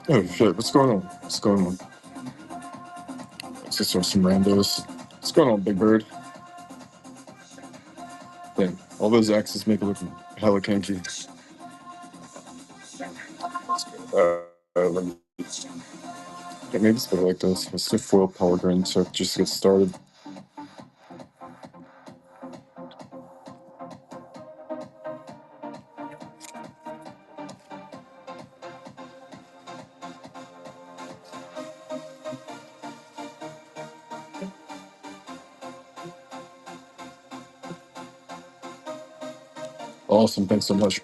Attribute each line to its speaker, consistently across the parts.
Speaker 1: Oh shit, what's going on? What's going on? Let's just throw some randos. What's going on, Big Bird? Dang, all those X's make it look hella kinky. Let me, yeah, maybe it's better like this. Let's do foil polygon so just to get started. Awesome, thanks so much.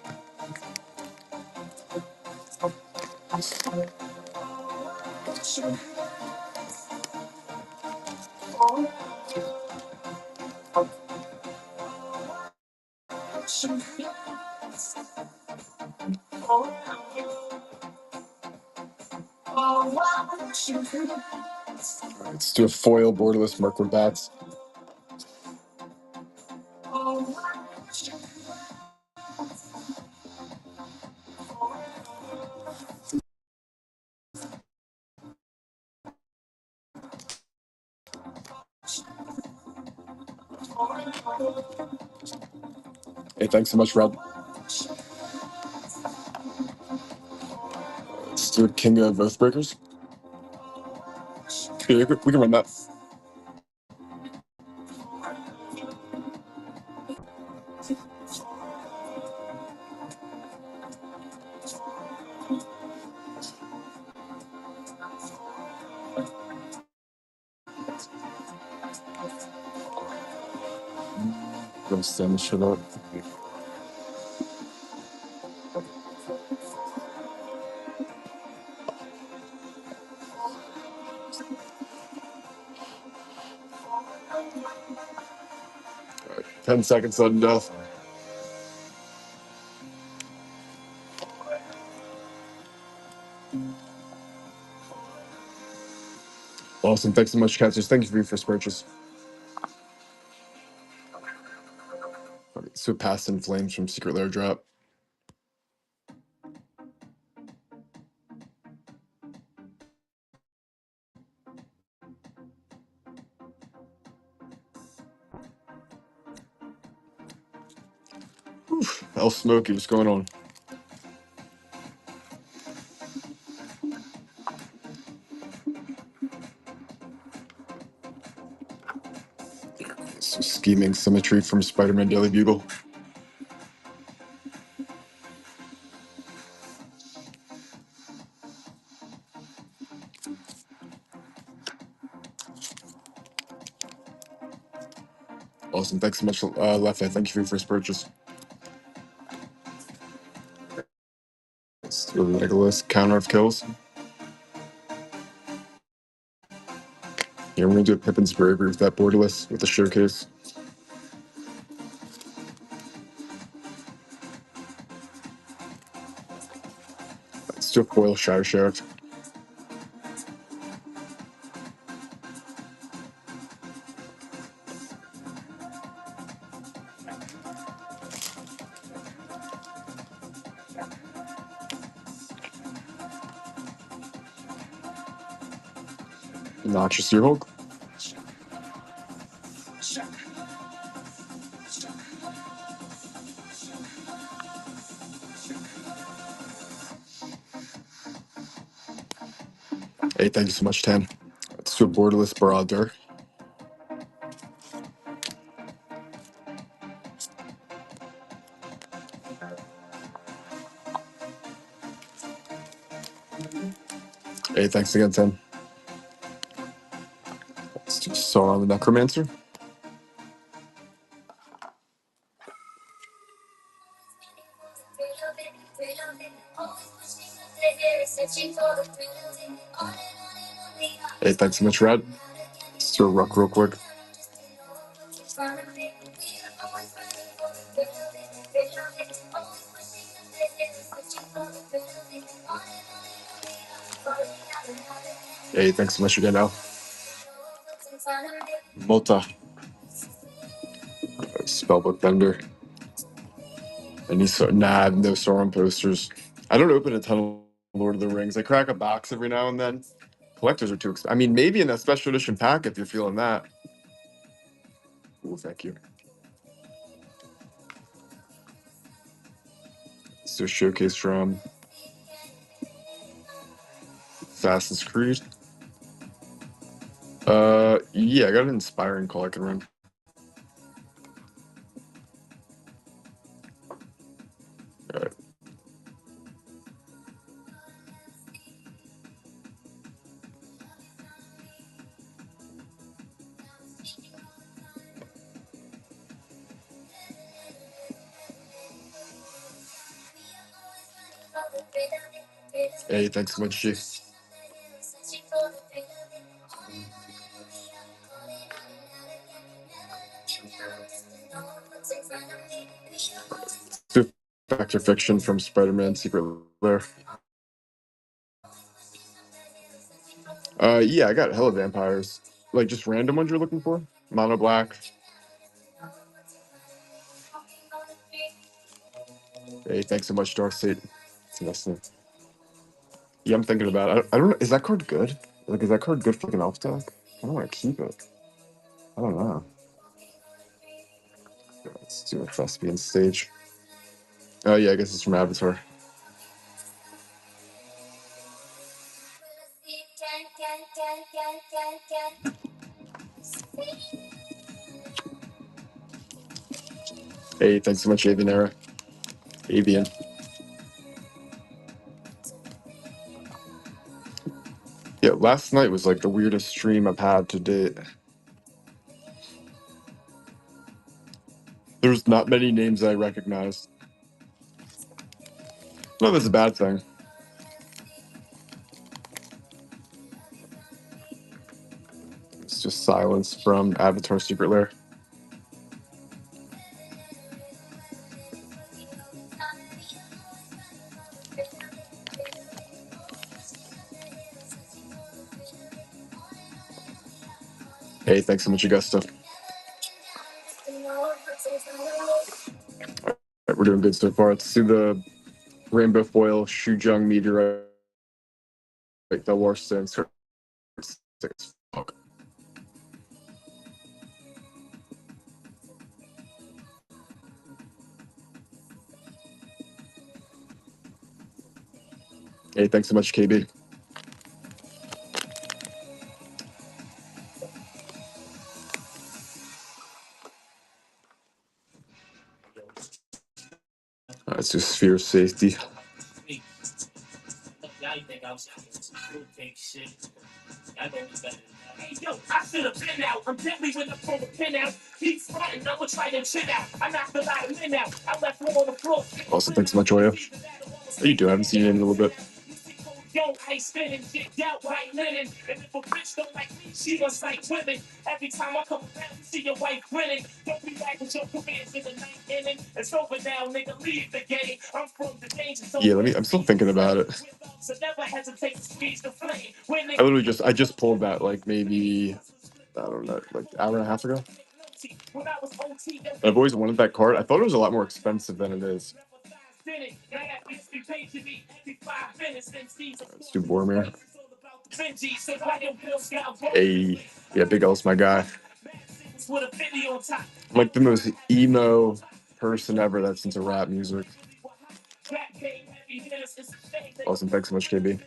Speaker 1: Let's do a foil borderless Merkwood bats. Hey, thanks so much, Red. Let's do a King of Oathbreakers. Yeah, we can run that. Gonna stand this shit up. All right, 10 seconds sudden death. Awesome, thanks so much, Cancers. Thank you for your first purchase. Okay, so Past in Flames from Secret Lair drop. El Smokey, what's going on? Some Scheming Symmetry from Spider-Man Daily Bugle. Awesome, thanks so much, Lefty. Thank you for your first purchase. Let's do a Legolas Counter of Kills. Yeah, we're gonna do a Pippin's Bravery with that borderless with the showcase. Let's do a foil Shadow Sheriff. Noxious Hulk. Hey, thank you so much, Tan. Let's do a borderless Barad-dûr. Hey, thanks again, Tan. Let's do Sauron the Necromancer. Hey, thanks so much, Red. Let's do a Ruck real quick. Hey, thanks so much again, Al. Mota. Spellbook Bender. And no Sauron posters. I don't open a ton Lord of the Rings. I crack a box every now and then. Collectors are too expensive. I mean, maybe in that special edition pack if you're feeling that. Ooh, thank you. Let's do a showcase from Assassin's Creed. Yeah, I got an inspiring call I can run. All right. Hey, thanks so much, Chief. Factor Fiction from Spider-Man Secret Lair. Yeah, I got hella vampires. Like just random ones you're looking for? Mono black. Hey, thanks so much, Darkseid. It's listening. Yeah, I'm thinking about it. I don't know. Is that card good? Like, is that card good for like an elf deck? I don't want to keep it. I don't know. Let's do a Thespian stage. Oh yeah, I guess it's from Avatar. Hey, thanks so much, Avian Era. Avian. Yeah, last night was like the weirdest stream I've had to date. There's not many names I recognized. No, that's a bad thing. It's just silence from Avatar Secret Lair. Hey, thanks so much, Augusta. All right, we're doing good so far. Let's do the Rainbow Foil Shujung Meteorite. The Warstone. Hey, thanks so much, KB. Let's do Sphere of Safety. Hey, yo, I should have been out. I'm deadly with the phone pin out. Keep fronting, I'ma try to chin out. I knocked a lot of men out. I left one on the floor. Also, thanks so much, Oya. How you doing? I haven't seen you in a little bit. Yo, I ain't spinning shit out white linen. And if a bitch don't like me, she must like women. Every time I come around, you see your wife grinning. Don't be back with your careers in the ninth inning. It's over now, nigga, leave the game. I'm from the danger zone. Yeah, I'm still thinking about it. So never hesitate to squeeze the flame. I just pulled that like maybe, I don't know, like an hour and a half ago. I've always wanted that card. I thought it was a lot more expensive than it is. Let's do Boromir. Hey, yeah, Big L's my guy. I'm like the most emo person ever that's into rap music. Awesome, thanks so much, KB.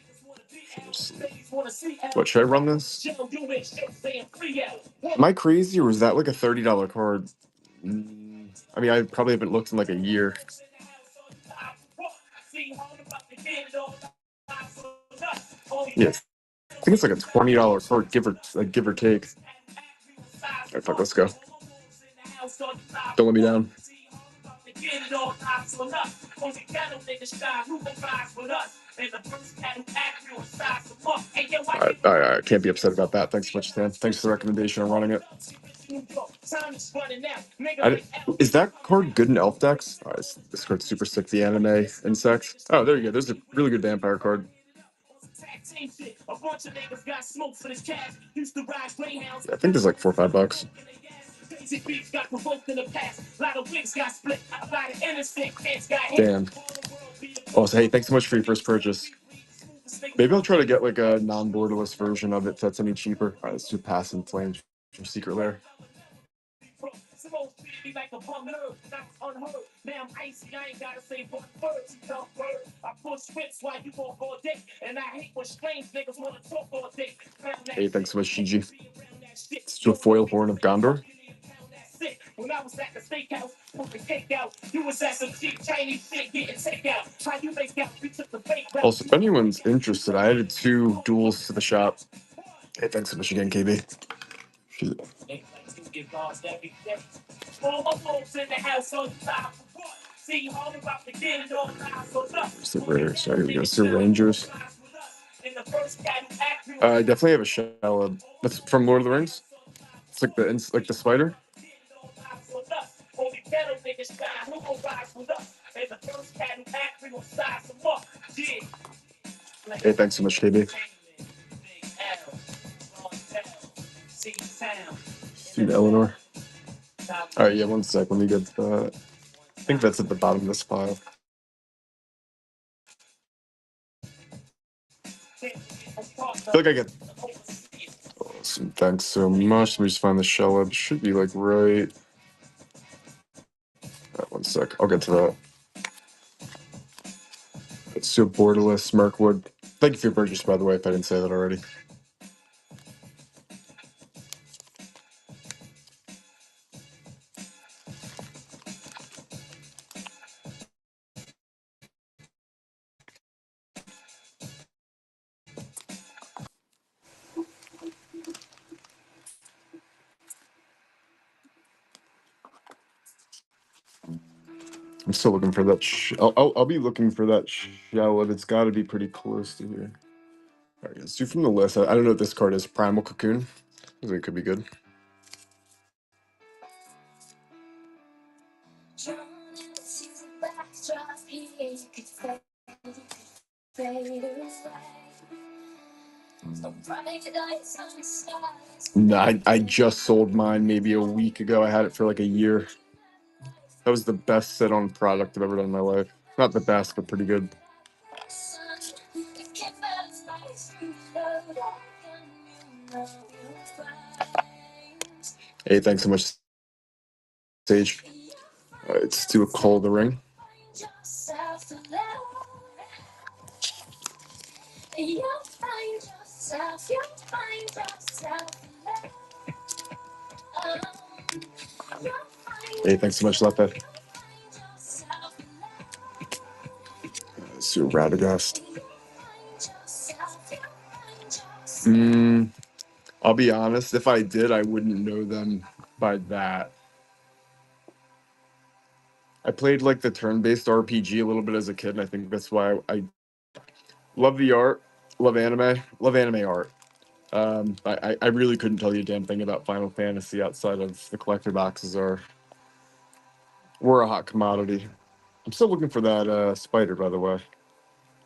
Speaker 1: What, should I run this? Am I crazy, or was that like a $30 card? I mean, I probably haven't looked in like a year. Yes, I think it's like a $20 card, give or take. All right, fuck, let's go. Don't let me down. I can't be upset about that. Thanks so much, Stan. Thanks for the recommendation on running it. Is that card good in elf decks? Oh, this card's super sick. The anime insects. Oh, there you go. There's a really good vampire card. Yeah, I think there's like $4 or $5. Damn. Also, hey, thanks so much for your first purchase. Maybe I'll try to get like a non-borderless version of it if that's any cheaper. All right, let's do Pass and Flames from Secret Lair. Hey, thanks so much, Gigi. Let's do a foil Horn of Gondor. Also, if anyone's interested, I added 2 duels to the shop. Hey, thanks so much again, KB. Where's the rare? Sorry, here we go. It's the Rangers. I definitely have a shell. That's from Lord of the Rings. It's like the spider. Hey, thanks so much, KB. Dude, Eleanor. All right, yeah, one sec. Let me get I think that's at the bottom of this pile. I feel like I get. Awesome. Thanks so much. Let me just find the shell. It should be like right. One sec. I'll get to that. Let's do a borderless Mirkwood. Thank you for your purchase, by the way, if I didn't say that already. I'm still looking for that. I'll be looking for that shell. It's got to be pretty close to here. All right, let's do from the list. I don't know what this card is. Primal Cocoon. I think it could be good. No, I just sold mine maybe a week ago. I had it for like a year. That was the best sit-on product I've ever done in my life. Not the best, but pretty good. Hey, thanks so much, Sage. All right, let's do a Call of the Ring. Hey, thanks so much, Lepe. Let's do a Radagast. I'll be honest, if I did, I wouldn't know them by that. I played like the turn-based RPG a little bit as a kid, and I think that's why I love the art, love anime art. I really couldn't tell you a damn thing about Final Fantasy outside of the collector boxes were a hot commodity. I'm still looking for that spider, by the way.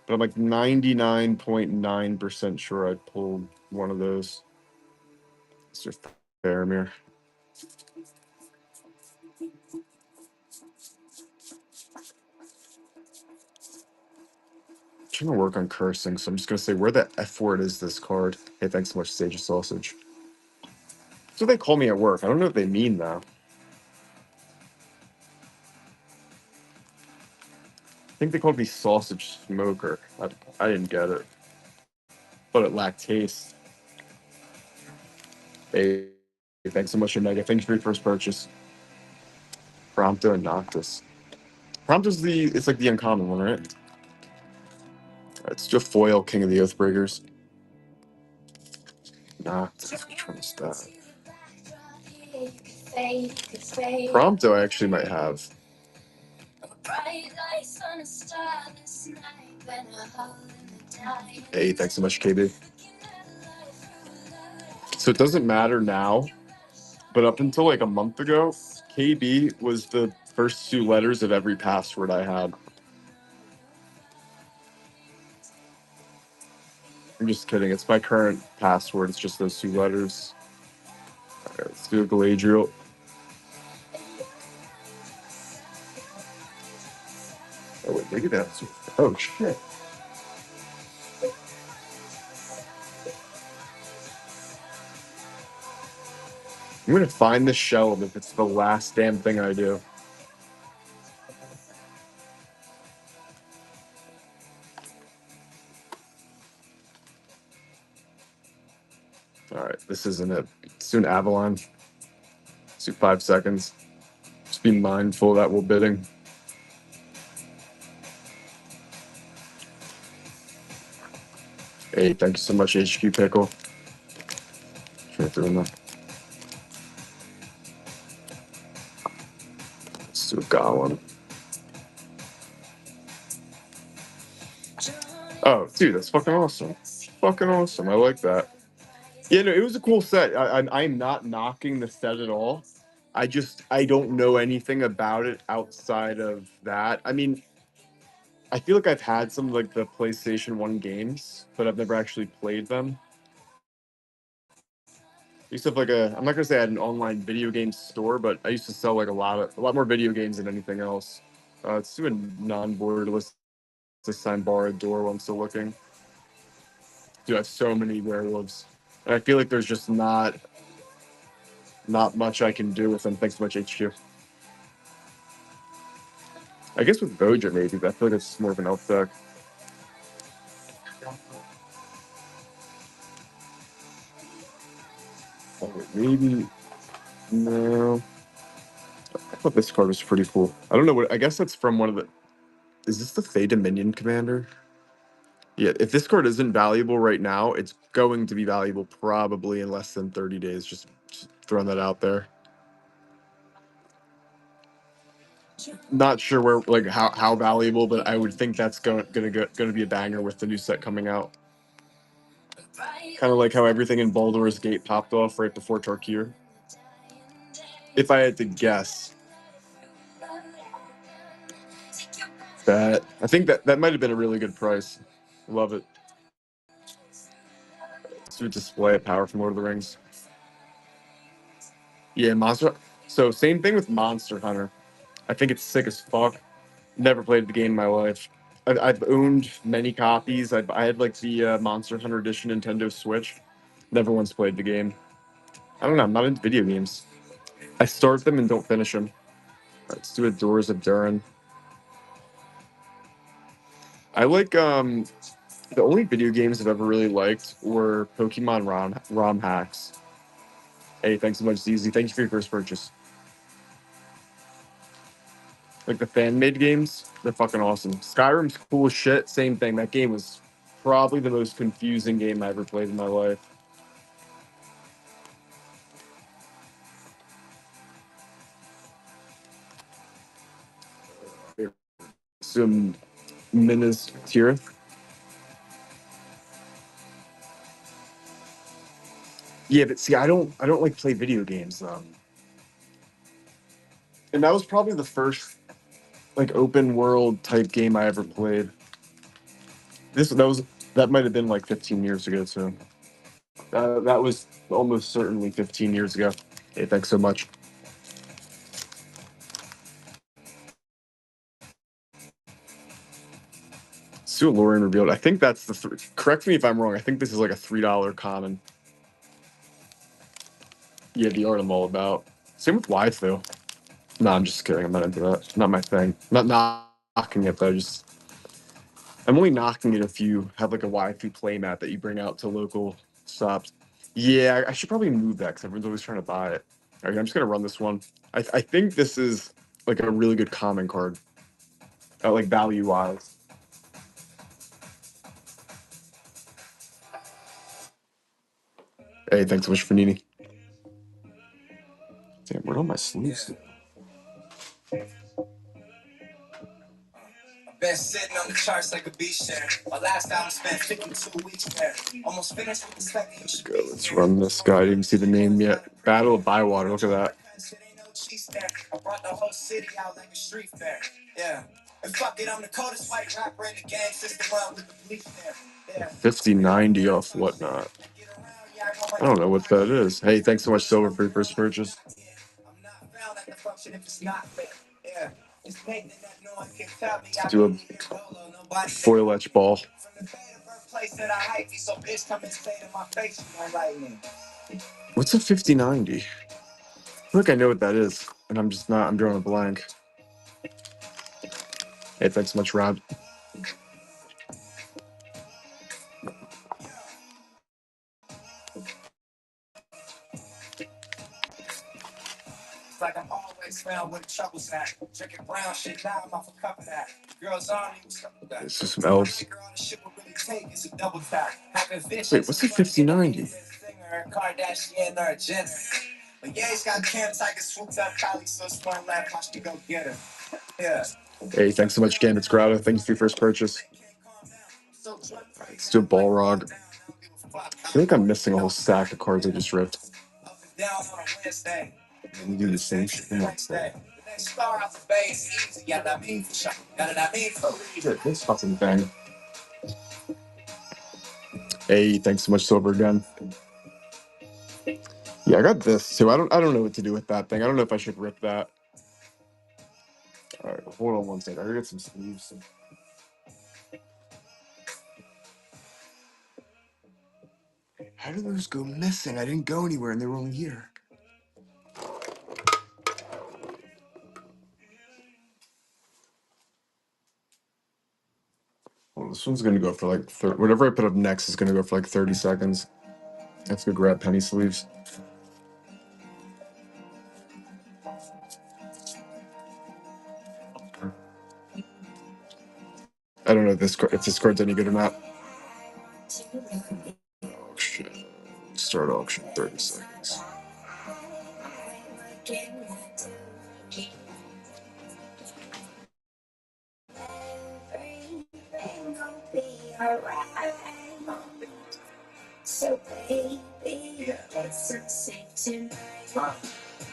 Speaker 1: But I'm like 99.9% sure I pulled one of those. It's just Faramir. I'm trying to work on cursing, so I'm just gonna say where the F word is this card. Hey, thanks so much, Sage of Sausage. So they call me at work. I don't know what they mean though. I think they called me sausage smoker. I didn't get it, but it lacked taste. Hey, thanks so much, Omega. Thanks for your first purchase. Prompto and Noctis. Prompto's it's like the uncommon one, right? It's just foil King of the Oathbreakers. Noctis, which one is that? Prompto I actually might have. Hey, thanks so much, KB. So it doesn't matter now, but up until like a month ago, KB was the first 2 letters of every password I had. I'm just kidding. It's my current password. It's just those 2 letters. All right, let's do a Galadriel. Oh, wait, look at that. Oh, shit. I'm gonna find the shelve if it's the last damn thing I do. All right, this isn't it. Soon Avalon. Soon 5 seconds. Just be mindful that we're bidding. Hey, thank you so much, HQ Pickle. Let's do a Gollum. Oh, dude, that's fucking awesome. Fucking awesome. I like that. Yeah, no, it was a cool set. I'm not knocking the set at all. I don't know anything about it outside of that. I mean, I feel like I've had some like the PlayStation 1 games, but I've never actually played them. I used to have like I'm not gonna say I had an online video game store, but I used to sell like a lot more video games than anything else. Let's do a non-borderless this time borrowed door while I'm still looking. Dude, I have so many werewolves. And I feel like there's just not much I can do with them. Thanks so much, HQ. I guess with Boja maybe, but I feel like it's more of an elf deck. Oh, maybe no. I thought this card was pretty cool. I don't know what. I guess that's from one of the. Is this the Fey Dominion Commander? Yeah. If this card isn't valuable right now, it's going to be valuable probably in less than 30 days. Just throwing that out there. Not sure where like how valuable, but I would think that's gonna be a banger with the new set coming out. Kind of like how everything in Baldur's Gate popped off right before Tarkir. If I had to guess, I think that might have been a really good price. Love it. To display a power from Lord of the Rings. Yeah, Monster. So same thing with Monster Hunter. I think it's sick as fuck. Never played the game in my life. I've owned many copies. I had like the Monster Hunter Edition Nintendo Switch. Never once played the game. I don't know. I'm not into video games. I start them and don't finish them. Let's do a Doors of Durin. I like the only video games I've ever really liked were Pokemon ROM hacks. Hey, thanks so much, ZZ. Thank you for your first purchase. Like the fan made games, they're fucking awesome. Skyrim's cool as shit. Same thing. That game was probably the most confusing game I ever played in my life. Some Minas Tirith. Yeah, but see, I don't like play video games. And that was probably the first like open world type game I ever played. That might have been like 15 years ago too. That was almost certainly 15 years ago. Hey, thanks so much. Sue Lorian revealed. I think that's correct me if I'm wrong. I think this is like a $3 common. Yeah, the art I'm all about. Same with Waifu. No, I'm just kidding. I'm not into that. Not my thing. Not knocking it though. I'm only knocking it if you have like a Waifu playmat that you bring out to local shops. Yeah, I should probably move that because everyone's always trying to buy it. All right, I'm just gonna run this one. I think this is like a really good common card, like value wise. Hey, thanks so much, Fanini. Damn, where are all my sleeves? Been sitting on the charts like a beach there. My last album spent 52 weeks there. Almost finished with the second. Let's run this guy. I didn't see the name yet. Battle of Bywater. Look at that. I brought the whole city out like a street fair. Yeah. And fuck it, I'm the coldest white rapper in the gang system with the police there. Yeah. 5090 off whatnot. I don't know what that is. Hey, thanks so much, Silver, for your first purchase. I'm not found at the function if it's not lit. Yeah. Let's do a foil etch ball. What's a 5090? feel like I know what that is, and I'm just not. I'm drawing a blank. Hey, thanks so much, Rob.
Speaker 2: Like I'm always found where the trouble's at. Drinking brown shit, now I'm off a cup of that. Girls on me, what's up with that?
Speaker 1: This is some elves.
Speaker 2: Girl, the shit will really take is a double tap.
Speaker 1: Wait, what's the 5090?
Speaker 2: Kardashian or a Jenner. But yeah, he's got cams, I can swoop up Kylie, so smart left, watch me go get her. Yeah.
Speaker 1: Hey, thanks so much, Gambit Grotto. Thanks for your first purchase. Let's do a Balrog. I feel like I'm missing a whole stack of cards I just ripped.
Speaker 2: Down on a Wednesday.
Speaker 1: Let me do the same shit the next day.
Speaker 2: The next star out the base, easy, yeah, that mean for sure. Got it, I mean for
Speaker 1: Shit, this fucking thing. Hey, thanks so much, Silver again. Yeah, I got this too. I don't know what to do with that thing. I don't know if I should rip that. All right, hold on one second. I gotta get some sleeves. How did those go missing? I didn't go anywhere, and they were only here. Well, this one's gonna go for like whatever I put up next is gonna go for like 30 seconds. Let's go grab penny sleeves. I don't know if this card's any good or not. Auction. Start auction 30 seconds.
Speaker 2: so baby,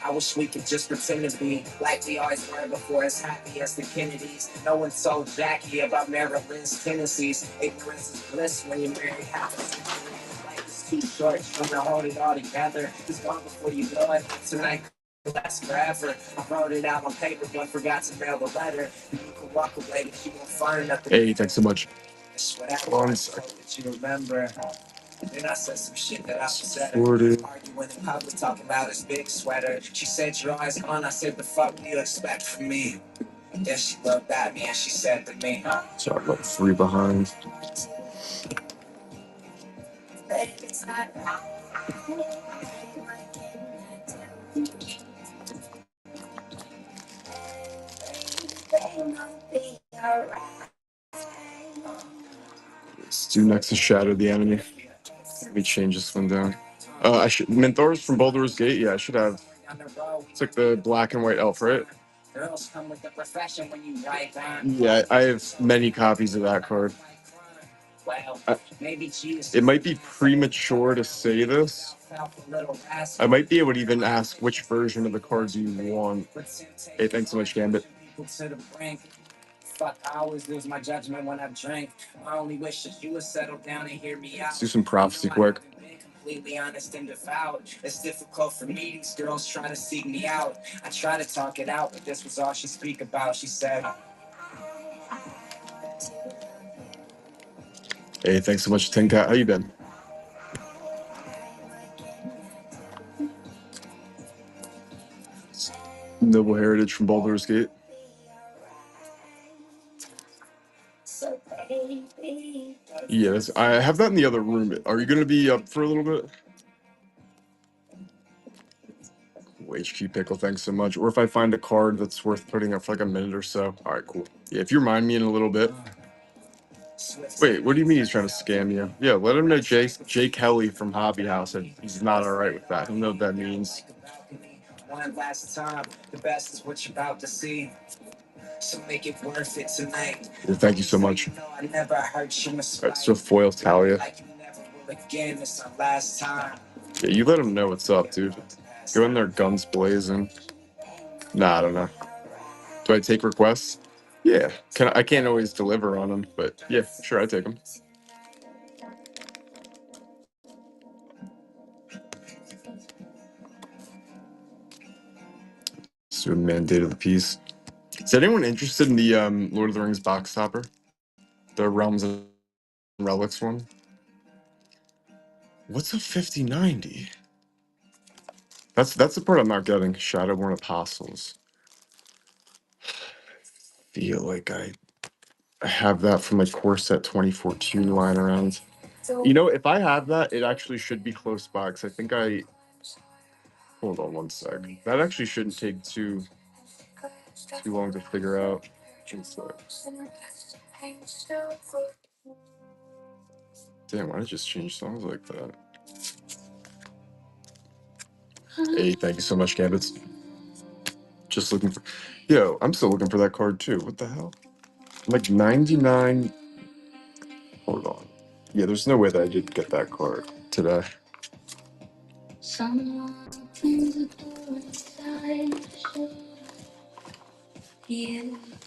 Speaker 2: I wish we could just pretend to be like we always were before, as happy as the Kennedys. No one told Jackie about Maryland's tendencies. Ignorance is bliss when you marry half a century. Life is too short, trying to hold it all together. It's gone before you know it. Tonight could last forever. I wrote it out on paper, but forgot to mail the letter. You can walk away, but you won't find nothing.
Speaker 1: Hey, thanks so much.
Speaker 2: That's what I that you remember. Then I said some shit that I said.
Speaker 1: Arguing
Speaker 2: in public, talking about his big sweater. She said, "Your eyes gone." I said, "The fuck do you expect from me?" Then she looked at me and she said to me,
Speaker 1: so I'm like 3 behind. Let's do next to Shadow the Enemy. Let me change this one down. I should Mentors from Baldur's Gate. Yeah, I should have. It's like the black and white elf, right? Yeah, I have many copies of that card. It might be premature to say this. I might be able to even ask which version of the cards you want. Hey, thanks so much, Gambit.
Speaker 2: Fuck, I always lose my judgment when I drink. I only wish that you would settle down and hear me out.
Speaker 1: Let's do some prophecy quick.
Speaker 2: Completely honest and devout. It's difficult for me. These girls try to seek me out. I try to talk it out, but this was all she speak about. She said,
Speaker 1: hey, thanks so much, Tinka. How you been? Noble Heritage from Baldur's Gate. Yes, I have that in the other room. Are you going to be up for a little bit? HQ Pickle, thanks so much. Or if I find a card that's worth putting up for like a minute or so. All right, cool. Yeah, if you remind me in a little bit. Wait, what do you mean he's trying to scam you? Yeah, let him know Jay Kelly from Hobby House, and he's not all right with that. He'll know what that means.
Speaker 2: one last time, the best is what you're about to see. So make it worth it tonight.
Speaker 1: Yeah, thank you so much.
Speaker 2: I never hurt you.
Speaker 1: All right, so foil Talia.
Speaker 2: Like you never will again. It's our last time.
Speaker 1: Yeah, you let him know what's up, dude. Go in there, guns blazing. Nah, I don't know. Do I take requests? Yeah, I can't always deliver on them, but yeah, sure, I take them. Let's do a mandate of the piece. Is anyone interested in the Lord of the Rings box topper? The Realms and Relics one? What's a 5090? That's the part I'm not getting. Shadowborn Apostles. Feel like I have that from my core set 2014 lying around. You know, if I have that, it actually should be close by. 'Cause I think I hold on one sec. That actually shouldn't take too long to figure out. One sec. Damn, why did it just change songs like that? Hey, thank you so much, Gambits. Just looking for. Yo, I'm still looking for that card too. What the hell? Like 99. Hold on. Yeah, there's no way that I didn't get that card today.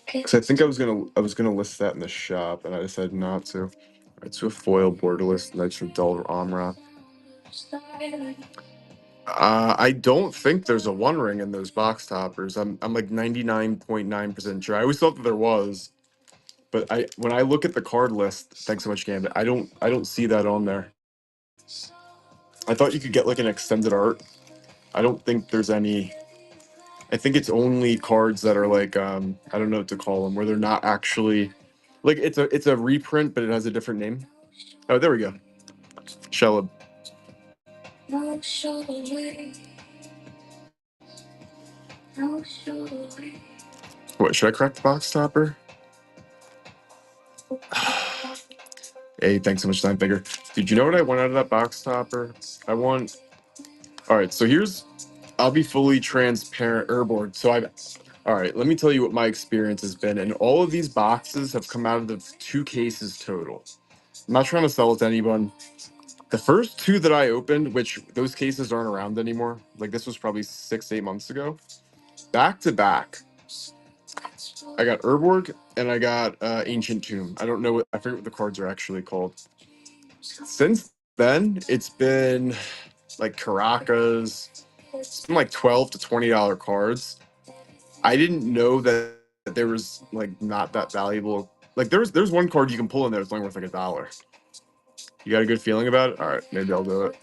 Speaker 1: Because I think I was gonna list that in the shop, and I decided not to. Alright, so a foil borderless Knights of Dol Amra. I don't think there's a one ring in those box toppers. I'm like 99.9% sure. I always thought that there was, but when I look at the card list, thanks so much, Gambit. I don't see that on there. I thought you could get like an extended art. I don't think there's any. I think it's only cards that are like I don't know what to call them, where they're not actually like it's a reprint, but it has a different name. Oh, there we go. Sheleb. What, should I crack the box topper? Hey, thanks so much, Time Figure. Dude, you know what I want out of that box topper? I want. All right, so I'll be fully transparent, Airborne. So all right, let me tell you what my experience has been. And all of these boxes have come out of the 2 cases total. I'm not trying to sell it to anyone. The first 2 that I opened, which those cases aren't around anymore, like this was probably 6-8 months ago, back to back, I got Urborg and I got Ancient Tomb. I don't know I forget what the cards are actually called. Since then, it's been like Caracas. It's been like $12 to $20 cards. I didn't know that there was like not that valuable. Like there's one card you can pull in there that's only worth like $1. You got a good feeling about it? All right, maybe I'll do it.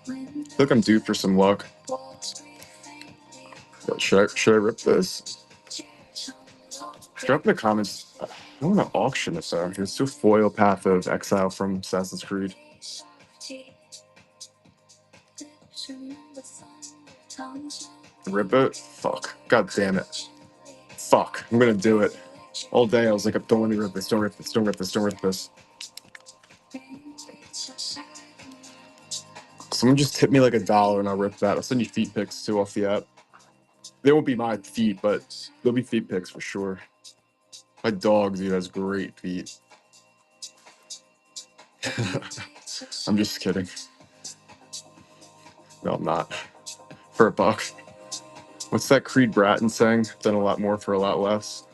Speaker 1: I feel like I'm due for some luck. Should I rip this? Drop in the comments. I want to auction this out. It's still foil Path of Exile from Assassin's Creed. Rip it? Fuck. God damn it. Fuck. I'm gonna do it. All day I was like, don't let me rip this, don't rip this, don't rip this, don't rip this. Someone just tip me like $1 and I'll rip that. I'll send you feet pics too off the app. They won't be my feet, but they'll be feet pics for sure. My dog, dude, has great feet. I'm just kidding. No, I'm not. For $1. What's that Creed Bratton saying? Done a lot more for a lot less.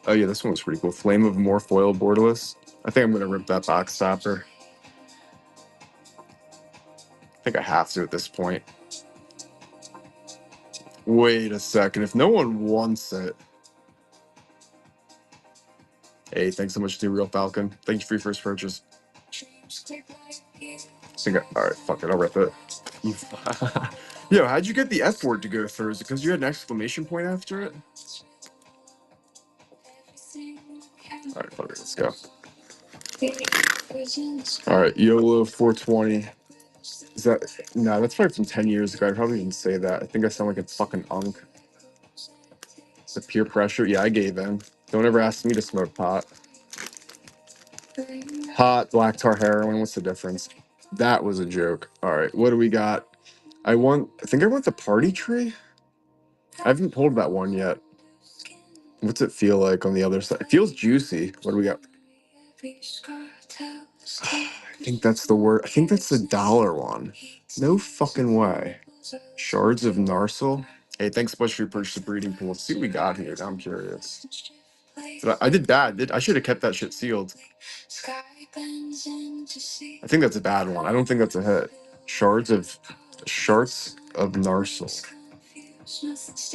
Speaker 1: Oh yeah, this one was pretty cool. Flame of More foil borderless. I think I'm gonna rip that box topper. I think I have to at this point. Wait a second. If no one wants it. Hey, thanks so much to Real Falcon. Thank you for your first purchase. All right, fuck it. I'll rip it. Yo, how'd you get the F word to go through? Is it because you had an exclamation point after it? All right, fuck it. Let's go. All right, YOLO 420. Is that no? That's probably from 10 years ago. I probably didn't say that. I think I sound like a fucking unk. The peer pressure. Yeah, I gave in. Don't ever ask me to smoke pot. Pot, black tar, heroin. What's the difference? That was a joke. All right, what do we got? I think I want the party tree. I haven't pulled that one yet. What's it feel like on the other side? It feels juicy. What do we got? I think that's the word. I think that's the $1 one. No fucking way. Shards of Narsil. Hey, thanks so much for your purchase of breeding pool. Let's see what we got here. I'm curious. I did bad. I should have kept that shit sealed. I think that's a bad one. I don't think that's a hit. Shards of Narsil.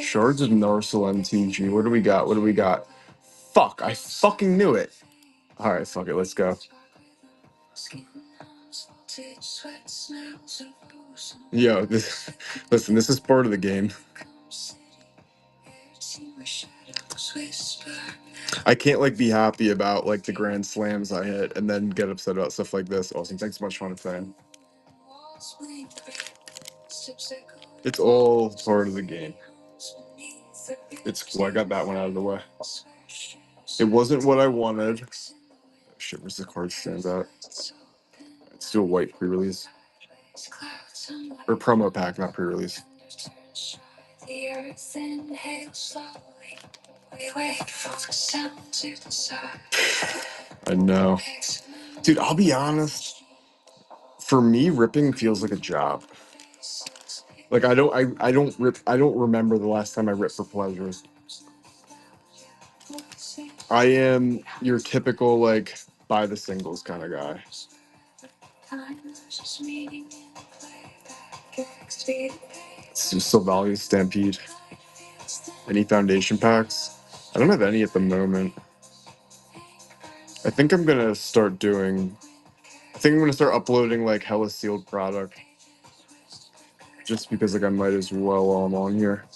Speaker 1: Shards of Narsil MTG. What do we got? What do we got? Fuck, I fucking knew it. All right, fuck it. Let's go. Yo, this listen, this is part of the game. I can't like be happy about like the grand slams I hit and then get upset about stuff like this. Awesome. Thanks so much for fan. It's all part of the game. It's cool. I got that one out of the way. It wasn't what I wanted. Oh, shit, where's the card stands out? It's still a white pre-release. Or promo pack, not pre-release. I know. Dude, I'll be honest. For me, ripping feels like a job. Like I don't rip. I don't remember the last time I ripped for pleasure. I am your typical like buy the singles kind of guy. Still value Stampede. Any foundation packs? I don't have any at the moment. I think I'm gonna start doing. I think I'm gonna start uploading like hella sealed product. Just because like I might as well while I'm on here.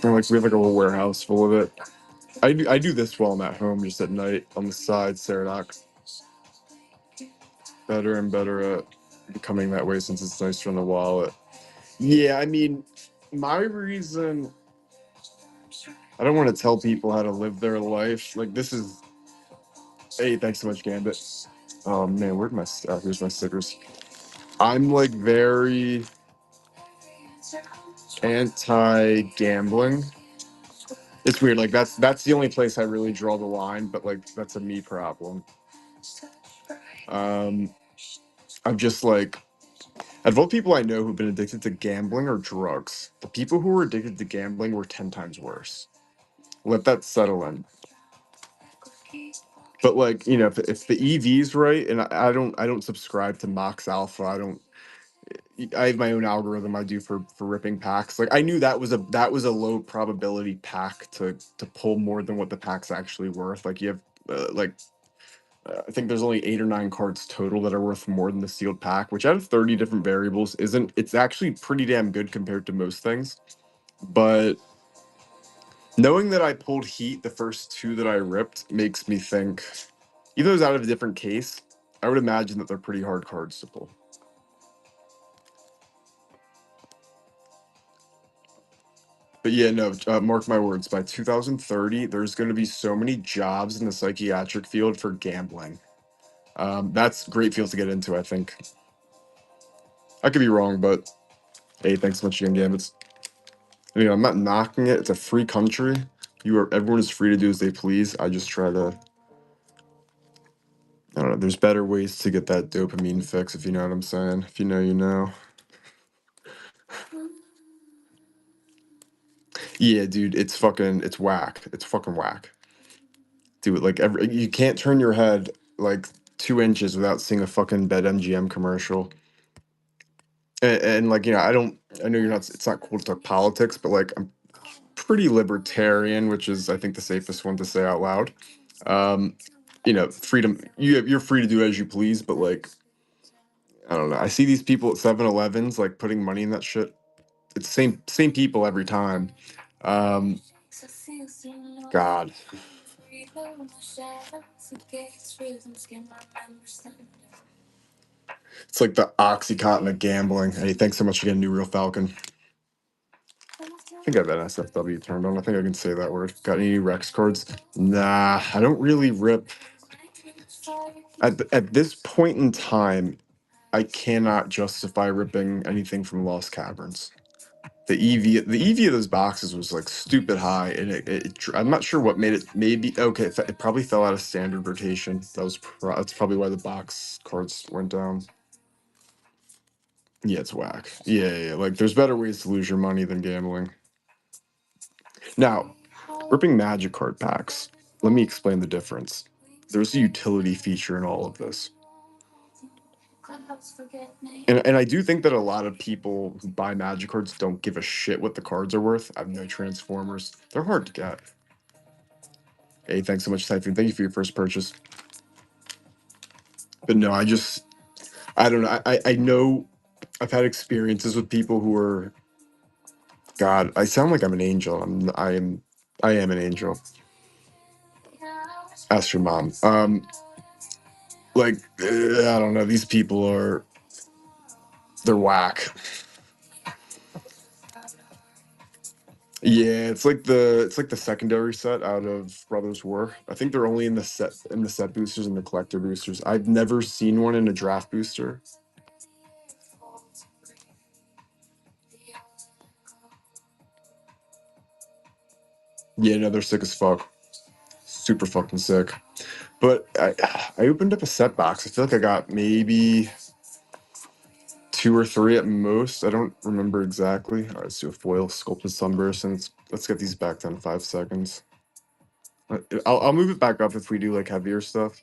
Speaker 1: And like we have like a whole warehouse full of it. I do this while I'm at home, just at night on the side, Saradoc. Better and better at becoming that way since it's nicer on the wallet. Yeah, I mean, my reason. I don't want to tell people how to live their life. Like this is. Hey, thanks so much, Gambit. Oh man, where'd my here's my stickers. I'm like very anti-gambling. It's weird. Like that's the only place I really draw the line, but like that's a me problem. I'm just like out of all people I know who've been addicted to gambling or drugs, the people who were addicted to gambling were 10 times worse. Let that settle in. But like, you know, if the EV's right, and I don't subscribe to Mox Alpha, I have my own algorithm I do for ripping packs. Like I knew that was a low probability pack to pull more than what the pack's actually worth. Like you have I think there's only 8 or 9 cards total that are worth more than the sealed pack, which out of 30 different variables isn't. It's actually pretty damn good compared to most things. But knowing that I pulled heat the first 2 that I ripped makes me think, even though it's out of a different case, I would imagine that they're pretty hard cards to pull. But yeah, no, mark my words, by 2030, there's going to be so many jobs in the psychiatric field for gambling. That's a great field to get into, I think. I could be wrong, but hey, thanks so much again, Gambits. I mean, I'm not knocking it. It's a free country. Everyone is free to do as they please. I just try to. I don't know. There's better ways to get that dopamine fix, if you know what I'm saying. If you know, you know. Yeah, dude, it's whack. It's fucking whack. Dude, like you can't turn your head like 2 inches without seeing a fucking BetMGM commercial. And like, you know, I know you're not. It's not cool to talk politics, but like I'm pretty libertarian, which is I think the safest one to say out loud. You know, freedom. You're free to do as you please, but like, I don't know. I see these people at 7-Elevens like putting money in that shit. It's the same people every time. God. It's like the Oxycontin of gambling. Hey, thanks so much again, New Real Falcon. I think I have that SFW turned on. I think I can say that word. Got any Rex cards? Nah, I don't really rip. At this point in time, I cannot justify ripping anything from Lost Caverns. The EV of those boxes was like stupid high, and I'm not sure what made it. Maybe okay, it probably fell out of standard rotation. That's probably why the box cards went down. Yeah, it's whack. Yeah. Like there's better ways to lose your money than gambling. Now, ripping magic card packs. Let me explain the difference. There's a utility feature in all of this. And I do think that a lot of people who buy magic cards don't give a shit what the cards are worth. I have no transformers. They're hard to get. Hey, thanks so much, Typhoon. Thank you for your first purchase. But no, I don't know. I know I've had experiences with people who are, God, I sound like I'm an angel. I am an angel. Ask your mom. Like, I don't know. These people they're whack. Yeah, it's like the secondary set out of Brothers War. I think they're only in the set boosters and the collector boosters. I've never seen one in a draft booster. Yeah, no, they're sick as fuck. Super fucking sick. But I opened up a set box. I feel like I got maybe 2 or 3 at most. I don't remember exactly. All right, let's do a foil sculpted sunburst, and let's get these back down in 5 seconds. I'll move it back up if we do like heavier stuff.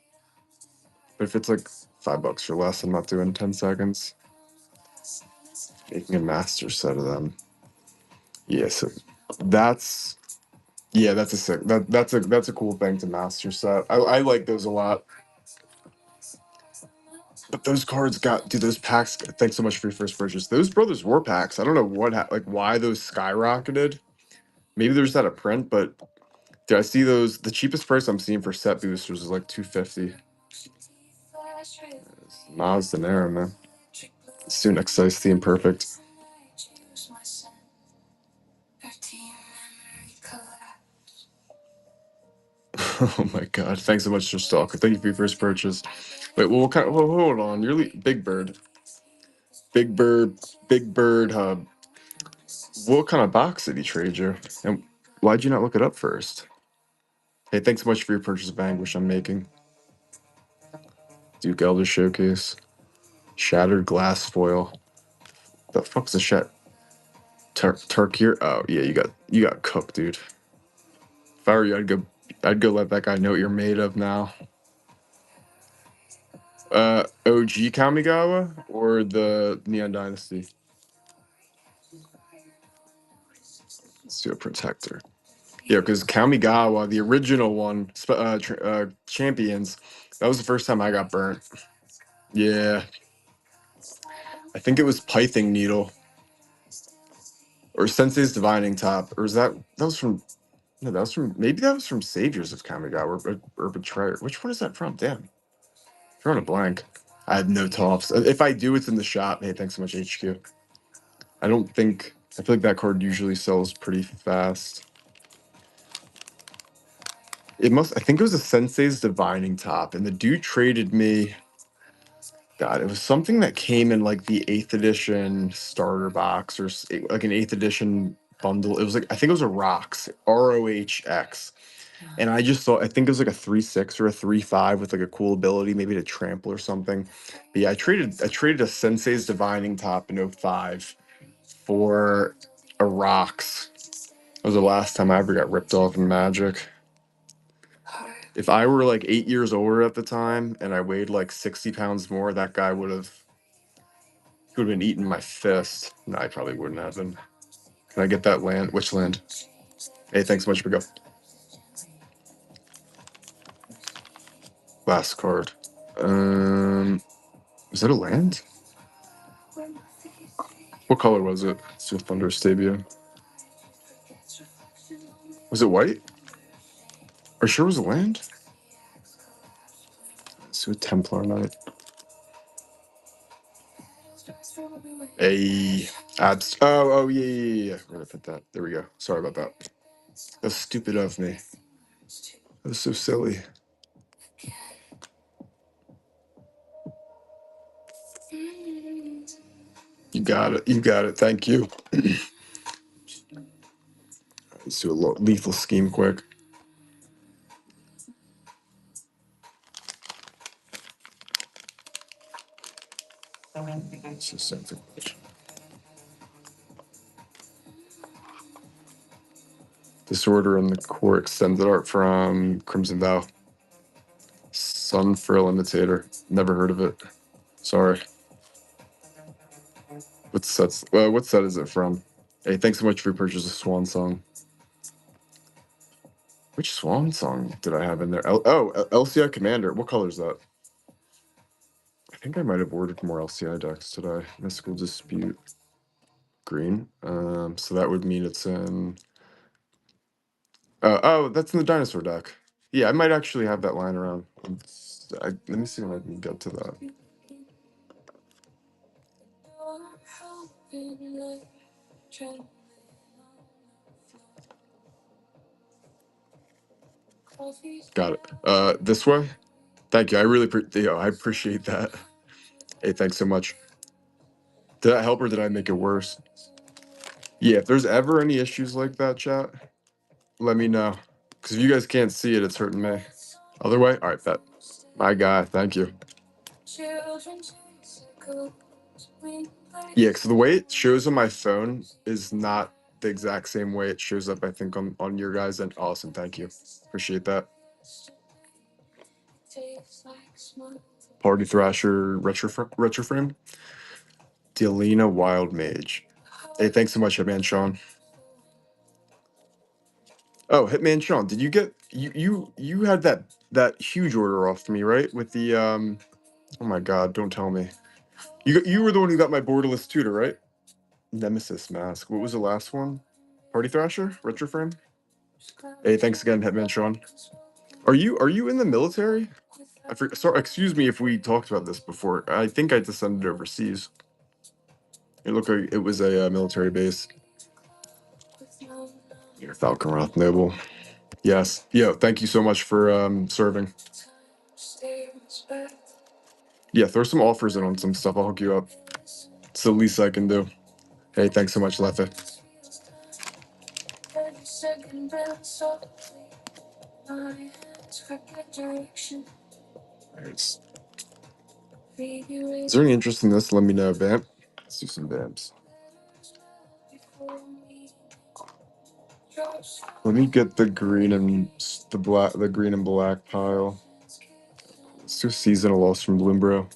Speaker 1: But if it's like $5 or less, I'm not doing 10 seconds. Making a master set of them. Yeah, so that's that's a sick that's a cool thing to master set. I like those a lot. But those cards dude, those packs. Thanks so much for your first purchase. Those Brothers War packs. I don't know like why those skyrocketed. Maybe there's not a print, but dude, I see those. The cheapest price I'm seeing for set boosters is like $250. Nas Daenerys, man. Soon Excise the Imperfect. Oh my god! Thanks so much for stalker. Thank you for your first purchase. Wait, well, what kind of, hold on. Big Bird, Big Bird, Big Bird Hub. What kind of box did he trade you? And why'd you not look it up first? Hey, thanks so much for your purchase of Anguish I'm making. Duke Elder Showcase. Shattered Glass Foil. The fuck's a Tarkir? Oh yeah, you got cooked, dude. If I were you, I'd go let that guy know what you're made of now. OG Kamigawa or the Neon Dynasty? Let's do a Protector. Yeah, because Kamigawa, the original one, Champions, that was the first time I got burnt. Yeah. I think it was Pything Needle. Or Sensei's Divining Top. Or that was from, no, maybe that was from Saviors of Kamigawa or Betrayer. Which one is that from? Damn. Drawing a blank. I have no tops. If I do, it's in the shop. Hey, thanks so much, HQ. I feel like that card usually sells pretty fast. I think it was a Sensei's Divining Top, and the dude traded me. God, it was something that came in like the 8th edition starter box or like an 8th edition bundle. It was like, I think it was a Rox, ROHX. And I think it was like a 3/6 or a 3/5 with like a cool ability, maybe to trample or something. But yeah, I traded a Sensei's Divining Top in 05 for a Rox. That was the last time I ever got ripped off in Magic. If I were like 8 years older at the time and I weighed like 60 pounds more, that guy would have been eating my fist. No, I probably wouldn't have been. Can I get that land? Which land? Hey, thanks so much for go. Last card. Is that a land? What color was it? It's with Thunder Stabia. Was it white? Are you sure it was a land? It's with Templar Knight. Oh, yeah. Where did I put that? There we go. Sorry about that. That's stupid of me. That was so silly. You got it. You got it. Thank you. Let's do a lethal scheme quick. It's just something. Disorder and the core extended art from Crimson Vow. Sunfurl Imitator. Never heard of it. Sorry. What set is it from? Hey, thanks so much for your purchase of Swan Song. Which Swan song did I have in there? LCI Commander. What color is that? I think I might have ordered more LCI decks today. Mystical Dispute. Green. So that would mean it's in... oh, that's in the dinosaur deck. Yeah, I might actually have that lying around. Let me see if I can get to that. Got it. This way? Thank you. I really I appreciate that. Hey, thanks so much. Did that help or did I make it worse? Yeah, if there's ever any issues like that, chat, let me know. Because if you guys can't see it, it's hurting me. Other way? All right, bet. My guy, thank you. Yeah, because the way it shows on my phone is not the exact same way it shows up, I think, on your guys' end. Awesome, thank you. Appreciate that. Party Thrasher retro frame. Delina Wild Mage. Hey, thanks so much, Hitman Sean. Oh, Hitman Sean, did you get you had that huge order off me, right? With the oh my god, don't tell me. You were the one who got my borderless tutor, right? Nemesis Mask. What was the last one? Party Thrasher? Retro frame? Hey, thanks again, Hitman Sean. Are you in the military? Sorry, excuse me if we talked about this before. I think I descended overseas. It looked like it was a military base. You're Falcon Roth Noble. Yes. Yo, thank you so much for serving. Yeah, throw some offers in on some stuff. I'll hook you up. It's the least I can do. Hey, thanks so much, Leffe. Is there any interest in this? Let me know, Vamp. Let's do some Vamps. Let me get the green and the green and black pile. Let's do Seasonal Loss from Bloombro.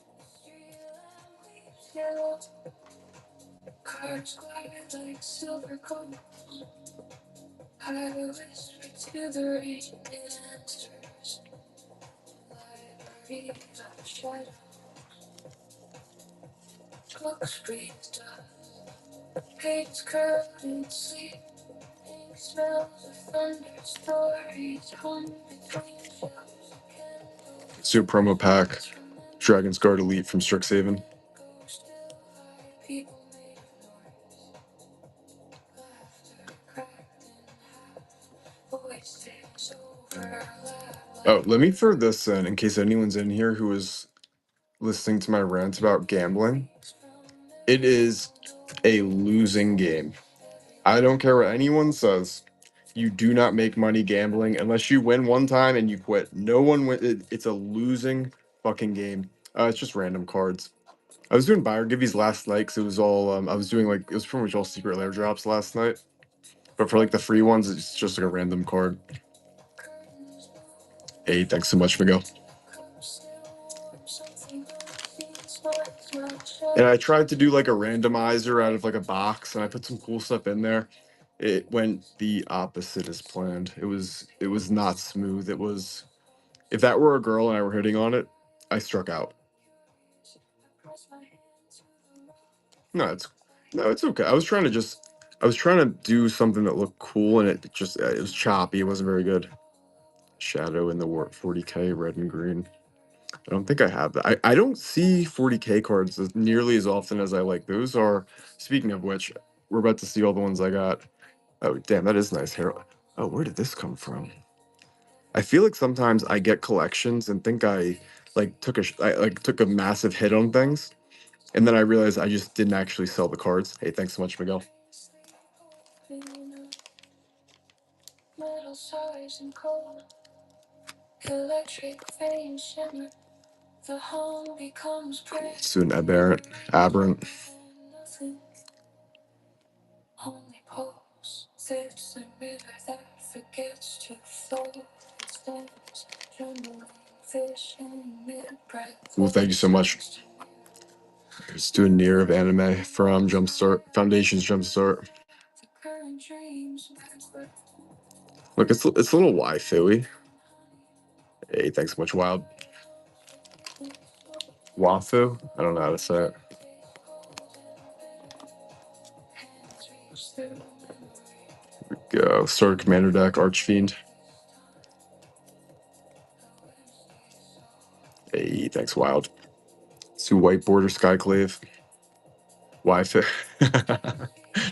Speaker 1: Let's do a promo pack. Dragon's Guard Elite from Strixhaven. Oh, let me throw this in case anyone's in here who is listening to my rant about gambling. It is a losing game. I don't care what anyone says. You do not make money gambling unless you win one time and you quit. No one win. It's a losing fucking game. It's just random cards. I was doing buyer giveies last night because it was all I was doing it was pretty much all secret lair drops last night. But for like the free ones, it's just like a random card. Hey, thanks so much, Miguel. And I tried to do like a randomizer out of like a box, and I put some cool stuff in there. It went the opposite as planned. It was not smooth. It was, if that were a girl and I were hitting on it, I struck out. No, it's okay. I was trying to do something that looked cool, and it was choppy. It wasn't very good. Shadow in the War 40k red and green. I don't think I have that. I don't see 40k cards nearly as often as I like. Those are, speaking of which, we're about to see all the ones I got. Oh, damn, that is nice hair. Oh, where did this come from? I feel like sometimes I get collections and think I took a massive hit on things, and then I realize I just didn't actually sell the cards. Hey, thanks so much, Miguel. Let's do an aberrant. Well, thank you so much. Let's do a Nier of Anime from Jumpstart, Foundations Jumpstart. Look, it's a little waifu-y. Hey, thanks so much, Wild. Wafu? I don't know how to say it. Here we go. Sword Commander deck, Archfiend. Hey, thanks, Wild. Two white border Skyclave. Waifu.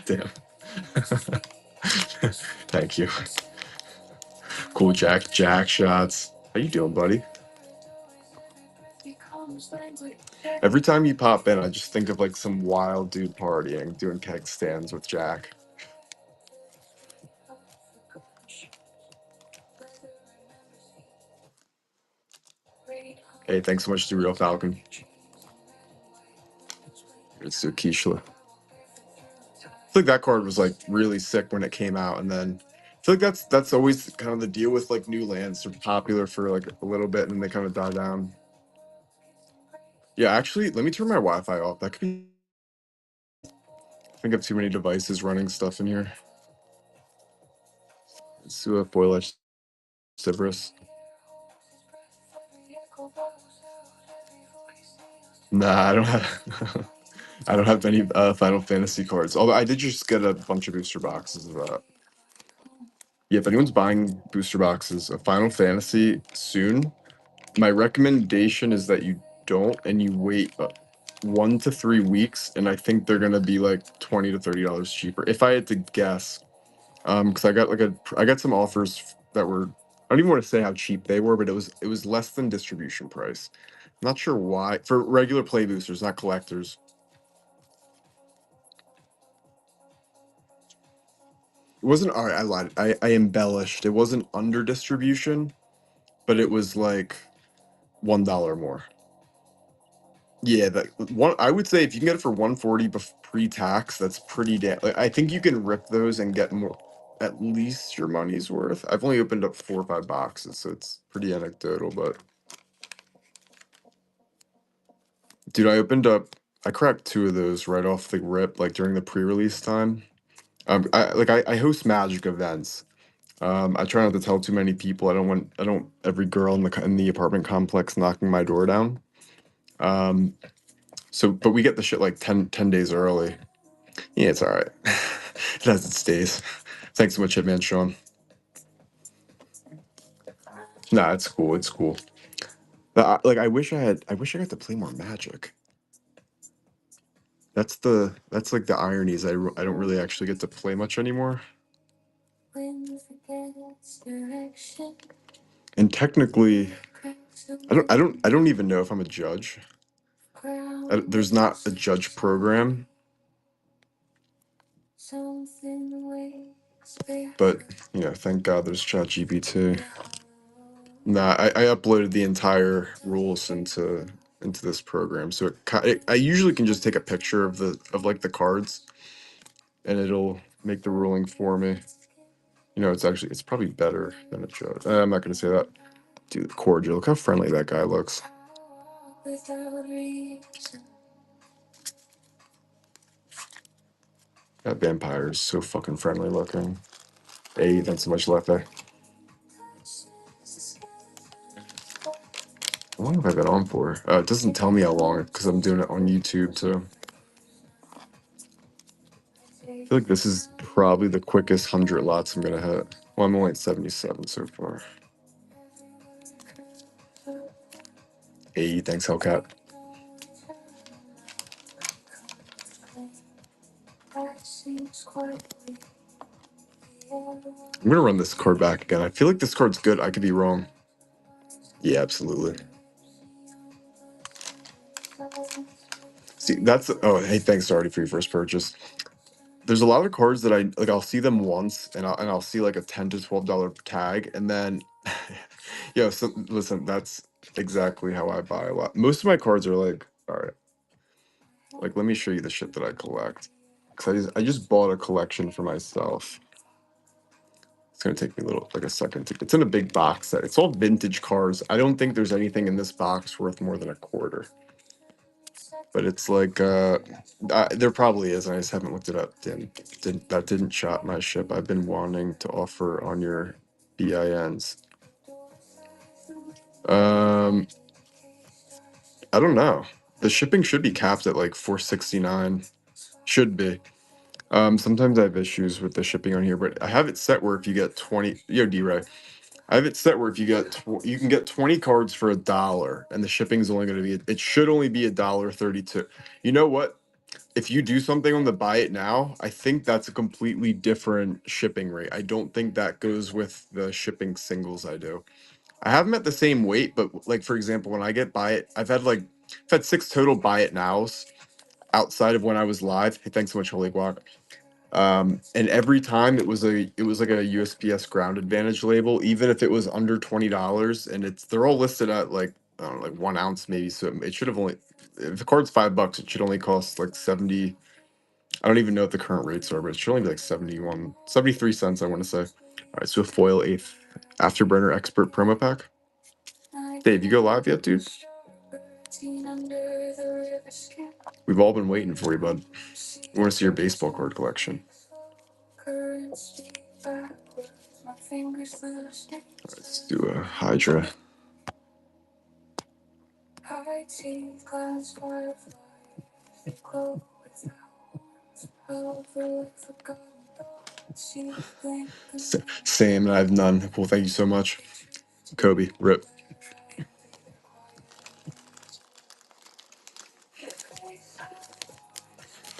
Speaker 1: Damn. Thank you. Cool Jack shots. How you doing, buddy? Every time you pop in, I just think of like some wild dude partying, doing keg stands with Jack. Hey, thanks so much to Real Falcon. It's Kishla. I feel like that card was like really sick when it came out, and then I feel like that's always kind of the deal with like new lands. They're popular for like a little bit, and then they kind of die down. Yeah, actually, let me turn my Wi-Fi off. That could be. I think I have too many devices running stuff in here. Sua Boilish Cerberus. Nah, I don't have. I don't have any Final Fantasy cards. Although I did just get a bunch of booster boxes of that. Yeah, if anyone's buying booster boxes of Final Fantasy soon, my recommendation is that you don't, and you wait 1 to 3 weeks, and I think they're gonna be like $20 to $30 cheaper. If I had to guess, because I got some offers that were, I don't even want to say how cheap they were, but it was less than distribution price. I'm not sure why, for regular play boosters, not collectors. It wasn't, all right, I lied. I embellished. It wasn't under distribution, but it was like $1 more. Yeah, that one. I would say if you can get it for 140 pre-tax, that's pretty damn. Like, I think you can rip those and get more, at least your money's worth. I've only opened up 4 or 5 boxes, so it's pretty anecdotal. But dude, I cracked 2 of those right off the rip, like during the pre-release time. I host Magic events. I try not to tell too many people. I don't every girl in the apartment complex knocking my door down. But we get the shit like 10 days early. Yeah, it's all right. It has its days. Thanks so much, Hitman Sean. Nah, it's cool. It's cool. But like, I wish I got to play more Magic. That's like the irony is I don't really actually get to play much anymore. And technically, I don't even know if I'm a judge. There's not a judge program. But thank God there's ChatGPT. Nah, I uploaded the entire rules into this program, so I usually can just take a picture of like the cards, and it'll make the ruling for me. It's probably better than a judge. I'm not gonna say that. Dude, cordial. Look how friendly that guy looks. That vampire is so fucking friendly looking. Hey, thanks so much, Lefe. How long have I been on for? It doesn't tell me how long because I'm doing it on YouTube too. I feel like this is probably the quickest 100 lots I'm gonna hit. Well, I'm only at 77 so far. Hey, thanks, Hellcat. I'm gonna run this card back again. I feel like this card's good. I could be wrong. Yeah, absolutely. See, oh, hey, thanks, Artie, for your first purchase. There's a lot of cards that I'll see them once, and I'll see like a $10 to $12 tag, and then, so listen, that's exactly how I buy a lot. Most of my cards are like, all right, like let me show you the shit that I collect, because I just bought a collection for myself. It's gonna take me a second. It's in a big box set. It's all vintage cards. I don't think there's anything in this box worth more than $1/4. But it's like there probably is. I just haven't looked it up. That didn't shot my ship. I've been wanting to offer on your BINs. I don't know. The shipping should be capped at like $469. Should be. Sometimes I have issues with the shipping on here, but I have it set where if you get 20, D-Ray, I have it set where if you get you can get 20 cards for $1, and the shipping is only going to be, it should only be $1.32. You know what? If you do something on the buy it now, I think that's a completely different shipping rate. I don't think that goes with the shipping singles I do. I have them at the same weight, but like for example, when I get buy it, I've had 6 total buy it nows outside of when I was live. Hey, thanks so much, Holy Guac. And every time it was like a USPS ground advantage label, even if it was under $20, and they're all listed at like, I don't know, like 1 ounce maybe. So it should have only, if the card's $5, it should only cost like 70. I don't even know what the current rates are, but it should only be like 73 cents, I want to say. All right, so a foil 8th Afterburner Expert promo pack. Dave, you go live yet, dude? We've all been waiting for you, bud. We want to see your baseball card collection. Let's do a Hydra. Same, I have none. Well, thank you so much. Kobe, rip.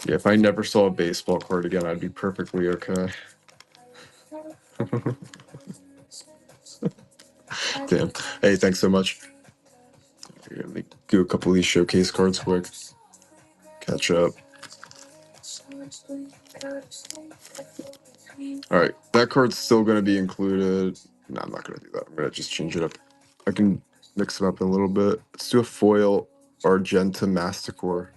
Speaker 1: Yeah, if I never saw a baseball card again, I'd be perfectly okay. Damn. Hey, thanks so much. Let me do a couple of these showcase cards quick. Catch up. All right, that card's still going to be included. No, I'm not going to do that. I'm going to just change it up. I can mix them up a little bit. Let's do a foil Argenta Masticore.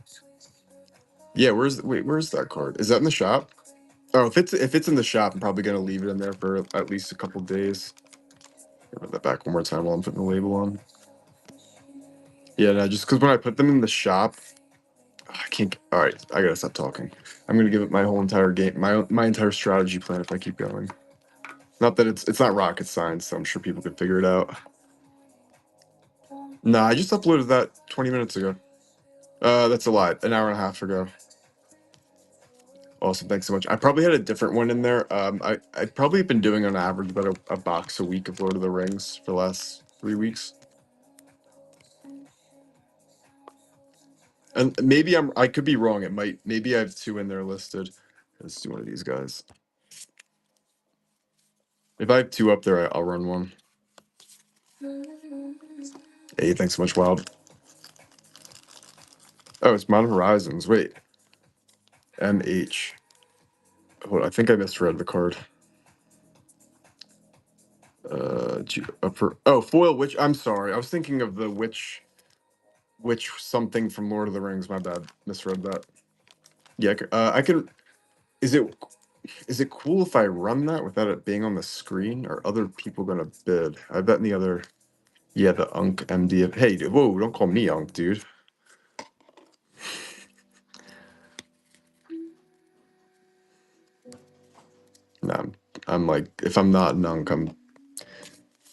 Speaker 1: Yeah, where's that card? Is that in the shop? Oh, if it's in the shop, I'm probably going to leave it in there for at least a couple days. Run that back one more time while I'm putting the label on. Yeah, no, just because when I put them in the shop, I can't. All right, I gotta stop talking. I'm gonna give it my whole entire game, my entire strategy plan if I keep going. Not that it's not rocket science, so I'm sure people could figure it out. Nah, I just uploaded that 20 minutes ago. That's a lie. An hour and a half ago. Awesome, thanks so much. I probably had a different one in there. I've probably been doing on average about a box a week of Lord of the Rings for the last 3 weeks. And maybe I could be wrong. Maybe I have 2 in there listed. Let's do one of these guys. If I have 2 up there, I'll run one. Hey, thanks so much, Wild. Oh, it's Modern Horizons. Wait. MH. Hold on, I think I misread the card. Foil witch. I'm sorry. I was thinking of the witch something from Lord of the Rings. My bad. Misread that. Yeah, I can. Is it cool if I run that without it being on the screen? Are other people gonna bid? I bet in the other. Yeah, the Unk MD. Hey, dude, whoa! Don't call me Unk, dude. Nah, I'm like, if I'm not an Unk, I'm,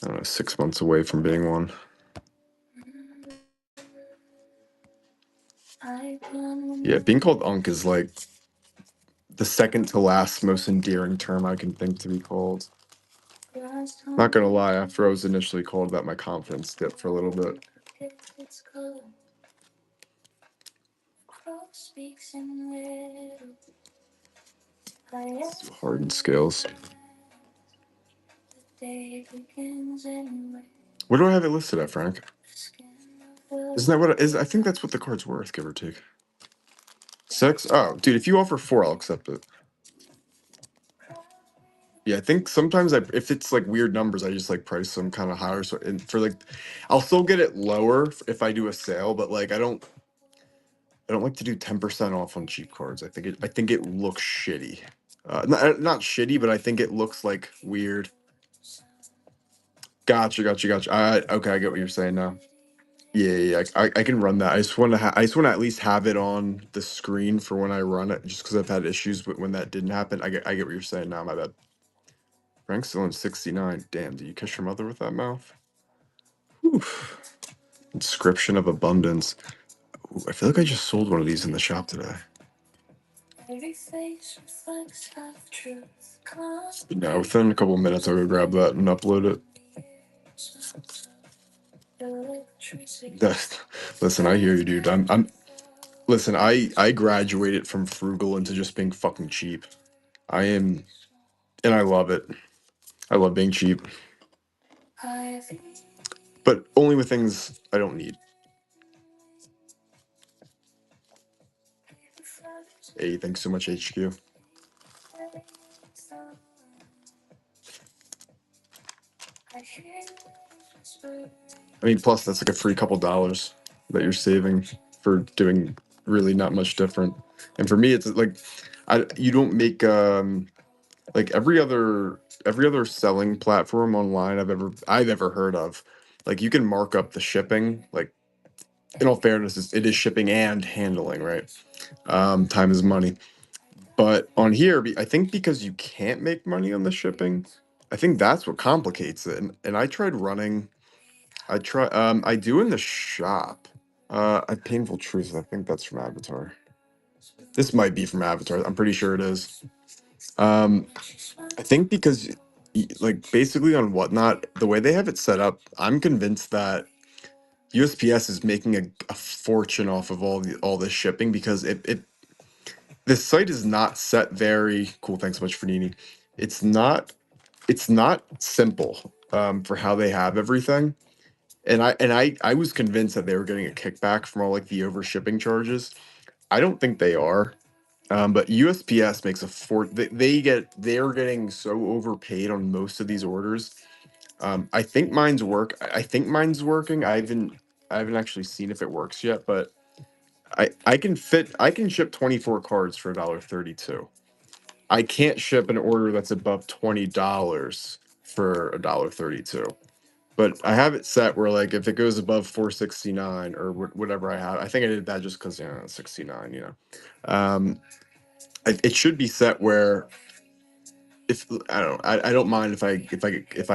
Speaker 1: I don't know, 6 months away from being one. Yeah, being called Unk is like the second to last most endearing term I can think to be called. Not gonna lie, after I was initially called that, my confidence dipped for a little bit. Hardened scales. What do I have it listed at, Frank? Isn't that what it is? I think that's what the card's worth, give or take. 6? Oh, dude, if you offer 4, I'll accept it. Yeah, I think sometimes if it's like weird numbers, I just like price them kind of higher. So and for like, I'll still get it lower if I do a sale, but like I don't like to do 10% off on cheap cards. I think it looks shitty. Not shitty, but I think it looks like weird. Gotcha. Okay, I get what you're saying now. Yeah, I can run that. I just want to at least have it on the screen for when I run it, just because I've had issues when that didn't happen. I get what you're saying now. My bad. Frank's still in 69. Damn, did you kiss your mother with that mouth? Whew. Inscription of Abundance. Ooh, I feel like I just sold one of these in the shop today. Now, within a couple of minutes, I would grab that and upload it. Listen, I hear you, dude. Listen, I graduated from frugal into just being fucking cheap. I am, and I love it. I love being cheap, but only with things I don't need. Hey, thanks so much, HQ. I mean, plus that's like a free couple dollars that you're saving for doing really not much different. And for me, it's like you don't make like every other selling platform online I've ever heard of. Like you can mark up the shipping. Like in all fairness, it is shipping and handling, right? Time is money. But on here, I think because you can't make money on the shipping, I think that's what complicates it. And I tried running. I do in the shop. A Painful Truth. I think that's from Avatar. This might be from Avatar. I'm pretty sure it is. I think because like basically on Whatnot, the way they have it set up, I'm convinced that USPS is making a fortune off of all this shipping because this site is not set very cool. Thanks so much, Fernini. It's not simple for how they have everything. And I was convinced that they were getting a kickback from all like the over shipping charges. I don't think they are. But USPS makes a they're getting so overpaid on most of these orders. I think I think mine's working. I haven't actually seen if it works yet, but I can ship 24 cards for $1.32. I can't ship an order that's above $20 for $1.32. But I have it set where like if it goes above 469 or whatever I have, I think I did that just because 69, it should be set where if I don't know, I don't mind if I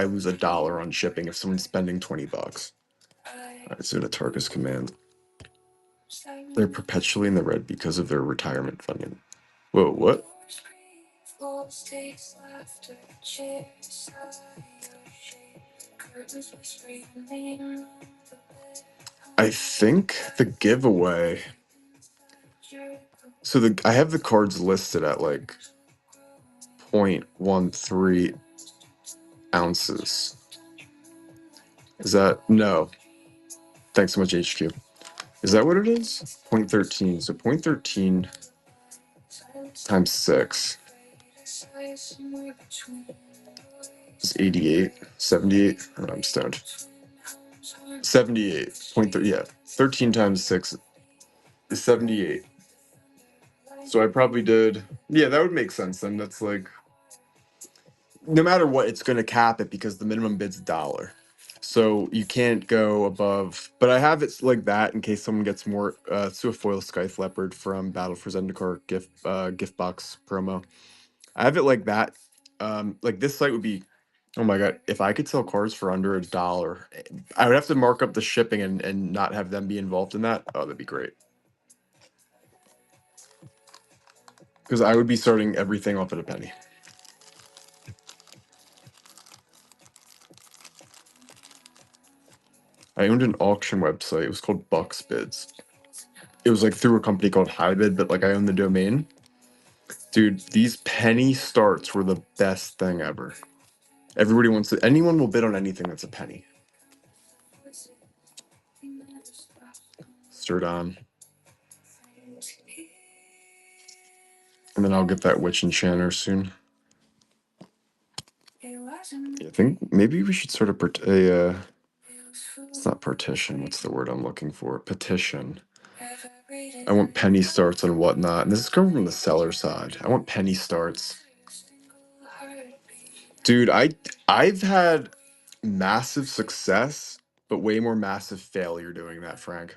Speaker 1: lose $1 on shipping if someone's spending $20. All right, so the Tarkus command. They're perpetually in the red because of their retirement funding. Whoa, what? I think the giveaway. So I have the cards listed at like 0.13 ounces. Is that no? Thanks so much, HQ. Is that what it is? 0.13. So 0.13 times 6 is 88, 78. Oh, I'm stoned. 78.3. Yeah, 13 times 6 is 78. So I probably did. Yeah, that would make sense then. That's like no matter what, it's going to cap it because the minimum bid's $1. So you can't go above, but I have it like that in case someone gets more. It's a foil Scythe Leopard from Battle for Zendikar gift box promo. I have it like that. Like this site would be, oh my god, if I could sell cards for under $1, I would have to mark up the shipping and not have them be involved in that. Oh, that'd be great. Because I would be starting everything off at a penny. I owned an auction website. It was called Bucks Bids. It was like through a company called Hybid, but like I own the domain. Dude, these penny starts were the best thing ever. Everybody wants to. Anyone will bid on anything that's a penny. Sturdon. And then I'll get that Witch Enchanter soon. I think maybe we should sort of it's not partition. What's the word I'm looking for? Petition. I want penny starts and whatnot. And this is coming from the seller side. I want penny starts. Dude, I've had massive success, but way more massive failure doing that, Frank.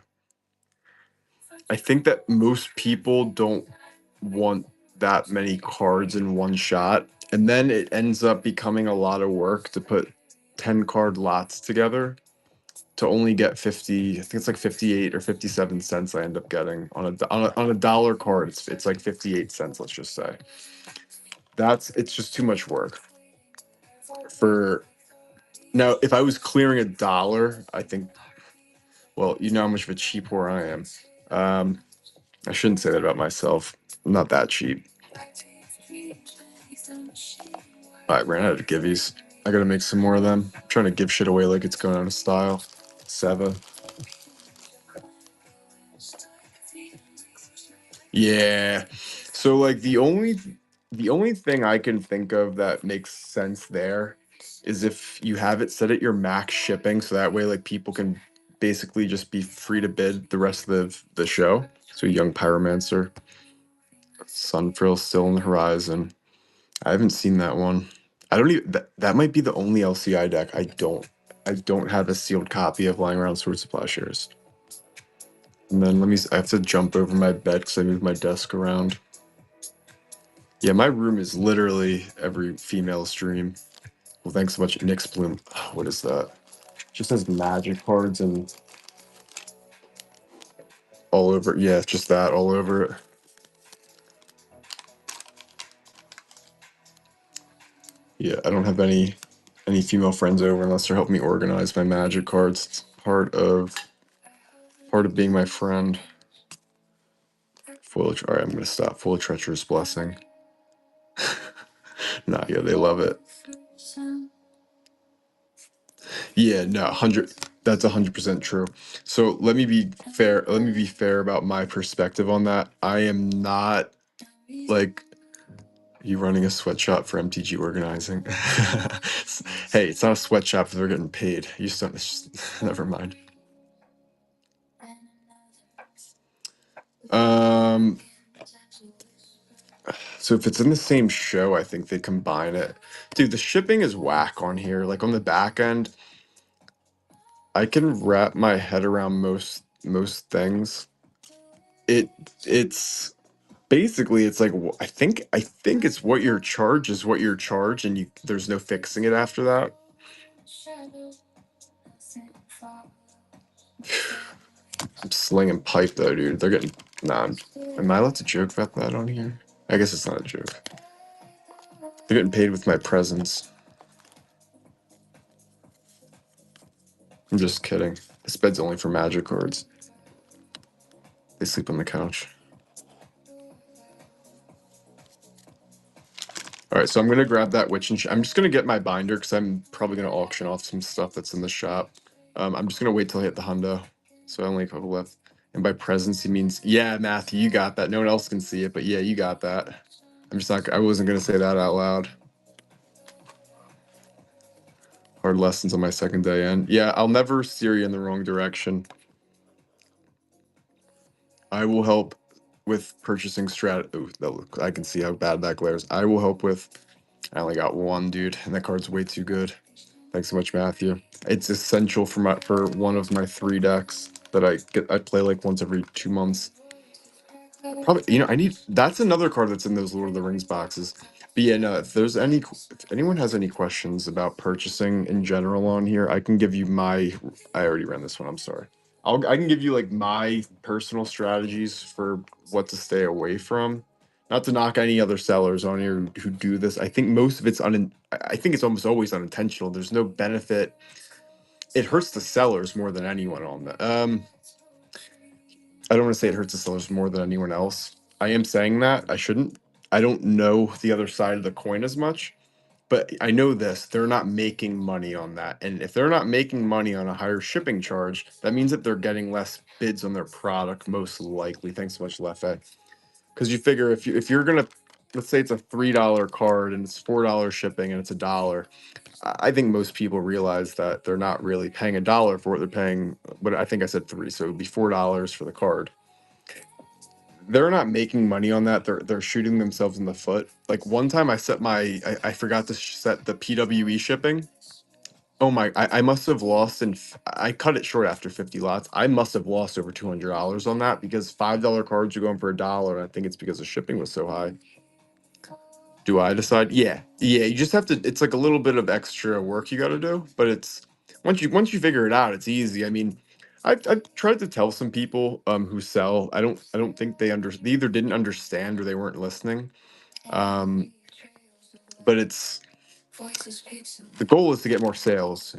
Speaker 1: I think that most people don't want that many cards in one shot, And then it ends up becoming a lot of work to put 10 card lots together to only get 50. I think it's like 58 or 57 cents I end up getting on a dollar card. It's like 58 cents, let's just say. It's just too much work. Now, if I was clearing $1, I think, well, you know how much of a cheap whore I am. I shouldn't say that about myself. I'm not that cheap. I ran out of givvies. I gotta make some more of them. I'm trying to give shit away like it's going out of style. Seva. Yeah. So like the only thing I can think of that makes sense there is if you have it set at your max shipping, so that way like people can basically just be free to bid the rest of the show. So Young Pyromancer, Sunfrill still on the horizon. I haven't seen that one. I don't even that might be the only LCI deck I don't have a sealed copy of lying around Swords of Plowshares. And then I have to jump over my bed because I moved my desk around. Yeah, my room is literally every female stream. Well, thanks so much, Nyx Bloom. Oh, what is that? Just has magic cards and all over. Yeah, just that all over it. Yeah, I don't have any female friends over unless they're helping me organize my magic cards. It's part of being my friend. All right, I'm gonna stop. Full of Treacherous Blessing. Nah, yeah, they love it. Yeah, no, 100. That's 100% true. So let me be fair. Let me be fair about my perspective on that. I am not like you running a sweatshop for MTG organizing. Hey, it's not a sweatshop if they're getting paid. You just don't. It's just, never mind. So if it's in the same show, I think they combine it. Dude, the shipping is whack on here. Like on the back end, I can wrap my head around most things. It's basically it's like I think it's what your charge is what your charge, and there's no fixing it after that. I'm slinging pipe though, dude. They're getting am I allowed to joke about that on here? I guess it's not a joke. They're getting paid with my presence. I'm just kidding. This bed's only for magic cards. They sleep on the couch. All right, so I'm gonna grab that witch and I'm just gonna get my binder because I'm probably gonna auction off some stuff that's in the shop. I'm just gonna wait till I hit the hundo. So I only have a couple left. And by presence, he means, yeah, Matthew, you got that. No one else can see it, but yeah, you got that. I'm just not. I wasn't gonna say that out loud. Hard lessons on my second day in. Yeah, I'll never steer you in the wrong direction. I will help with purchasing strat. Oh, I can see how bad that glares. I will help with. I only got one, dude, and that card's way too good. Thanks so much, Matthew. It's essential for one of my 3 decks that I play like once every 2 months. Probably, that's another card that's in those Lord of the Rings boxes. But yeah, no, if anyone has any questions about purchasing in general on here, I can give you I already ran this one. I'm sorry. I can give you like my personal strategies for what to stay away from. Not to knock any other sellers on here who do this. I think most of it's I think it's almost always unintentional. There's no benefit. It hurts the sellers more than anyone on that. I don't want to say it hurts the sellers more than anyone else. I am saying that. I shouldn't. I don't know the other side of the coin as much, but I know this. They're not making money on that. And if they're not making money on a higher shipping charge, that means that they're getting less bids on their product, most likely. Thanks so much, Lefe. Because you figure if you're gonna, let's say it's a $3 card and it's $4 shipping and it's $1, I think most people realize that they're not really paying $1 for what they're paying. But I think I said 3, so it would be $4 for the card. They're not making money on that. They're shooting themselves in the foot. Like one time, I forgot to set the PWE shipping. Oh my! I must have lost, and I cut it short after 50 lots. I must have lost over $200 on that because $5 cards are going for $1, and I think it's because the shipping was so high. Do I decide? Yeah, yeah. You just have to. It's like a little bit of extra work you got to do, but it's once you figure it out, it's easy. I mean, I've tried to tell some people who sell. I don't think they either didn't understand or they weren't listening. Um, but it's the goal is to get more sales,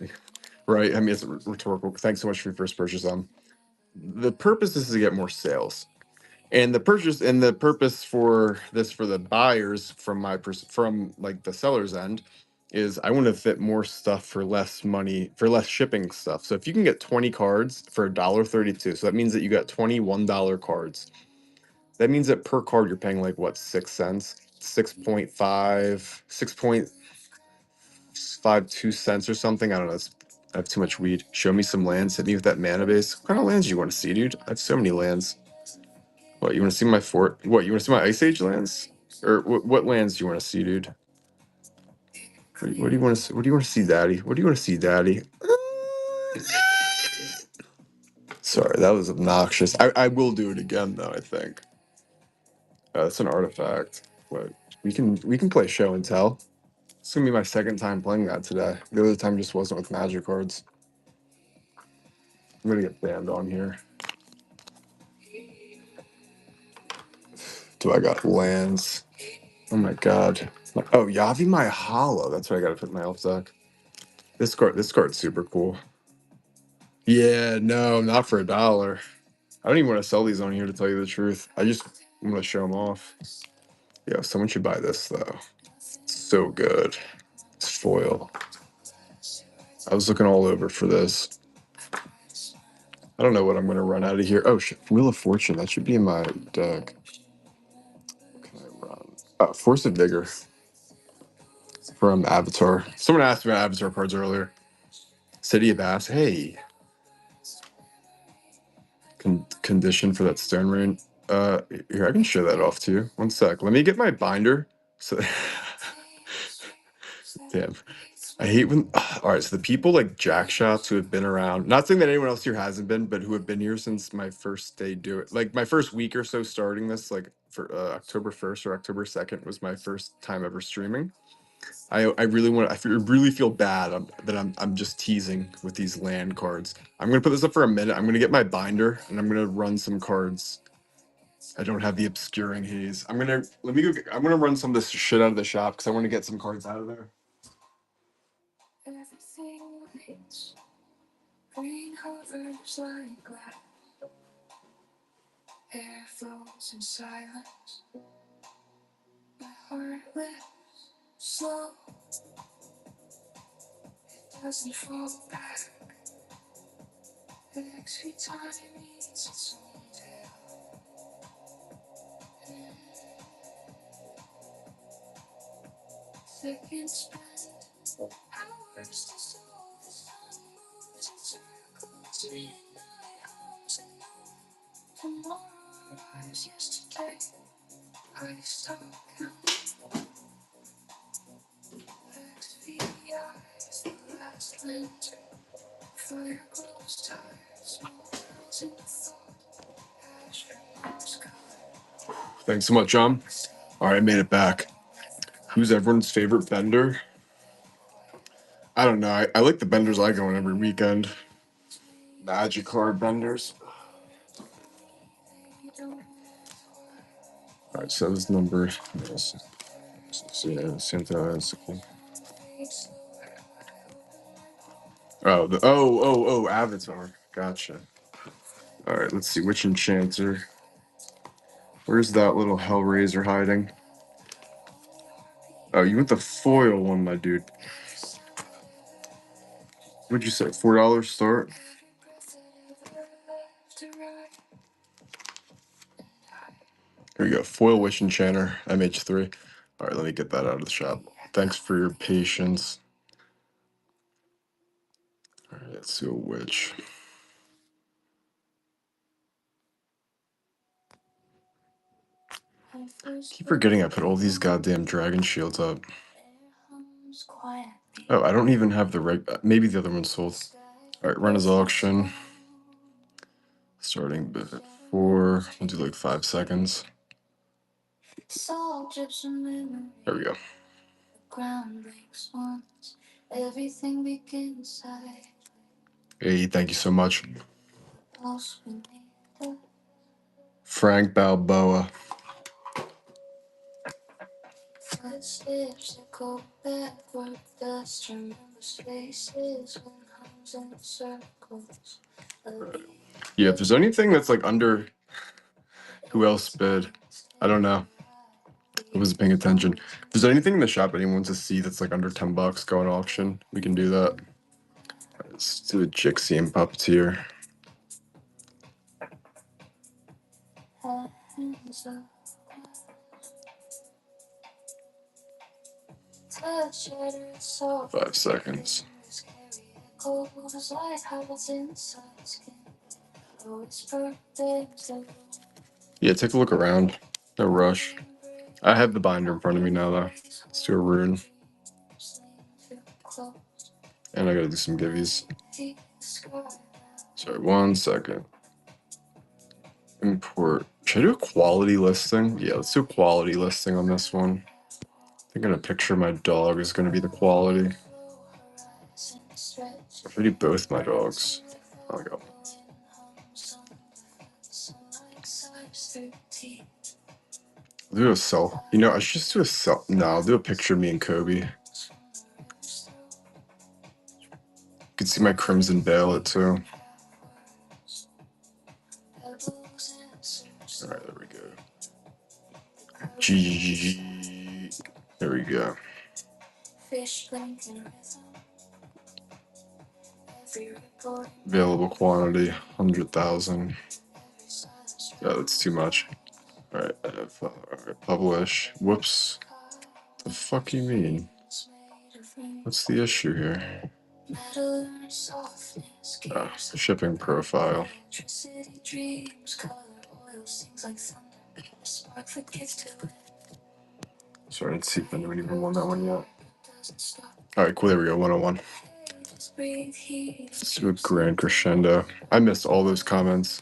Speaker 1: right? I mean, it's rhetorical. Thanks so much for your first purchase. The purpose is to get more sales. And the purpose for this for the buyers from from like the seller's end is I want to fit more stuff for less money for less shipping stuff. So if you can get 20 cards for $1.32, so that means that you got 21 cards. That means that per card you're paying like what, 6 cents, 6.5, 6.52 cents or something. I don't know. I have too much weed. Show me some lands. Hit me with that mana base. What kind of lands do you want to see, dude? I have so many lands. What, you want to see my fort? What, you want to see my Ice Age lands? Or what lands do you want to see, dude? What do you want to see? What do you want to see, Daddy? What do you want to see, Daddy? Sorry, that was obnoxious. I will do it again though, I think. That's an artifact. But we can play show and tell. It's gonna be my second time playing that today. The other time just wasn't with magic cards. I'm gonna get banned on here. Do I got lands? Oh my god. Oh, Yavi my hollow. That's what I gotta put in my elf deck. This card's super cool. Yeah, no, not for $1. I don't even want to sell these on here to tell you the truth. I'm gonna show them off. Yeah, someone should buy this though. It's so good. It's foil. I was looking all over for this. I don't know what I'm gonna run out of here. Oh shit, Wheel of Fortune. That should be in my deck. What can I run? Force of Vigor from Avatar. Someone asked me about Avatar cards earlier. City of Bass. Hey, condition for that Stone Rain. Here I can show that off to you. One sec. Let me get my binder. So, damn. I hate when. All right, so the people like Jack Shots who have been around. Not saying that anyone else here hasn't been, but who have been here since my first day do it. Like my first week or so starting this, like for October 1st or October 2nd was my first time ever streaming. I really want. Really feel bad that I'm just teasing with these land cards. I'm gonna put this up for a minute. I'm gonna get my binder and I'm gonna run some cards. I don't have the obscuring haze. Let me go. I'm gonna run some of this shit out of the shop because I want to get some cards out of there. Thanks so much, John. All right, I made it back. Who's everyone's favorite bender? I don't know. I like the benders I go on every weekend. Magic card benders. All right, so this number. Santa. Oh, Avatar. Gotcha. All right, let's see. Which enchanter? Where's that little Hellraiser hiding? Oh, you want the foil one, my dude. What'd you say? $4 start? Here you go. Foil Witch Enchanter, MH3. All right, let me get that out of the shop. Thanks for your patience. All right, let's see a witch. Keep forgetting I put all these goddamn dragon shields up. Oh, I don't even have the maybe the other one sold. All right, run his auction. Starting bid at 4. We'll do like 5 seconds. There we go. Hey, thank you so much. Frank Balboa. Yeah, if there's anything that's like under, who else bid? I don't know. I wasn't paying attention. If there's anything in the shop anyone wants to see that's like under $10 going auction, we can do that. Let's do a Jixie and Puppeteer. Five seconds. Yeah, take a look around. No rush. I have the binder in front of me now, though. Let's do a rune. And I gotta do some givvies. Sorry, 1 second. Import. Should I do a quality listing? Yeah, let's do a quality listing on this one. I'm gonna picture my dog is gonna be the quality. I should do both my dogs. There we go. I'll do a self. You know, I should just do a self. No, I'll do a picture of me and Kobe. You can see my crimson Violet too. All right, there we go. G. There we go. Available quantity 100,000. Yeah, that's too much. All right, all right, publish. Whoops. The fuck you mean? What's the issue here? Shipping profile. Sorry, let's see if anyone even won that one yet. All right, cool. There we go. 101. Let's do a grand crescendo. I missed all those comments.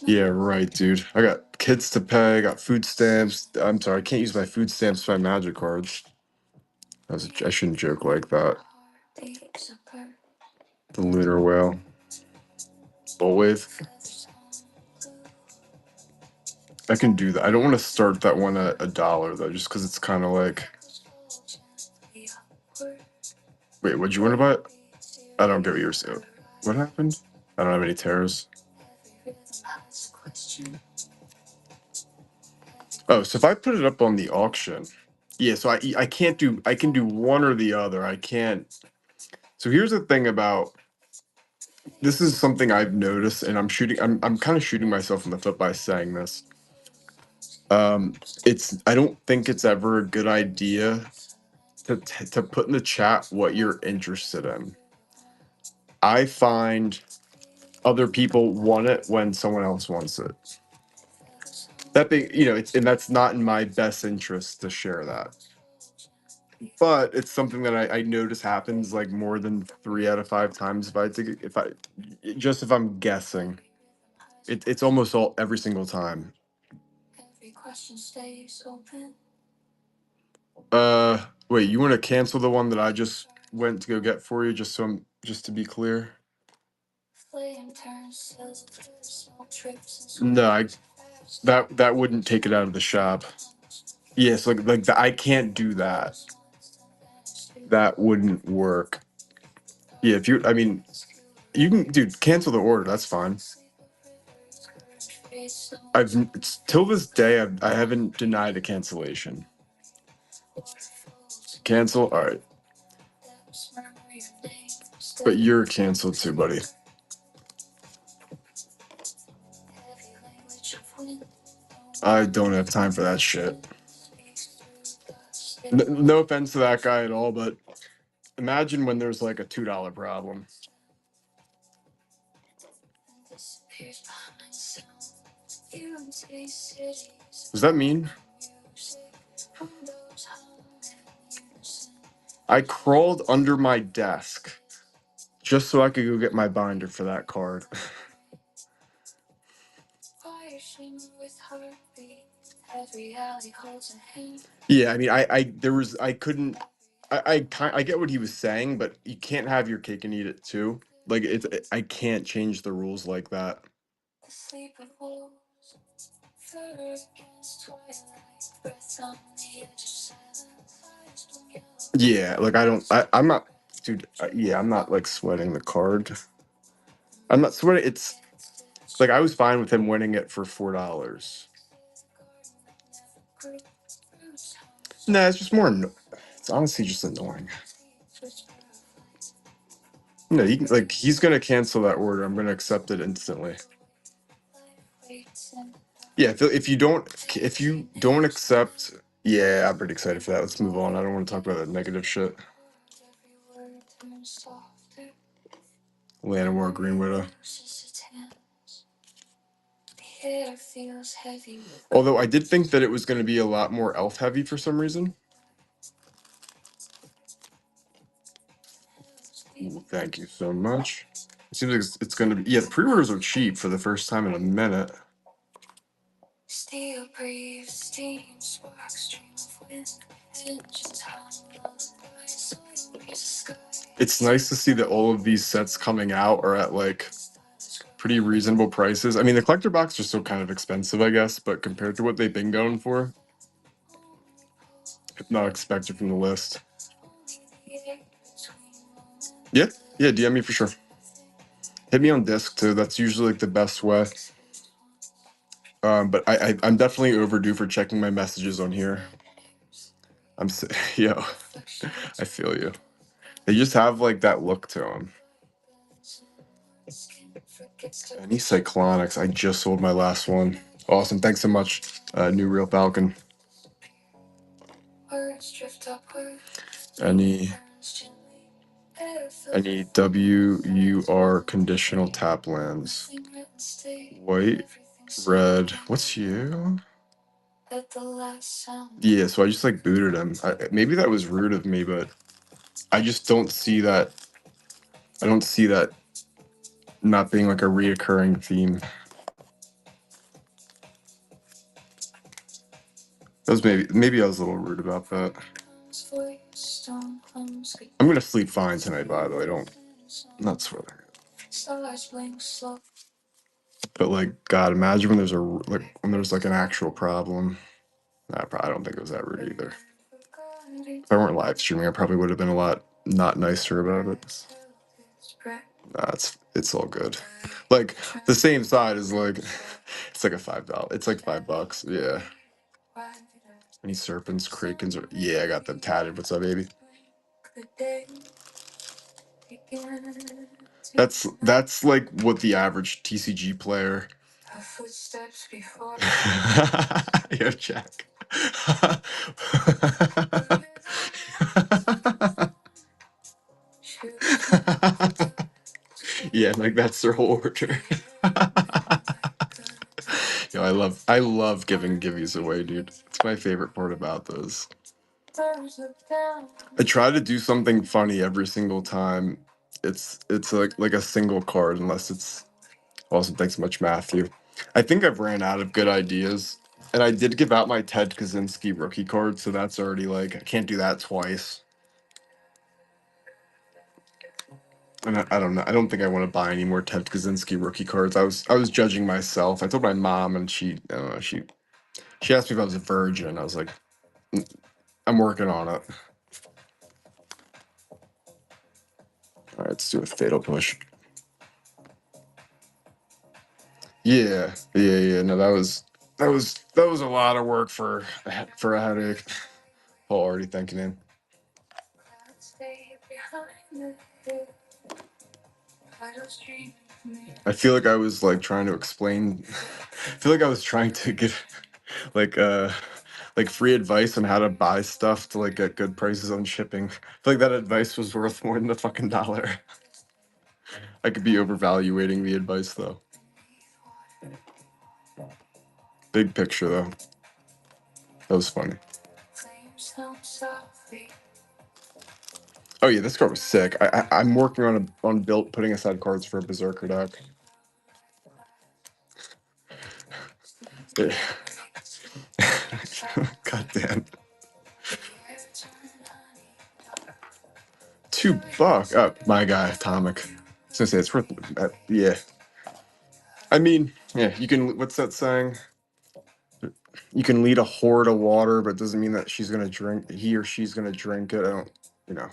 Speaker 1: Yeah, right, dude. I got kids to pay. I got food stamps. I'm sorry, I can't use my food stamps for my magic cards. I shouldn't joke like that. The lunar whale. Bullwave. I can do that. I don't want to start that one at $1 though, just because it's kind of like. Wait, what'd you want to buy? I don't get what you're saying. What happened? I don't have any terrors. Oh, so if I put it up on the auction, yeah. So I can't do. I can do one or the other. I can't. So here's the thing about. This is something I've noticed, and I'm kind of shooting myself in the foot by saying this. I don't think it's ever a good idea to put in the chat what you're interested in. I find other people want it when someone else wants it. That being, and that's not in my best interest to share that. But it's something that I notice happens like more than 3 out of 5 times if I'm guessing. It's almost every single time. Wait, you want to cancel the one that I just went to go get for you, just to be clear? No, that wouldn't take it out of the shop. Yes, I can't do that. That wouldn't work. Yeah, you can, dude, cancel the order. That's fine. Till this day, I haven't denied a cancellation. Cancel. All right. But you're canceled too, buddy. I don't have time for that shit. No offense to that guy at all, but imagine when there's like a $2 problem. Does that mean? I crawled under my desk just so I could go get my binder for that card. Yeah, I mean, I couldn't. I get what he was saying, but you can't have your cake and eat it too. Like I can't change the rules like that. Yeah, like I'm not, dude. Yeah, I'm not like sweating the card. I'm not sweating. It's like I was fine with him winning it for $4. Nah, it's just more. It's honestly just annoying. No, he's gonna cancel that order. I'm gonna accept it instantly. Yeah, if you don't accept, yeah, I'm pretty excited for that. Let's move on. I don't want to talk about that negative shit. Llanowar Green Widow. Although I did think that it was going to be a lot more elf heavy for some reason. Ooh, thank you so much. It seems like it's going to be. Yeah, the pre-orders are cheap for the first time in a minute. It's nice to see that all of these sets coming out are at like pretty reasonable prices. I mean, the collector box are still kind of expensive, I guess, but compared to what they've been going for, not expected from the list. Yeah, DM me for sure. Hit me on disc too. That's usually like the best way. But I'm definitely overdue for checking my messages on here. Yo, I feel you. They just have like that look to them. Any Cyclonics? I just sold my last one. Awesome. Thanks so much, New Real Falcon. Any WUR conditional tap lands. White, red. What's you? Yeah, so I just like booted him. Maybe that was rude of me, but I just don't see that. I don't see that not being like a reoccurring theme. That was maybe I was a little rude about that. I'm gonna sleep fine tonight, by the way. I'm not sweating. But like, God, imagine when there's like an actual problem. Nah, I don't think it was that rude either. If I weren't live streaming, I probably would have been a lot not nicer about it. Nah, it's all good. Like the same side is like it's like a $5. It's like $5. Yeah. Any serpents, krakens, or yeah, I got them tatted. What's up, baby? That's like what the average TCG player. Yo, Jack. Yeah, like that's their whole order. Yo, I love giving givvies away, dude. It's my favorite part about those. I try to do something funny every single time. It's like a single card, unless it's awesome. Thanks so much, Matthew. I think I've ran out of good ideas, and I did give out my Ted Kaczynski rookie card, so that's already like I can't do that twice. And I don't know. I don't think I want to buy any more Ted Kaczynski rookie cards. I was judging myself. I told my mom, and she asked me if I was a virgin. I was like, I'm working on it. All right, let's do a fatal push. Yeah. No, that was a lot of work for a headache. Paul already thinking in. I feel like I was like trying to explain. I feel like I was trying to give like free advice on how to buy stuff to like get good prices on shipping. I feel like that advice was worth more than $1. I could be overvaluating the advice though. Big picture though. That was funny. Oh yeah, this card was sick. I'm working on putting aside cards for a Berserker deck. God damn. $2. Oh, my guy, Atomic. I was gonna say it's worth. Yeah. I mean, yeah. You can. What's that saying? You can lead a whore to water, but it doesn't mean that she's gonna drink. He or she's gonna drink it. I don't. You know.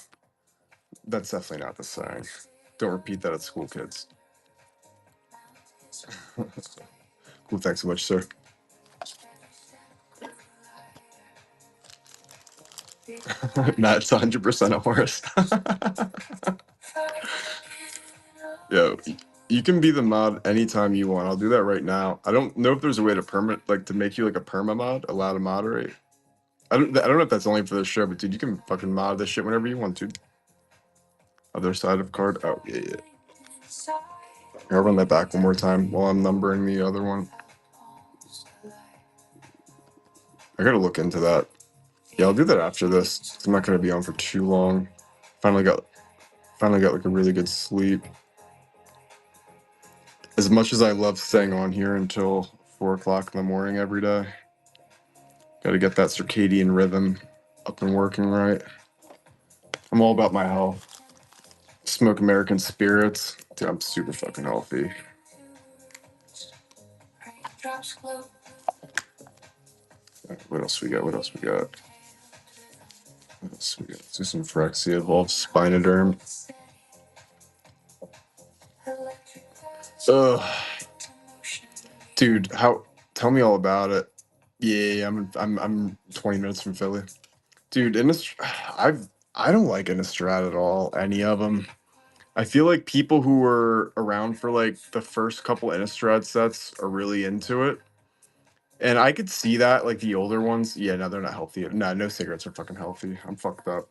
Speaker 1: That's definitely not the saying. Don't repeat that at school, kids. Cool. Thanks so much, sir. Nah, it's 100% a horse. Yo, you can be the mod anytime you want. I'll do that right now. I don't know if there's a way to to make you like a perma mod, allow to moderate. I don't know if that's only for the show, but dude, you can fucking mod this shit whenever you want to. Other side of card. Oh yeah, yeah. I'll run that back one more time while I'm numbering the other one. I gotta look into that. Yeah, I'll do that after this. I'm not gonna be on for too long. Finally got like a really good sleep. As much as I love staying on here until 4 o'clock in the morning every day, gotta get that circadian rhythm up and working right. I'm all about my health. Smoke American spirits. Dude, I'm super fucking healthy. What else we got? Let's do some Phyrexia, Evolve Spinoderm. Ugh. Dude, tell me all about it. Yeah, I'm 20 minutes from Philly. Dude, I don't like Innistrad at all, any of them. I feel like people who were around for like the first couple Innistrad sets are really into it. And I could see that, like the older ones. Yeah, no, they're not healthy. No cigarettes are fucking healthy. I'm fucked up.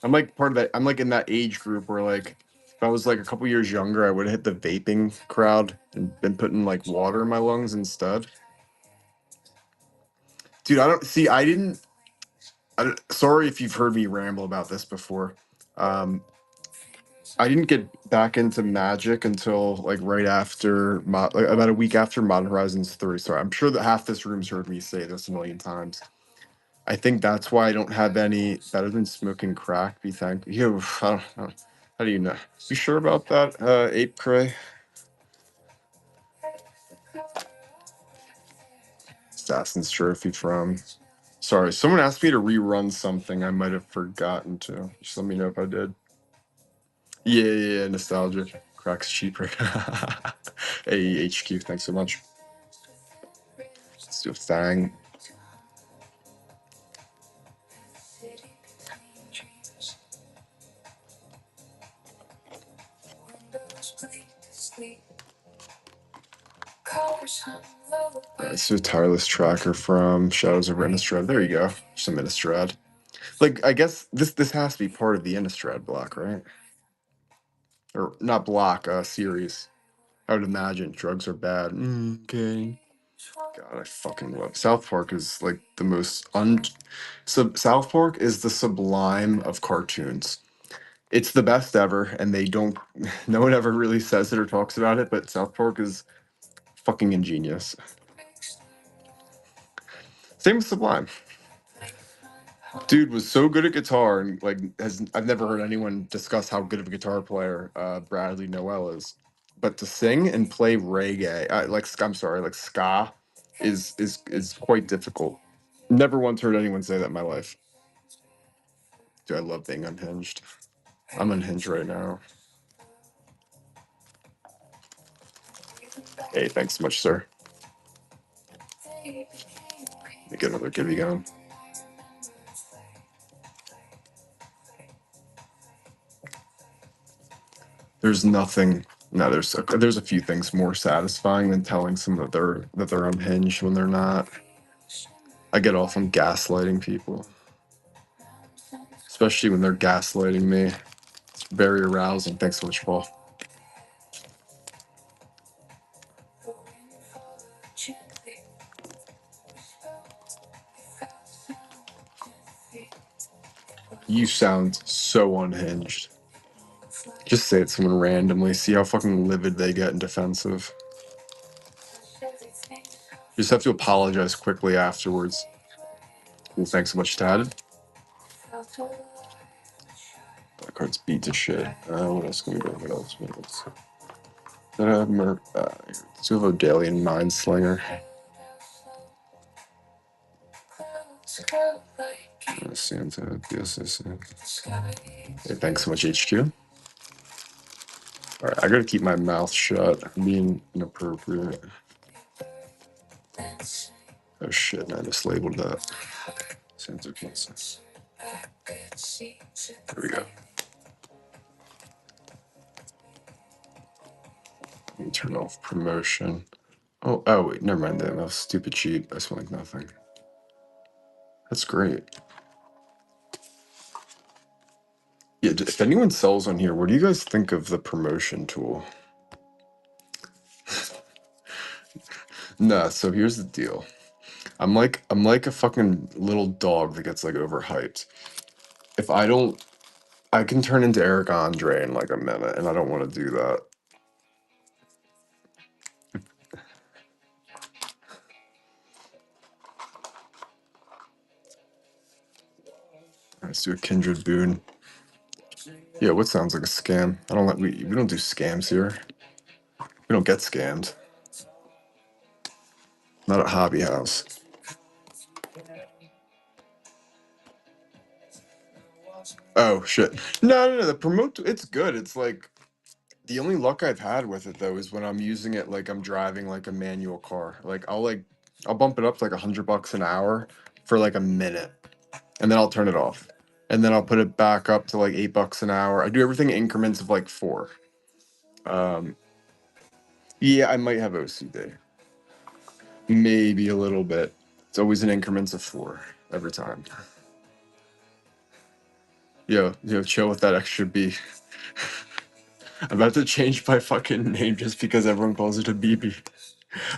Speaker 1: I'm like part of that. I'm like in that age group where like if I was like a couple years younger, I would have hit the vaping crowd and been putting like water in my lungs instead. Dude, I don't see. Sorry if you've heard me ramble about this before. I didn't get back into Magic until like right after like about a week after Modern Horizons 3. Sorry, I'm sure that half this room's heard me say this a million times. I think that's why I don't have any better than smoking crack. Be thankful. You, I don't know. How do you know? You sure about that, Ape Cray? Assassin's Trophy from. Sorry, someone asked me to rerun something I might have forgotten to. Just let me know if I did. Yeah, nostalgia. Crack's cheaper. Hey, HQ, thanks so much. Let's do a thing. Let's do a tireless tracker from Shadows of Innistrad. There you go. Some Innistrad. Like, I guess this has to be part of the Innistrad block, right? Or not block, series. I would imagine drugs are bad. Okay. God, I fucking love South Park. Is like the most South Park is the sublime of cartoons. It's the best ever, and they don't. No one ever really says it or talks about it, but South Park is fucking ingenious. Same with Sublime. Dude was so good at guitar, and like I've never heard anyone discuss how good of a guitar player Bradley Noel is. But to sing and play reggae, like ska, is quite difficult. Never once heard anyone say that in my life. Dude, I love being unhinged. I'm unhinged right now. Hey, thanks so much, sir. Let me get another Gibby going. There's nothing. No, there's a few things more satisfying than telling someone that they're unhinged when they're not. I get off on gaslighting people, especially when they're gaslighting me. It's very arousing. Thanks so much, Paul. You sound so unhinged. Just say it to someone randomly. See how fucking livid they get and defensive. You just have to apologize quickly afterwards. Well, thanks so much, Tad. That card's beat to shit. What else can we do? What else? Did I have Silvodalian Mindslinger? Santa, yes. Hey, thanks so much, HQ. Alright, I gotta keep my mouth shut. I'm being inappropriate. Oh shit, I just labeled that. Santa Kansas. There we go. Let me turn off promotion. Oh wait, never mind that. That was stupid cheap. I smell like nothing. That's great. Yeah, if anyone sells on here, what do you guys think of the promotion tool? Nah, so here's the deal. I'm like a fucking little dog that gets like overhyped. If I don't, I can turn into Eric Andre in like a minute, and I don't want to do that. Let's do a Kindred Boon. Yeah, what sounds like a scam? I don't like we don't do scams here. We don't get scammed. Not at Hobby House. Oh shit. No. The promote it's good. It's like the only luck I've had with it though is when I'm using it like I'm driving like a manual car. Like I'll bump it up to like $100 an hour for like a minute, and then I'll turn it off, and then I'll put it back up to like $8 an hour. I do everything in increments of like 4. Yeah, I might have OCD. Maybe a little bit. It's always in increments of 4 every time. Yo, chill with that extra B. I'm about to change my fucking name just because everyone calls it a BB.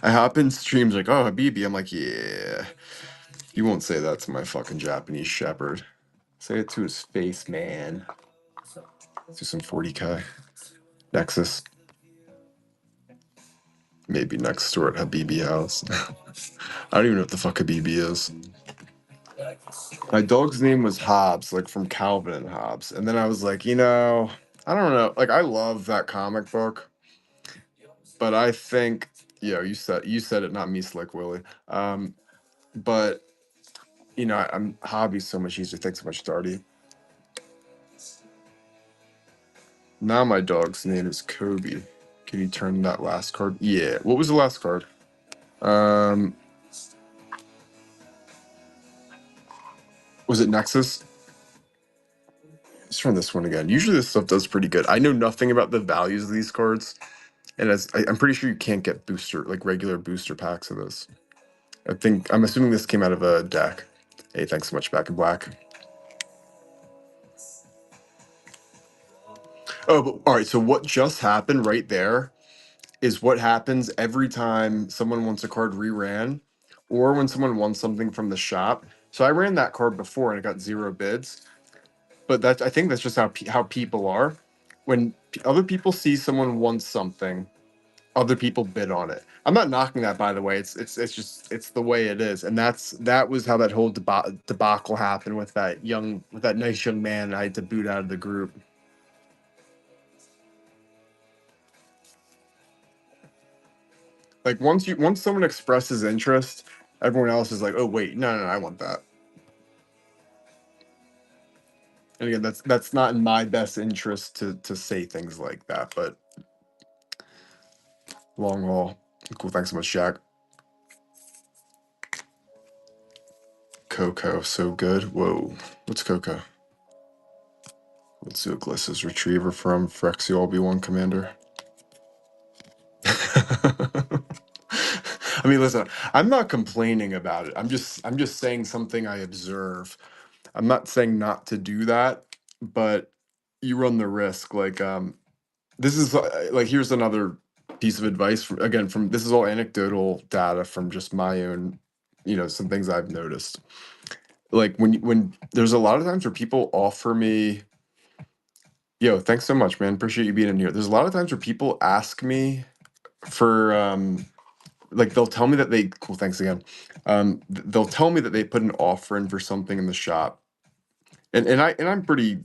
Speaker 1: I hop in streams like, oh, a BB. I'm like, yeah. You won't say that to my fucking Japanese shepherd. Say it to his face, man. Let's do some 40k. Nexus. Maybe next door at Habibi House. I don't even know what the fuck Habibi is. My dog's name was Hobbs, like from Calvin and Hobbes. And then I was like, I don't know. Like, I love that comic book. But I think, you said it, not me, Slick Willie. But, I'm Hobby's so much easier. Thanks so much, Darty. Now my dog's name is Kobe. Can you turn that last card? Yeah. What was the last card? Was it Nexus? Let's turn this one again. Usually this stuff does pretty good. I know nothing about the values of these cards, and I'm pretty sure you can't get regular booster packs of this. I'm assuming this came out of a deck. Hey, thanks so much, Back in Black. Oh, but all right. So what just happened right there is what happens every time someone wants a card reran, or when someone wants something from the shop. So I ran that card before and it got 0 bids. But I think that's just how people are. When other people see someone wants something, other people bid on it. I'm not knocking that, by the way. It's just the way it is, and that was how that whole debacle happened with that nice young man I had to boot out of the group. Like once someone expresses interest, everyone else is like, oh wait, no, I want that. And again, that's not in my best interest to say things like that, but long haul. Cool, thanks so much, Jack. Coco, so good. Whoa, what's Coco? Let's do a Glissa's Retriever from Phyrexia Obi-Wan Commander. I mean, listen, I'm not complaining about it. I'm just saying something I observe. I'm not saying not to do that, but you run the risk. Like, this is like, here's another piece of advice from this is all anecdotal data from just my own, some things I've noticed. Like when there's a lot of times where people offer me, yo, thanks so much, man. Appreciate you being in here. There's a lot of times where people ask me for like they'll tell me that they cool. Thanks again. They'll tell me that they put an offer in for something in the shop, and I'm pretty.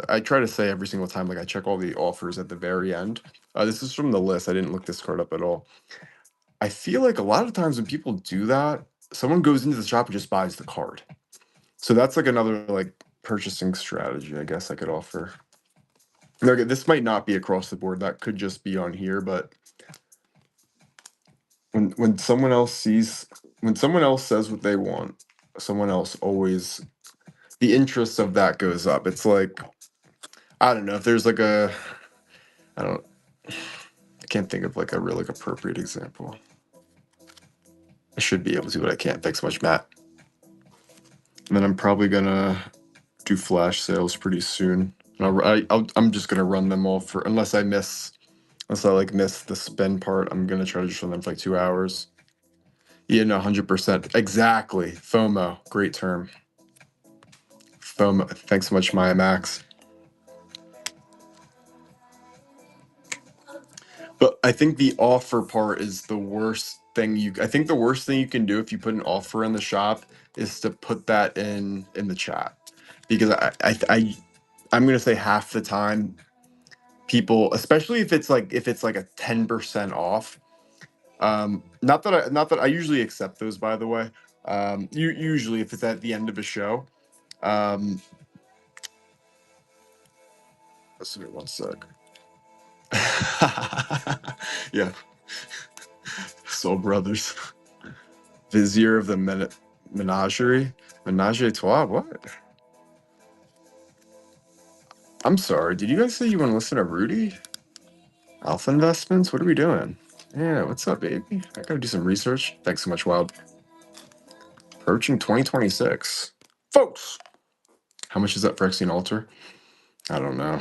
Speaker 1: I try to say every single time, like I check all the offers at the very end. This is from the list. I didn't look this card up at all. I feel like a lot of times when people do that, someone goes into the shop and just buys the card. So that's like another like purchasing strategy, I guess I could offer. Okay, this might not be across the board. That could just be on here, but when someone else says what they want, someone else always the interest of that goes up. It's like I don't know if there's like a I don't I can't think of like a real like appropriate example. I should be able to, but I can't. Thanks so much, Matt. And then I'm probably gonna do flash sales pretty soon. And I'm just gonna run them all for unless I miss the spin part. I'm gonna try to just run them for like 2 hours. Yeah, no, 100%. Exactly. FOMO, great term. FOMO. Thanks so much, Maya Max. But I think the offer part is the worst thing I think the worst thing you can do if you put an offer in the shop is to put that in the chat. Because I'm gonna say half the time people, especially if it's like a 10% off. Not that I usually accept those, by the way. Usually if it's at the end of a show. Let's see, 1 sec. Yeah, Soul Brothers. Vizier of the Menagerie. Menage a Trois? What? I'm sorry. Did you guys say you want to listen to Rudy? Alpha Investments? What are we doing? Yeah, what's up, baby? I gotta do some research. Thanks so much, Wild. Approaching 2026. Folks! How much is that Phyrexian Altar? I don't know.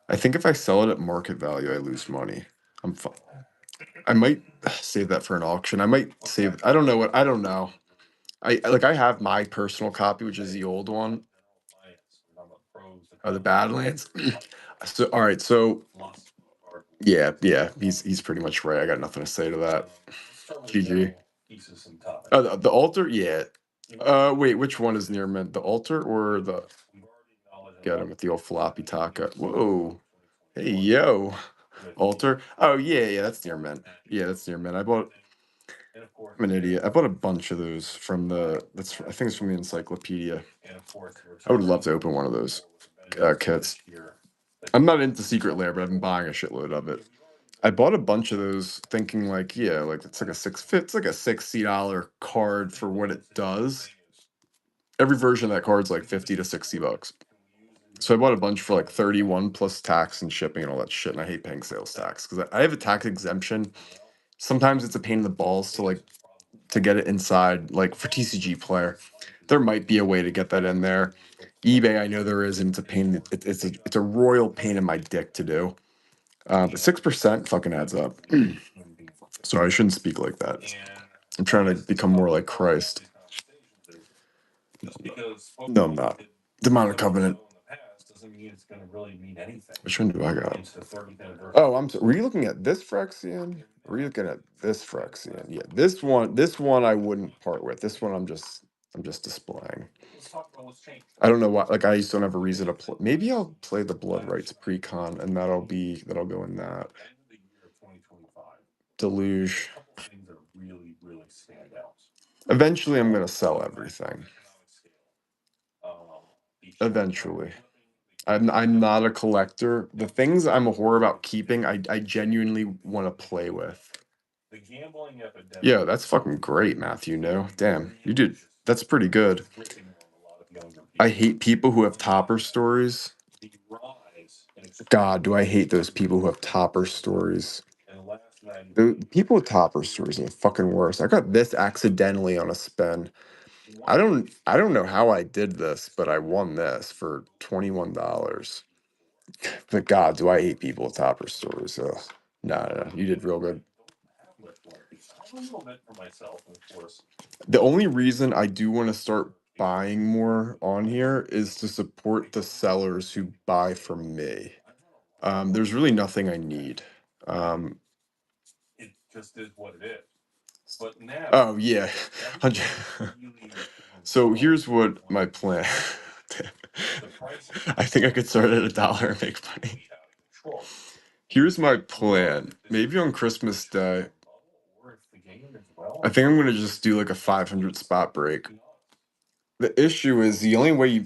Speaker 1: I think if I sell it at market value, I lose money. I'm fine. I might save that for an auction. I might save. I don't know what. I don't know. I have my personal copy, which is the old one. The Badlands. So all right. So yeah, he's pretty much right. I got nothing to say to that. GG. The altar. Yeah. Wait. Which one is near mint? The altar or the? Got him with the old floppy taco. Whoa. Hey yo. Altar. Oh yeah. That's near mint. Yeah, that's near mint. I'm an idiot. I bought a bunch of those from I think it's from the encyclopedia. I would love to open one of those kits. I'm not into Secret Lair, but I've been buying a shitload of it. I bought a bunch of those thinking like, yeah, like it's like a $60 card for what it does. Every version of that card's like 50 to $60. So I bought a bunch for like 31 plus tax and shipping and all that shit. And I hate paying sales tax because I have a tax exemption. Sometimes it's a pain in the balls to get it inside, like for TCG player. There might be a way to get that in there. eBay, I know there is, and it's a pain. It's a royal pain in my dick to do. But 6% fucking adds up. Sorry, I shouldn't speak like that. I'm trying to become more like Christ. No, I'm not. Demonic Covenant. Which one do I got? Oh, were you looking at this Phyrexian? Were you looking at this Phyrexian? Yeah, this one I wouldn't part with. This one I'm just displaying. I don't know why. Like I just don't have a reason to play. Maybe I'll play the Blood Rights Precon, and that'll go in that. Deluge. Eventually, I'm gonna sell everything. Eventually. I'm not a collector. The things I'm a whore about keeping, I genuinely want to play with. Yeah, that's fucking great, Matthew. No, damn, you did. That's pretty good. I hate people who have topper stories. God, do I hate those people who have topper stories. The people with topper stories are the fucking worst. I got this accidentally on a spin. I don't know how I did this, but I won this for $21. But God, do I hate people with topper stories? No, you did real good. The only reason I do want to start buying more on here is to support the sellers who buy from me. There's really nothing I need. It just is what it is. Oh yeah. 100. So here's what my plan. I think I could start at $1 and make money. Here's my plan. Maybe on Christmas Day, I think I'm gonna just do like a 500 spot break. The issue is the only way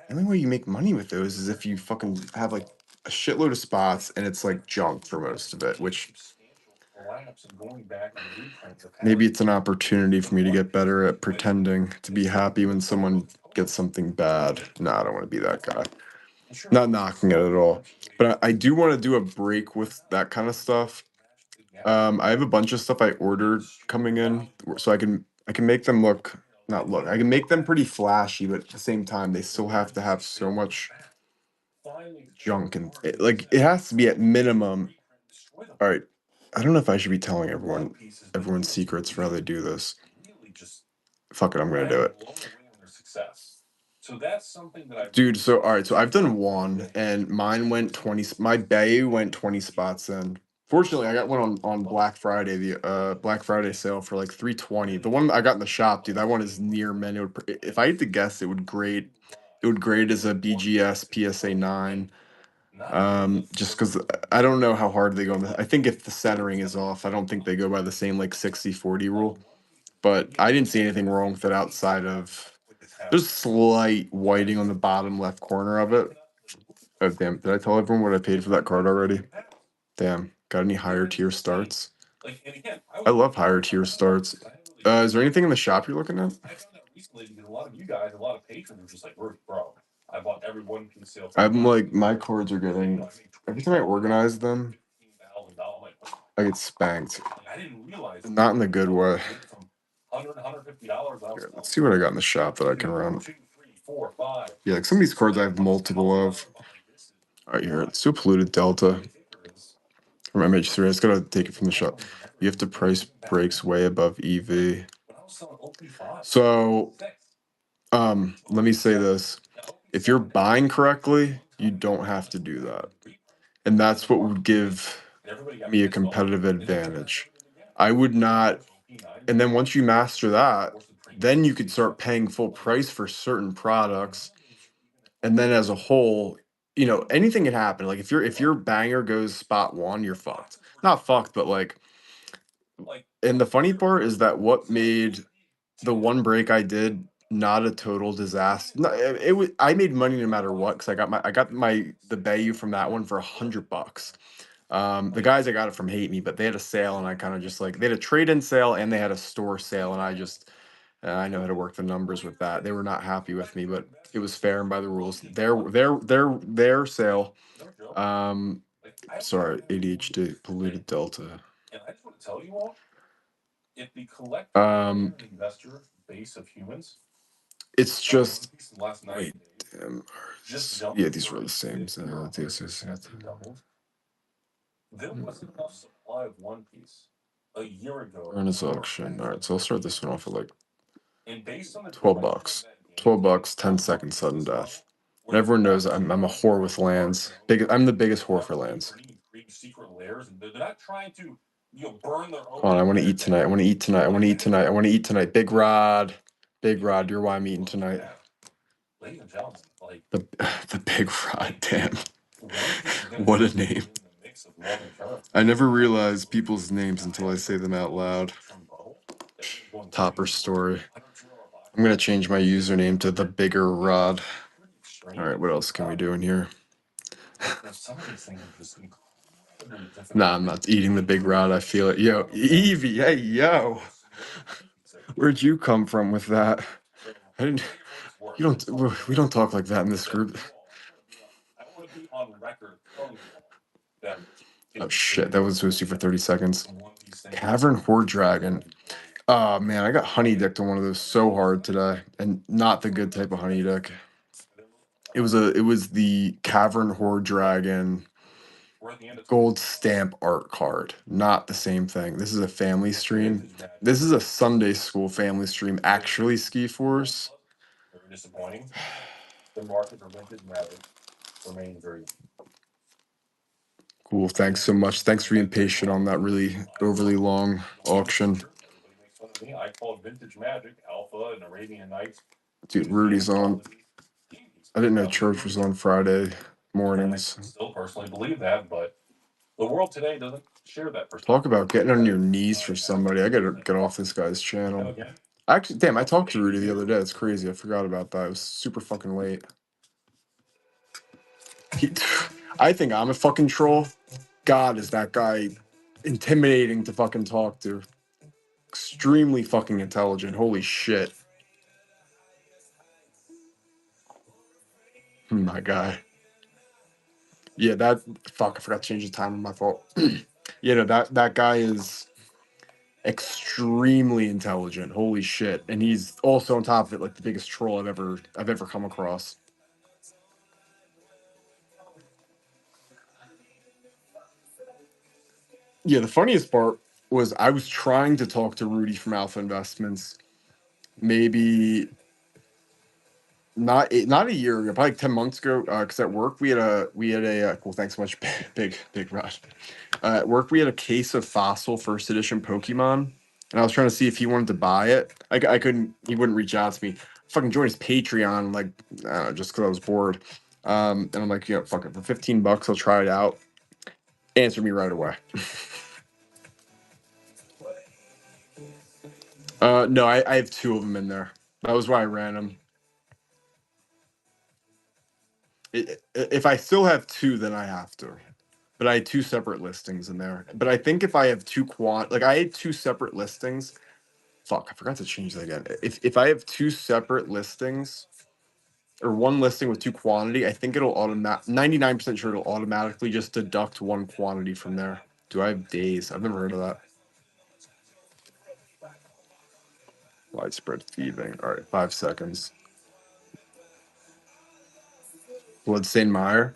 Speaker 1: the only way you make money with those is if you fucking have like a shitload of spots and it's like junk for most of it, which maybe it's an opportunity for me to get better at pretending to be happy when someone gets something bad. No, I don't want to be that guy. Not knocking it at all. But I do want to do a break with that kind of stuff. I have a bunch of stuff I ordered coming in, so I can make them look not look. I can make them pretty flashy, but at the same time, they still have to have so much junk and like it has to be at minimum. All right, I don't know if I should be telling everyone's secrets for how they do this. Fuck it, I'm gonna do it. Dude, so all right, so I've done one and mine went 20 my bay went 20 spots in. Fortunately, I got one on Black Friday, the Black Friday sale for like 320. The one I got in the shop, dude, that one is near mint. If I had to guess, it would grade as a BGS PSA 9. Just because I don't know how hard they go. I think if the centering is off, I don't think they go by the same like 60/40 rule. But I didn't see anything wrong with it outside of there's slight whiting on the bottom left corner of it. Oh damn! Did I tell everyone what I paid for that card already? Damn. Got any higher tier starts? I love higher tier starts. Is there anything in the shop you're looking at? I'm like my cards are getting every time I organize them, I get spanked. Not in the good way. Here, let's see what I got in the shop that I can run. Yeah, like some of these cards I have multiple of. All right, here, let's do polluted delta from MH3. I just gotta take it from the shop. You have to price breaks way above EV. So, let me say this: if you're buying correctly, you don't have to do that, and that's what would give me a competitive advantage. I would not, and then once you master that, then you could start paying full price for certain products, and then as a whole, anything can happen. Like if your banger goes spot one, you're fucked. Not fucked, but like, and the funny part is that what made the one break I did not a total disaster. No, it was I made money no matter what because I got the Bayou from that one for $100. The guys I got it from hate me, but they had a sale and I kind of just like they had a trade-in sale and they had a store sale and I know how to work the numbers with that. They were not happy with me, but it was fair and by the rules. Their sale. Um, sorry, ADHD, polluted delta. Um, it's just wait, damn, yeah, these were the same. So, Earnest auction. All right, so I'll start this one off at like $12. $12, 10 seconds sudden death. And everyone knows I'm a whore with lands. I'm the biggest whore for lands. Come on, I want to eat tonight. I want to eat tonight. I want to eat tonight. I want to eat tonight. Big Rod. Big Rod, you're why I'm eating tonight. The the Big Rod, damn. What a name. I never realize people's names until I say them out loud. Topper story. I'm gonna change my username to the Bigger Rod. All right, what else can we do in here? Nah, I'm not eating the Big Rod. I feel it. Yo, Evie, hey, yo. Where'd you come from with that? I didn't. You don't. We don't talk like that in this group. Oh shit, that was supposed to be for 30 seconds. Cavern Horde Dragon. Oh man, I got honey dicked on one of those so hard today, and not the good type of honey dick. It was the Cavern Horde Dragon gold stamp art card, not the same thing. This is a family stream. This is a Sunday school family stream. Actually, Ski Force. Cool. Thanks so much. Thanks for being patient on that really overly long auction.
Speaker 2: I called Vintage Magic, Alpha, and Arabian Nights.
Speaker 1: Dude, Rudy's on. I didn't know church was on Friday mornings.
Speaker 2: I still personally believe that, but the world today doesn't share that perspective.
Speaker 1: Talk about getting on your knees for somebody. I gotta get off this guy's channel. Actually, damn, I talked to Rudy the other day. It's crazy. I forgot about that. It was super fucking late. He, I think I'm a fucking troll. God, is that guy intimidating to fucking talk to. Extremely fucking intelligent. Holy shit. My guy. Yeah, that fuck. I forgot to change the time. My fault. You know that guy is extremely intelligent. Holy shit! And he's also on top of it like the biggest troll I've ever come across. Yeah, the funniest part was I was trying to talk to Rudy from Alpha Investments, maybe not a year ago, probably like 10 months ago. Because at work we had a cool. Thanks so much, big rush. At work we had a case of Fossil First Edition Pokemon, and I was trying to see if he wanted to buy it. I couldn't. He wouldn't reach out to me. Fucking joined his Patreon, like just because I was bored. And I'm like, yeah, fuck it. For $15, I'll try it out. Answer me right away. No, I have two of them in there. That was why I ran them. If I still have two, then I have to. But I had two separate listings in there. But I think if I have I had two separate listings. Fuck, I forgot to change that again. If I have two separate listings or one listing with two quantity, I think it'll 99% sure it'll automatically just deduct one quantity from there. Do I have days? I've never heard of that. Widespread thieving. All right, 5 seconds. Bloodstained Mire.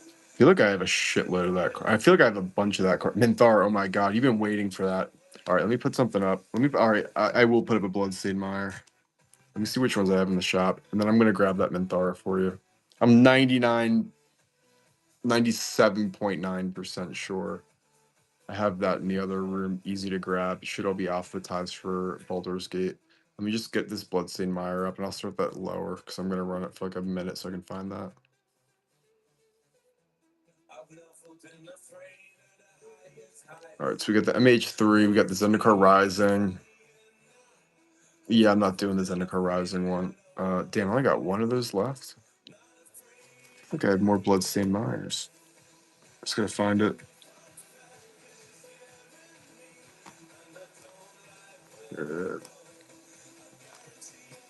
Speaker 1: I feel like I have a shitload of that. I feel like I have a bunch of that. Minthar, oh my god, you've been waiting for that. All right, let me put something up. All right, I will put up a Bloodstained Mire. Let me see which ones I have in the shop, and then I'm going to grab that Minthara for you. I'm 97.9% sure I have that in the other room. Easy to grab. It should all be alphabetized for Baldur's Gate. Let me just get this Bloodstained Mire up, and I'll start that lower because I'm going to run it for like a minute so I can find that. All right, so we got the MH3, we got the Zendikar Rising. Yeah, I'm not doing the Zendikar Rising one. Damn, I only got one of those left. I think I had more Bloodstained Mires. Just gonna find it.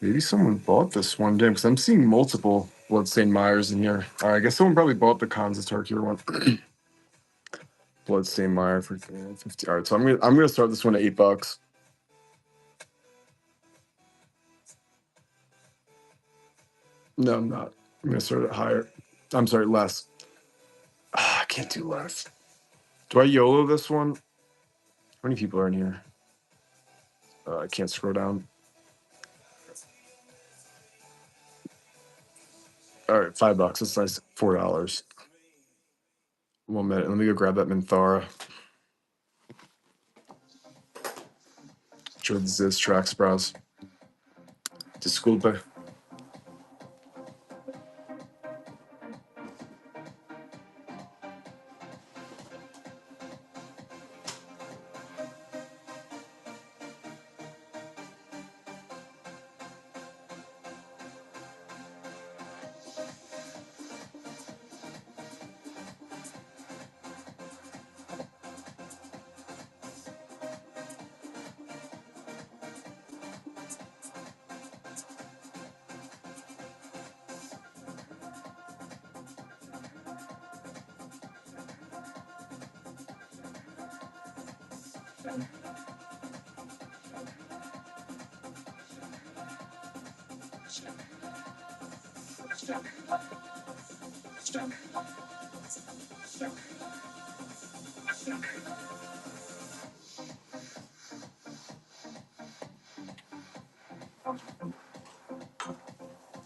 Speaker 1: Maybe someone bought this one, damn, because I'm seeing multiple Bloodstained Mires in here. All right, I guess someone probably bought the Khans of Tarkir one. Bloodstained Mire for 50. All right, so I'm gonna start this one at $8. No, I'm not. I'm gonna start it higher. I'm sorry, less. I can't do less. Do I YOLO this one? How many people are in here? I can't scroll down. All right, $5. That's nice. $4. 1 minute. Let me go grab that Minthara. Sure, this is Trax Browse. Disculpe.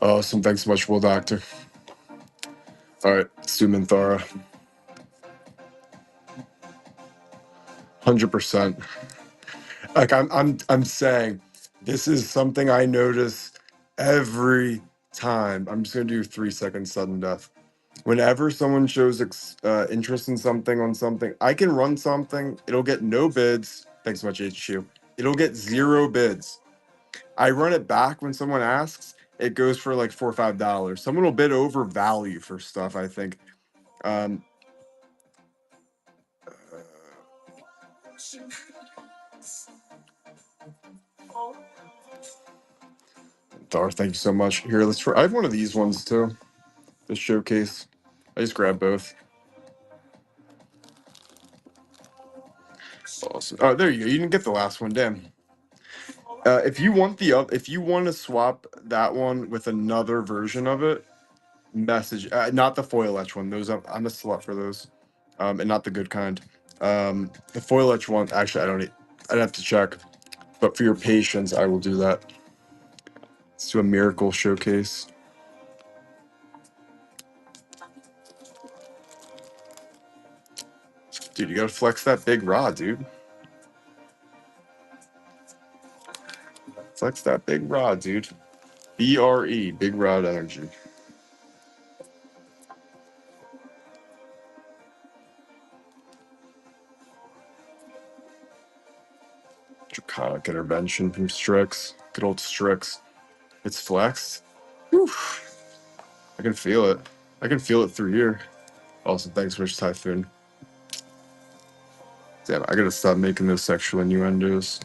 Speaker 1: Awesome. Thanks so much, Will Doctor. All right, Stu Minthara. 100%. Like I'm saying, this is something I notice every time. I'm just gonna do 3 second sudden death. Whenever someone shows interest in something on something, I can run something. It'll get no bids. Thanks so much, HQ. It'll get 0 bids. I run it back when someone asks. It goes for like $4 or $5. Someone will bid over value for stuff, I think. Um, Dar, thank you so much. Here, let's try. I have one of these ones too. The showcase. I just grabbed both. Awesome. Oh, there you go. You didn't get the last one. Damn. If you want if you want to swap that one with another version of it, message. Not the foil etch one. Those I'm a slut for those, and not the good kind. The foil etch one. Actually, I don't. I'd have to check. But for your patience, I will do that. Let's do a miracle showcase. Dude, you gotta flex that big rod, dude. Flex that big rod, dude. BRE, big rod energy. Draconic intervention from Strix. Good old Strix. It's flexed. Whew. I can feel it. I can feel it through here. Also, thanks, Rich Typhoon. Damn, I gotta stop making those sexual innuendos.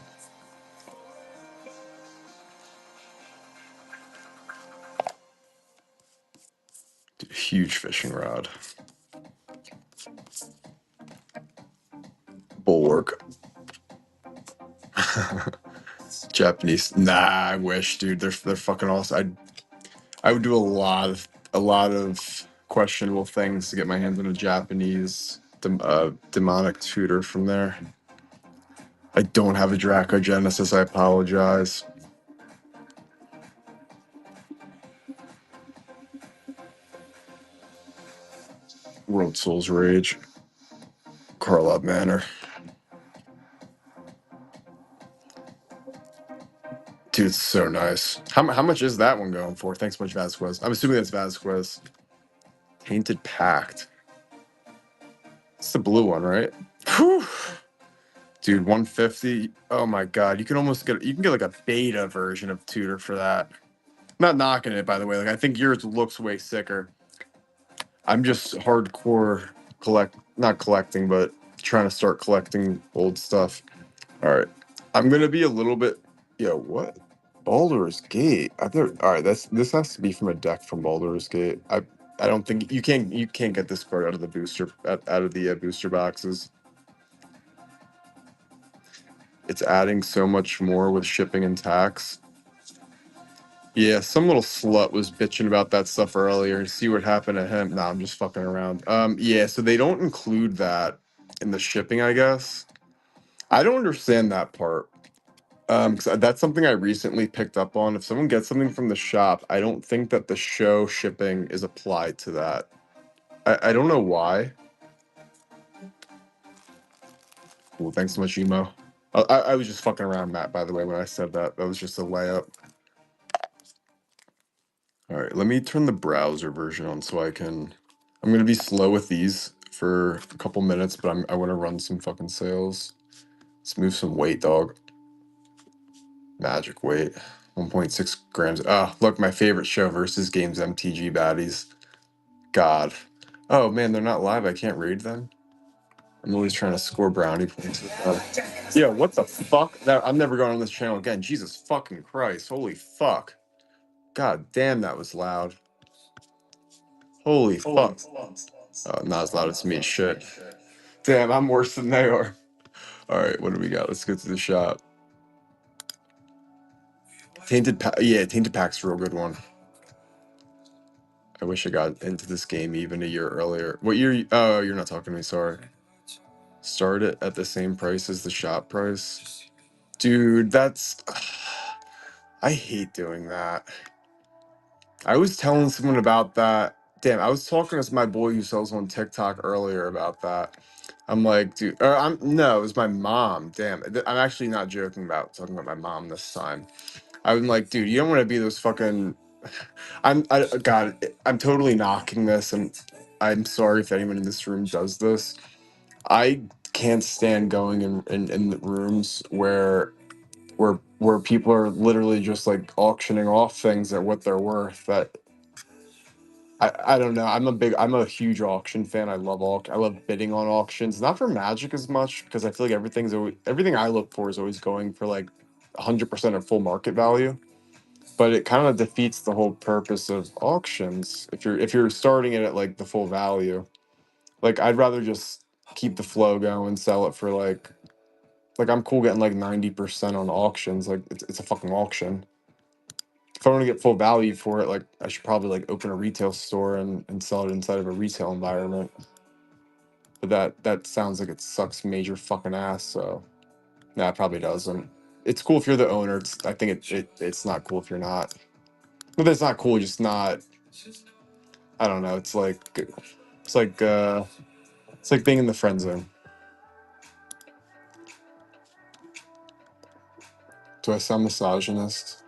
Speaker 1: Dude, huge fishing rod. Bulwark. Japanese. Nah, I wish, dude. They're fucking awesome. I would do a lot of questionable things to get my hands on a Japanese demonic tutor from there. I don't have a Draco Genesis. I apologize. World Souls Rage. Karlov Manor. Dude, it's so nice. How much is that one going for? Thanks so much, Vasquez. I'm assuming that's Vasquez. Tainted Pact. It's the blue one, right? Whew. Dude, 150. Oh my god, you can get like a beta version of Tutor for that. Not knocking it, by the way. Like, I think yours looks way sicker. I'm just hardcore not collecting, but trying to start collecting old stuff. All right, I'm gonna be a little bit. Yo, what? Baldur's Gate. All right. This has to be from a deck from Baldur's Gate. I don't think you can't get this card out of the booster boxes. It's adding so much more with shipping and tax. Yeah, some little slut was bitching about that stuff earlier. See what happened to him. Nah, I'm just fucking around. Yeah, so they don't include that in the shipping, I guess. I don't understand that part. 'Cause that's something I recently picked up on. If someone gets something from the shop, I don't think that the show shipping is applied to that. I don't know why. Cool, thanks so much, Emo. I was just fucking around, Matt, by the way, when I said that. That was just a layup. All right, let me turn the browser version on so I can... I'm going to be slow with these for a couple minutes, but I want to run some fucking sales. Let's move some weight, dog. Magic weight. 1.6 grams. Ah, look, my favorite show, Versus Games MTG Baddies. God. Oh, man, they're not live. I can't read them. I'm always trying to score brownie points with that. Yeah, what the fuck? I'm never going on this channel again. Jesus fucking Christ. Holy fuck. God damn, that was loud. Holy fuck. Not as loud as me. Shit. Damn, I'm worse than they are. All right, what do we got? Let's get to the shop. Tainted Pact's a real good one. I wish I got into this game even a year earlier. What year? Oh, you're not talking to me. Sorry. Start it at the same price as the shop price. Dude, that's... I hate doing that. I was telling someone about that. Damn, I was talking to my boy who sells on TikTok earlier about that. I'm like, dude, or I'm no, it was my mom. Damn, I'm actually not joking about talking about my mom this time. I'm like, dude, you don't want to be those fucking. God, I'm totally knocking this, and I'm sorry if anyone in this room does this. I can't stand going in the rooms where people are literally just like auctioning off things at what they're worth. That I don't know. I'm a huge auction fan. I love bidding on auctions. Not for Magic as much because I feel like everything I look for is always going for like 100% of full market value. But it kind of defeats the whole purpose of auctions if you're starting it at like the full value. Like I'd rather just keep the flow going, sell it for like I'm cool getting like 90% on auctions. Like it's a fucking auction. If I want to get full value for it, like I should probably like open a retail store and sell it inside of a retail environment. But that sounds like it sucks major fucking ass. So nah, it probably doesn't. It's cool if you're the owner. I think it's not cool if you're not. But it's not cool, just not. I don't know. It's like uh, it's like being in the friend zone. Do I sound misogynist?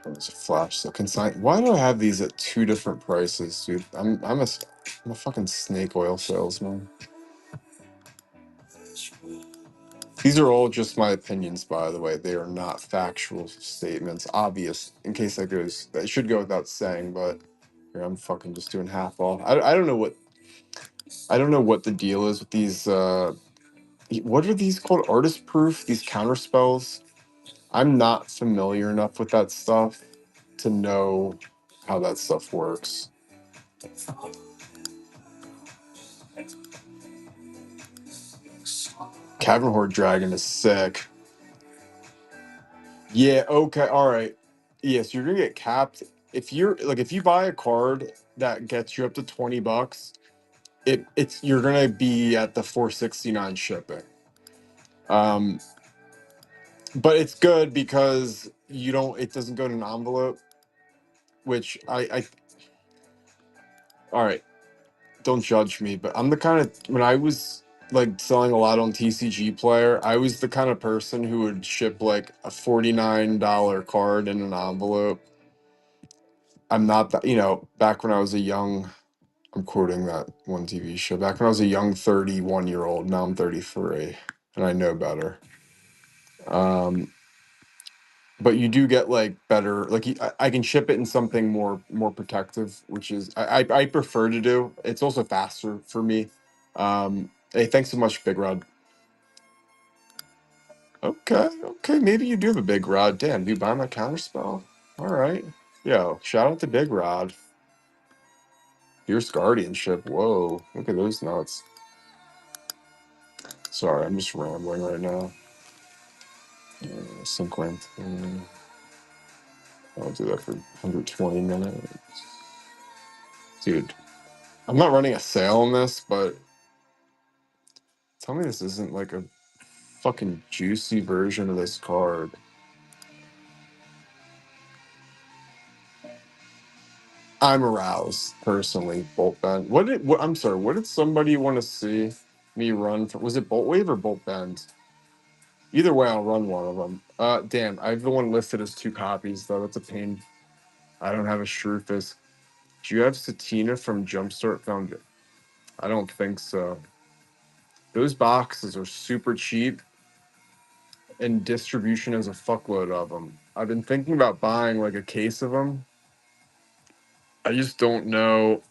Speaker 1: Oh, it's a flash. So consign. Why do I have these at two different prices, dude? I'm a fucking snake oil salesman. These are all just my opinions, by the way. They are not factual statements. Obvious, in case that should go without saying, but here I'm fucking just doing half off. I don't know what the deal is with these. What are these called? Artist proof? These counter spells? I'm not familiar enough with that stuff to know how that stuff works. Cavern Horde Dragon is sick. Yeah, okay, all right. Yes, you're gonna get capped. If you buy a card that gets you up to $20, you're gonna be at the 469 shipping. Um, but it's good because it doesn't go in an envelope, which I all right, don't judge me, but I'm the kind of when I was like selling a lot on TCG Player, I was the kind of person who would ship like a $49 card in an envelope. I'm not that, back when I was I'm quoting that one TV show. Back when I was a young 31-year-old, now I'm 33 and I know better. But you do get like better, like I can ship it in something more protective, which is I prefer to do. It's also faster for me. Hey, thanks so much, Big Rod. Okay, maybe you do have a Big Rod. Damn, do you buy my counterspell? All right, yo, shout out to Big Rod. Fierce Guardianship. Whoa, look at those nuts. Sorry, I'm just rambling right now. Sync I'll do that for 120 minutes. Dude, I'm not running a sale on this, but tell me this isn't like a fucking juicy version of this card. I'm aroused, personally, Bolt Bend. I'm sorry, what did somebody want to see me run for? Was it Bolt Wave or Bolt Bend? Either way, I'll run one of them. Damn, I have the one listed as 2 copies, though. That's a pain. I don't have a Shrewfus. Do you have Satina from Jumpstart Foundation? I don't think so. Those boxes are super cheap, and distribution has a fuckload of them. I've been thinking about buying like a case of them. I just don't know.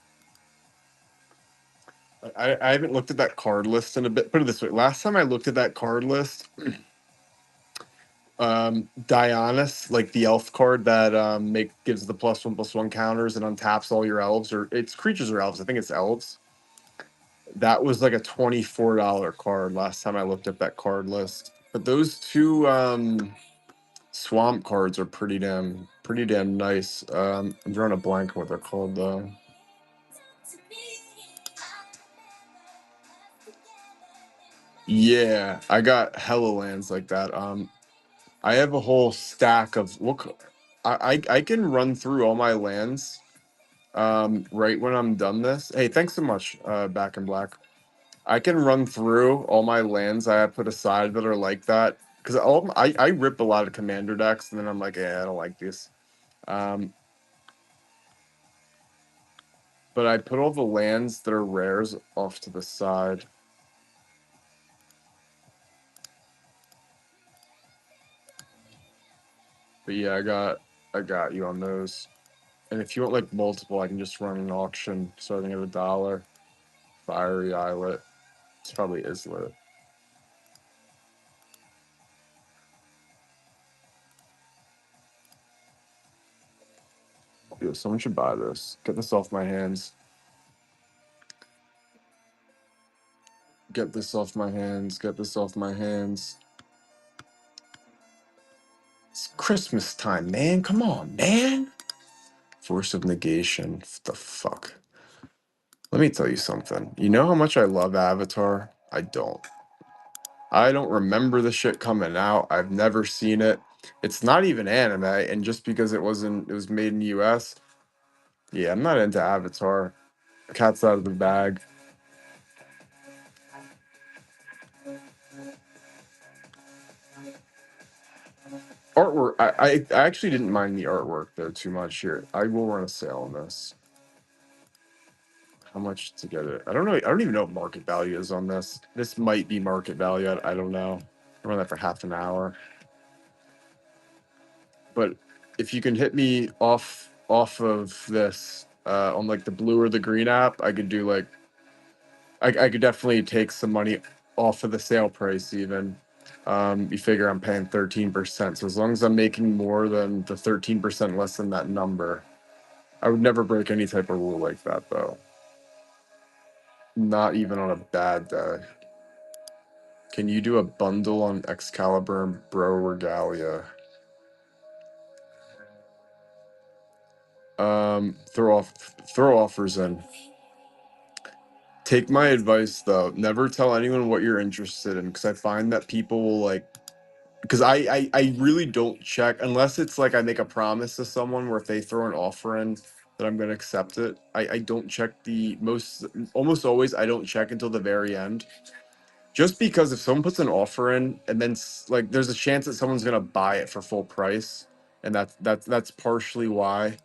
Speaker 1: I haven't looked at that card list in a bit. Put it this way: last time I looked at that card list, Dionysus, like the elf card that gives the +1/+1 counters and untaps all your elves, or it's creatures or elves. I think it's elves. That was like a $24 card last time I looked at that card list. But those two swamp cards are pretty damn nice. I'm drawing a blank on what they're called though. Yeah, I got hella lands like that. I have a whole stack of I can run through all my lands right when I'm done this. Hey, thanks so much, Back in Black. I can run through all my lands I have put aside that are like that because I rip a lot of commander decks and then I'm like, yeah, I don't like these. But I put all the lands that are rares off to the side. But yeah, I got you on those. And if you want like multiple, I can just run an auction starting at $1. Fiery Islet. It's probably Islet. Dude, someone should buy this. Get this off my hands. Get this off my hands. Get this off my hands. It's Christmas time, man. Come on, man. Force of negation. What the fuck? Let me tell you something. You know how much I love Avatar? I don't. I don't remember the shit coming out. I've never seen it. It's not even anime, and just because it was made in the US. Yeah, I'm not into Avatar. Cat's out of the bag. Artwork. I actually didn't mind the artwork though too much here. I will run a sale on this. How much to get it? I don't know. I don't even know what market value is on this. This might be market value. I don't know. I run that for half an hour. But if you can hit me off of this on like the blue or the green app, I could do like I could definitely take some money off of the sale price even. You figure I'm paying 13%. So as long as I'm making more than the 13% less than that number, I would never break any type of rule like that though. Not even on a bad day. Can you do a bundle on Excalibur and Bro Regalia? Throw offers in. Take my advice though. Never tell anyone what you're interested in because I find that people will like because I really don't check unless it's like I make a promise to someone where if they throw an offer in that I'm gonna accept it. I don't check the almost always I don't check until the very end. Just because if someone puts an offer in and then like there's a chance that someone's gonna buy it for full price, and that's partially why.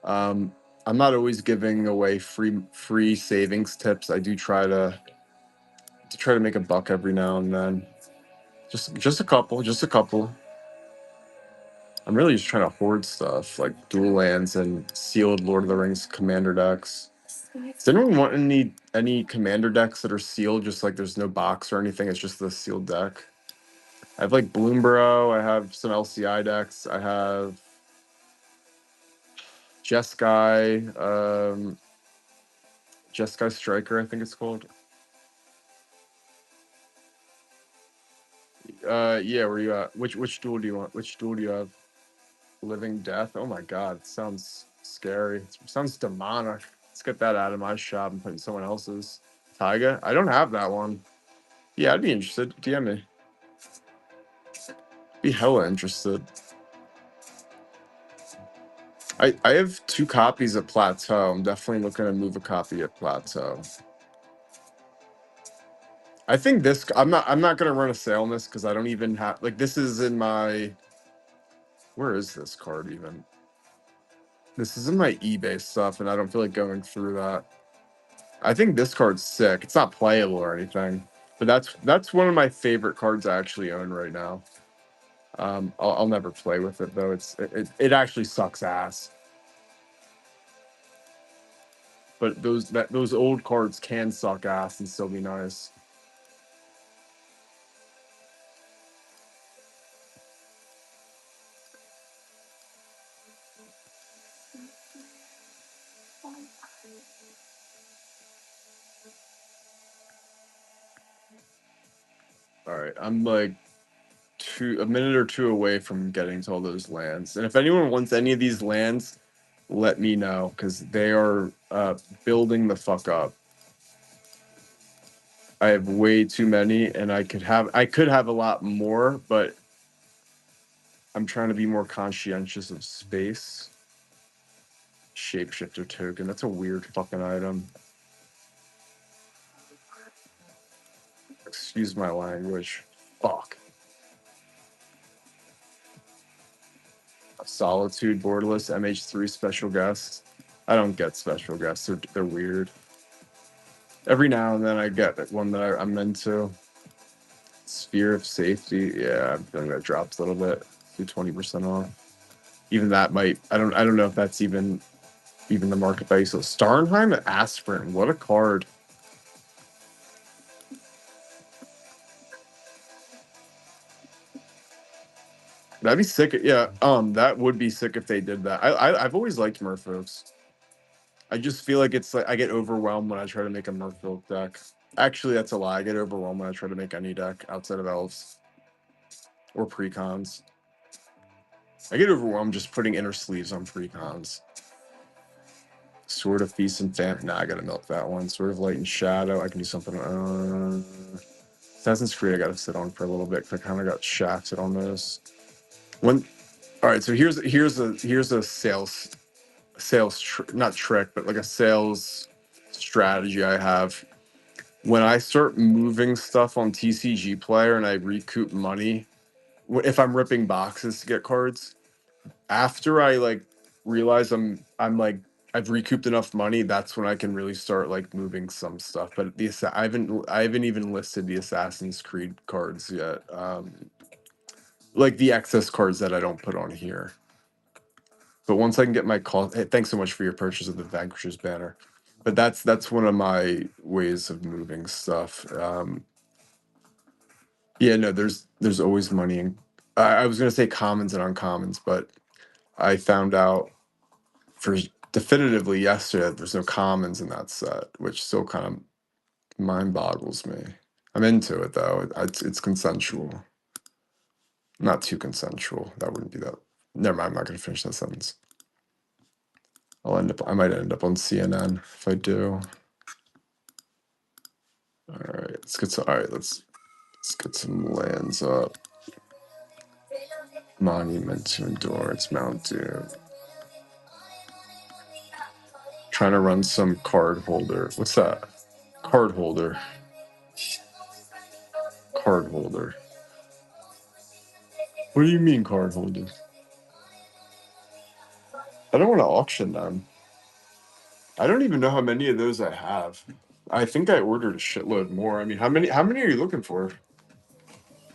Speaker 1: I'm not always giving away free savings tips. I do try to make a buck every now and then. Just a couple, just a couple. I'm really just trying to hoard stuff like dual lands and sealed Lord of the Rings commander decks. Does anyone want any commander decks that are sealed, just like there's no box or anything, it's just the sealed deck? I have like Bloomborough, I have some LCI decks, I have Jeskai, Jeskai Striker, I think it's called. Yeah, where you at? Which duel do you want? Which duel do you have? Living Death? Oh my god, it sounds scary. It sounds demonic. Let's get that out of my shop and put in someone else's. Taiga? I don't have that one. Yeah, I'd be interested. DM me. Be hella interested. I have 2 copies of Plateau. I'm definitely looking to move a copy at Plateau. I think this I'm not gonna run a sale on this because I don't even have like this is in my where is this card even? This is in my eBay stuff and I don't feel like going through that. I think this card's sick. It's not playable or anything, but that's one of my favorite cards I actually own right now. I'll never play with it though. It actually sucks ass. But those old cards can suck ass and still be nice. All right, I'm like a minute or two away from getting to all those lands. And if anyone wants any of these lands, let me know because they are building the fuck up. I have way too many, and I could have a lot more, but I'm trying to be more conscientious of space. Shapeshifter token. That's a weird fucking item. Excuse my language. Fuck. Solitude borderless MH3 special guest. I don't get special guests. They're weird. Every now and then I get one that I'm into. Sphere of Safety. Yeah, I'm feeling that drops a little bit. Do 20% off. Even that might. I don't know if that's even the market value. So Starnheim at Aspirin. What a card. That'd be sick. Yeah, that would be sick if they did that. I've always liked Merfolks. I just feel like it's like I get overwhelmed when I try to make a Merfolk deck. Actually, that's a lie. I get overwhelmed when I try to make any deck outside of Elves or Precons. I get overwhelmed just putting inner sleeves on Precons. Sword of Feast and Famine. Nah, I gotta milk that one. Sword of Light and Shadow. I can do something. Assassin's Creed I gotta sit on for a little bit because I kind of got shafted on those. All right, so here's a not trick, but like a sales strategy I have. When I start moving stuff on TCG Player and I recoup money, if I'm ripping boxes to get cards, after I like realize I'm like I've recouped enough money, that's when I can really start like moving some stuff. But I haven't even listed the Assassin's Creed cards yet. Like the excess cards that I don't put on here. But once I can get my cost, hey, thanks so much for your purchase of the Vanquishers banner. But that's one of my ways of moving stuff. Yeah, no, there's always money in. I was gonna say commons and uncommons, but I found out for definitively yesterday that there's no commons in that set, which still kind of mind boggles me. I'm into it though. It's consensual. Not too consensual. That wouldn't be that. Never mind. I'm not gonna finish that sentence. I might end up on CNN if I do. All right, let's get some lands up. Monument to Endurance, Mount Doom. Trying to run some card holder. What's that? Card holder. Card holder. What do you mean card holder? I don't want to auction them. I don't even know how many of those I have. I think I ordered a shitload more. I mean, how many are you looking for?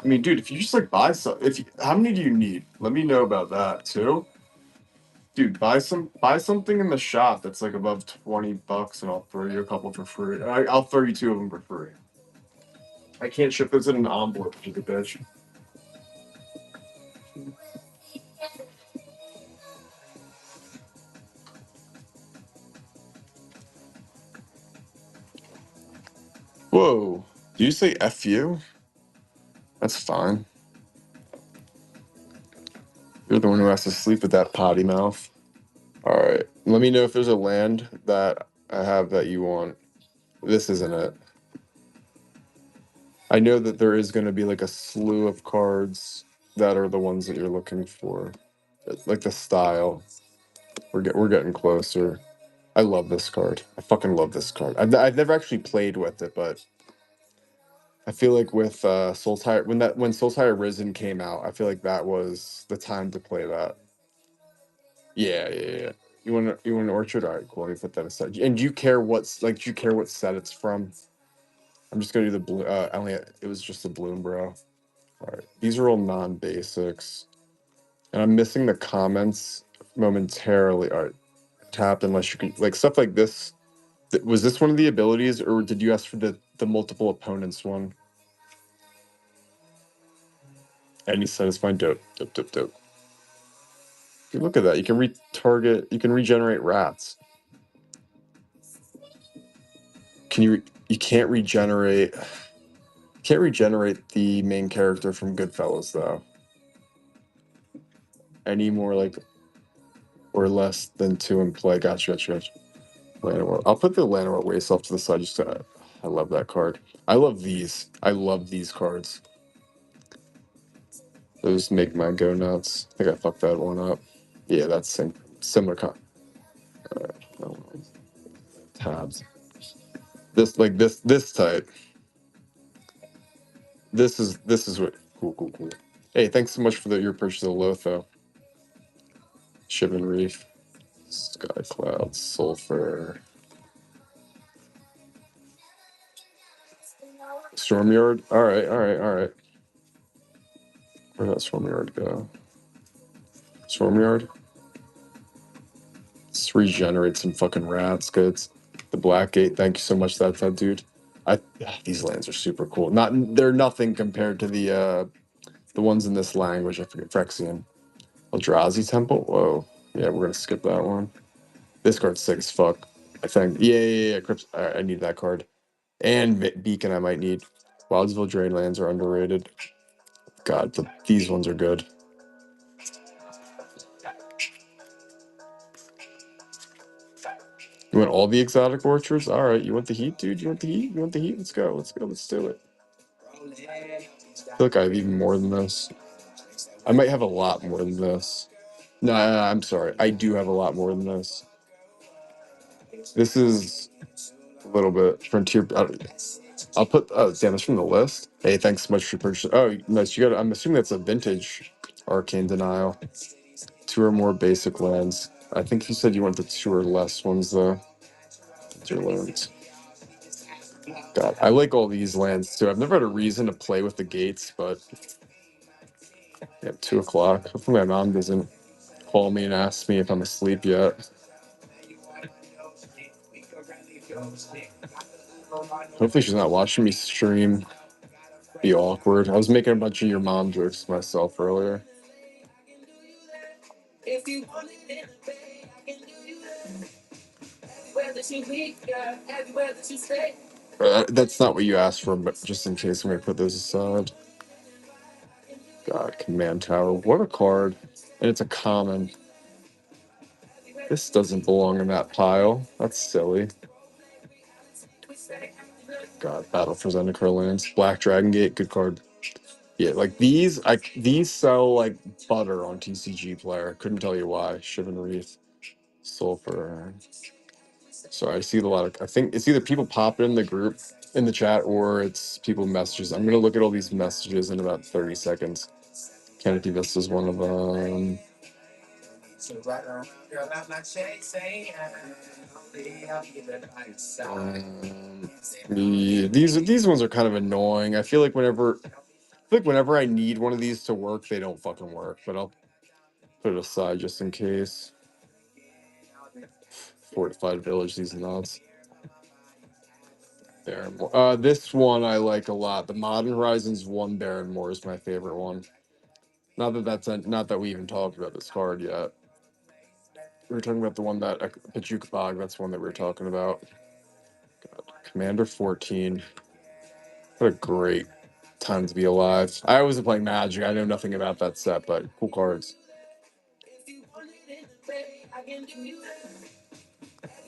Speaker 1: I mean, dude, if you just like buy some, how many do you need? Let me know about that too. Dude, buy something in the shop that's like above $20 and I'll throw you a couple for free. I'll throw you 2 of them for free. I can't ship those in an envelope, you the bitch. Whoa. Do you say F you? That's fine. You're the one who has to sleep with that potty mouth. All right. Let me know if there's a land that I have that you want. This isn't it. I know that there is going to be like a slew of cards that are the ones that you're looking for. Like the style. We're getting closer. I love this card. I fucking love this card. I've never actually played with it, but I feel like with Sultai when Sultai Risen came out, I feel like that was the time to play that. Yeah. You want an orchard? All right, cool. Let me put that aside. And do you care do you care what set it's from? I'm just gonna do the blue. It was just the bloom, bro. All right, these are all non-basics, and I'm missing the comments momentarily. All right, tapped unless you can like stuff like this. Was this one of the abilities, or did you ask for the multiple opponents one? Any satisfying dope. Look at that. You can retarget. You can regenerate rats. You can't regenerate. Can't regenerate the main character from Goodfellas though. Any more like or less than 2 in play. Gotcha. Llanowar. I'll put the Llanowar Waste off to the side. I love that card. I love these. I love these cards. Those make my go nuts. I think I fucked that one up. Yeah, that's similar card. tabs. This type. This is what cool. Hey, thanks so much for your purchase of Lotho. Shivan Reef, Sky Cloud, Sulfur, Stormyard. All right. Where'd that Stormyard go? Stormyard. Let's regenerate some fucking rats, goods. The Blackgate. Thank you so much, that dude. These lands are super cool. They're nothing compared to the ones in this language. I forget Phyrexian. Eldrazi Temple. Whoa. Yeah, we're gonna skip that one. This card's sick as fuck. I think. Yeah. Crypt. I need that card. And Beacon I might need. Wildsville Drain lands are underrated. God, but these ones are good. You want all the exotic orchards? All right. You want the heat, dude? You want the heat? Let's go. Let's do it. I feel like I have even more than this. I might have a lot more than this. No, I'm sorry. I do have a lot more than this. This is a little bit Frontier. I'll put. Oh, damn! It's from the list. Hey, thanks so much for purchasing. Oh, nice. You got. I'm assuming that's a vintage Arcane Denial. 2 or more basic lands. I think you said you want the 2 or less ones though. Your lands. God, I like all these lands too. I've never had a reason to play with the gates, but yeah, 2 o'clock. Hopefully my mom doesn't call me and ask me if I'm asleep yet. Hopefully she's not watching me stream. Be awkward. I was making a bunch of your mom jokes myself earlier. That's not what you asked for, but just in case, I'm going to put those aside. God, Command Tower. What a card. And it's a common. This doesn't belong in that pile. That's silly. God, Battle for Zendikar lands. Black Dragon Gate, good card. Yeah, like these sell like butter on TCG Player. Couldn't tell you why. Shivan Reef, Sulfur. Sorry, I see a lot of. I think it's either people popping in the group in the chat or it's people messages. I'm gonna look at all these messages in about 30 seconds. Kennedy Vista is one of them. These ones are kind of annoying. I feel like whenever I need one of these to work, they don't fucking work. But I'll put it aside just in case. Fortified Village, these nuts. Barrenmore. This one I like a lot. The Modern Horizons 1 Barrenmore is my favorite one. Not that we even talked about this card yet. We were talking about the one that Pachuca Bog. That's one that we were talking about. God. Commander 14. What a great time to be alive. I wasn't playing Magic. I know nothing about that set, but cool cards.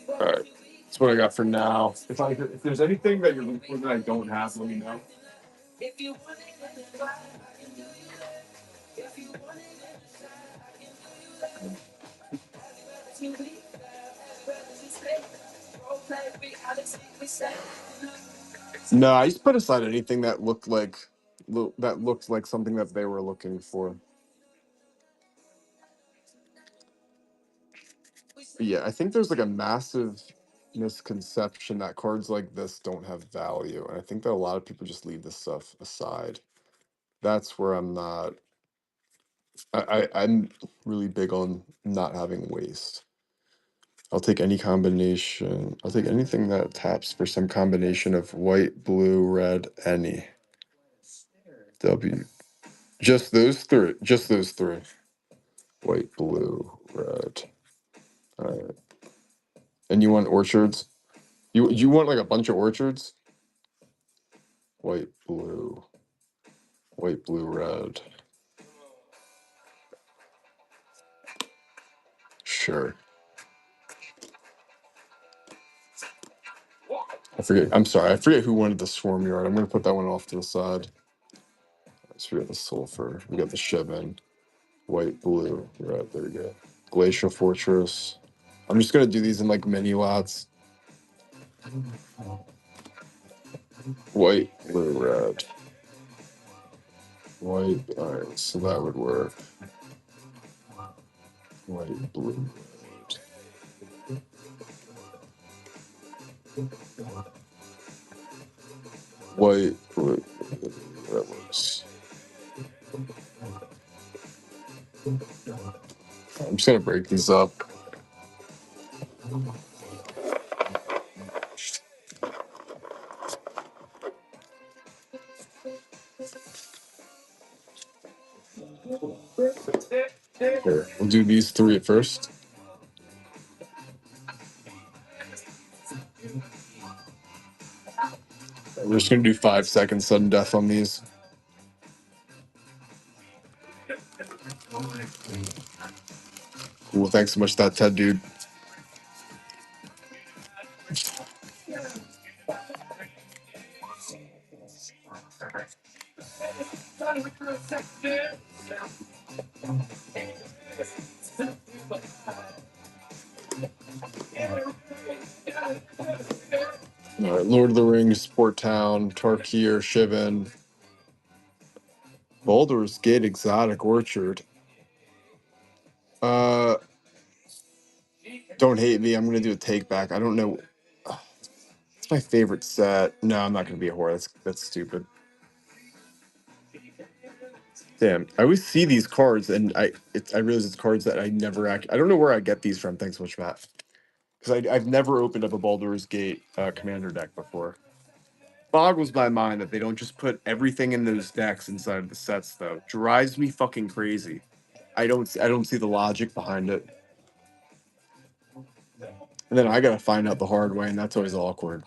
Speaker 1: All right, that's what I got for now. If there's anything that you're looking for that I don't have, let me know. No, I just put aside anything that looked like something that they were looking for. But yeah, I think there's like a massive misconception that cards like this don't have value, and I think that a lot of people just leave this stuff aside. That's where I'm not. I'm really big on not having waste. I'll take any combination. I'll take anything that taps for some combination of white, blue, red, any. W. Just those three. Just those three. White, blue, red. All right. And you want orchards? You want like a bunch of orchards? White, blue, red. Sure. I forget. I'm sorry. I forget who wanted the swarm yard. I'm gonna put that one off to the side. So we got the sulfur. We got the Shivan. White, blue, red. There we go. Glacial Fortress. I'm just gonna do these in like mini lots. White, blue, red. White. All right, so that would work. White, blue, white, blue. That works. I'm just gonna break these up. Here, we'll do these three at first. We're just gonna do 5 seconds sudden death on these. Cool. Thanks so much, that Ted dude. All right, Lord of the Rings, Port Town, Tarkir, Shivan, Baldur's Gate, Exotic Orchard. Uh, don't hate me. I'm gonna do a take back. I don't know. It's my favorite set. No, I'm not gonna be a whore. That's stupid. Damn, I always see these cards, and I realize it's cards that I never I don't know where I get these from. Thanks so much, Matt. Because I've never opened up a Baldur's Gate commander deck before. Boggles my mind that they don't just put everything in those decks inside of the sets, though. Drives me fucking crazy. I don't see the logic behind it. And then I gotta find out the hard way, and that's always awkward.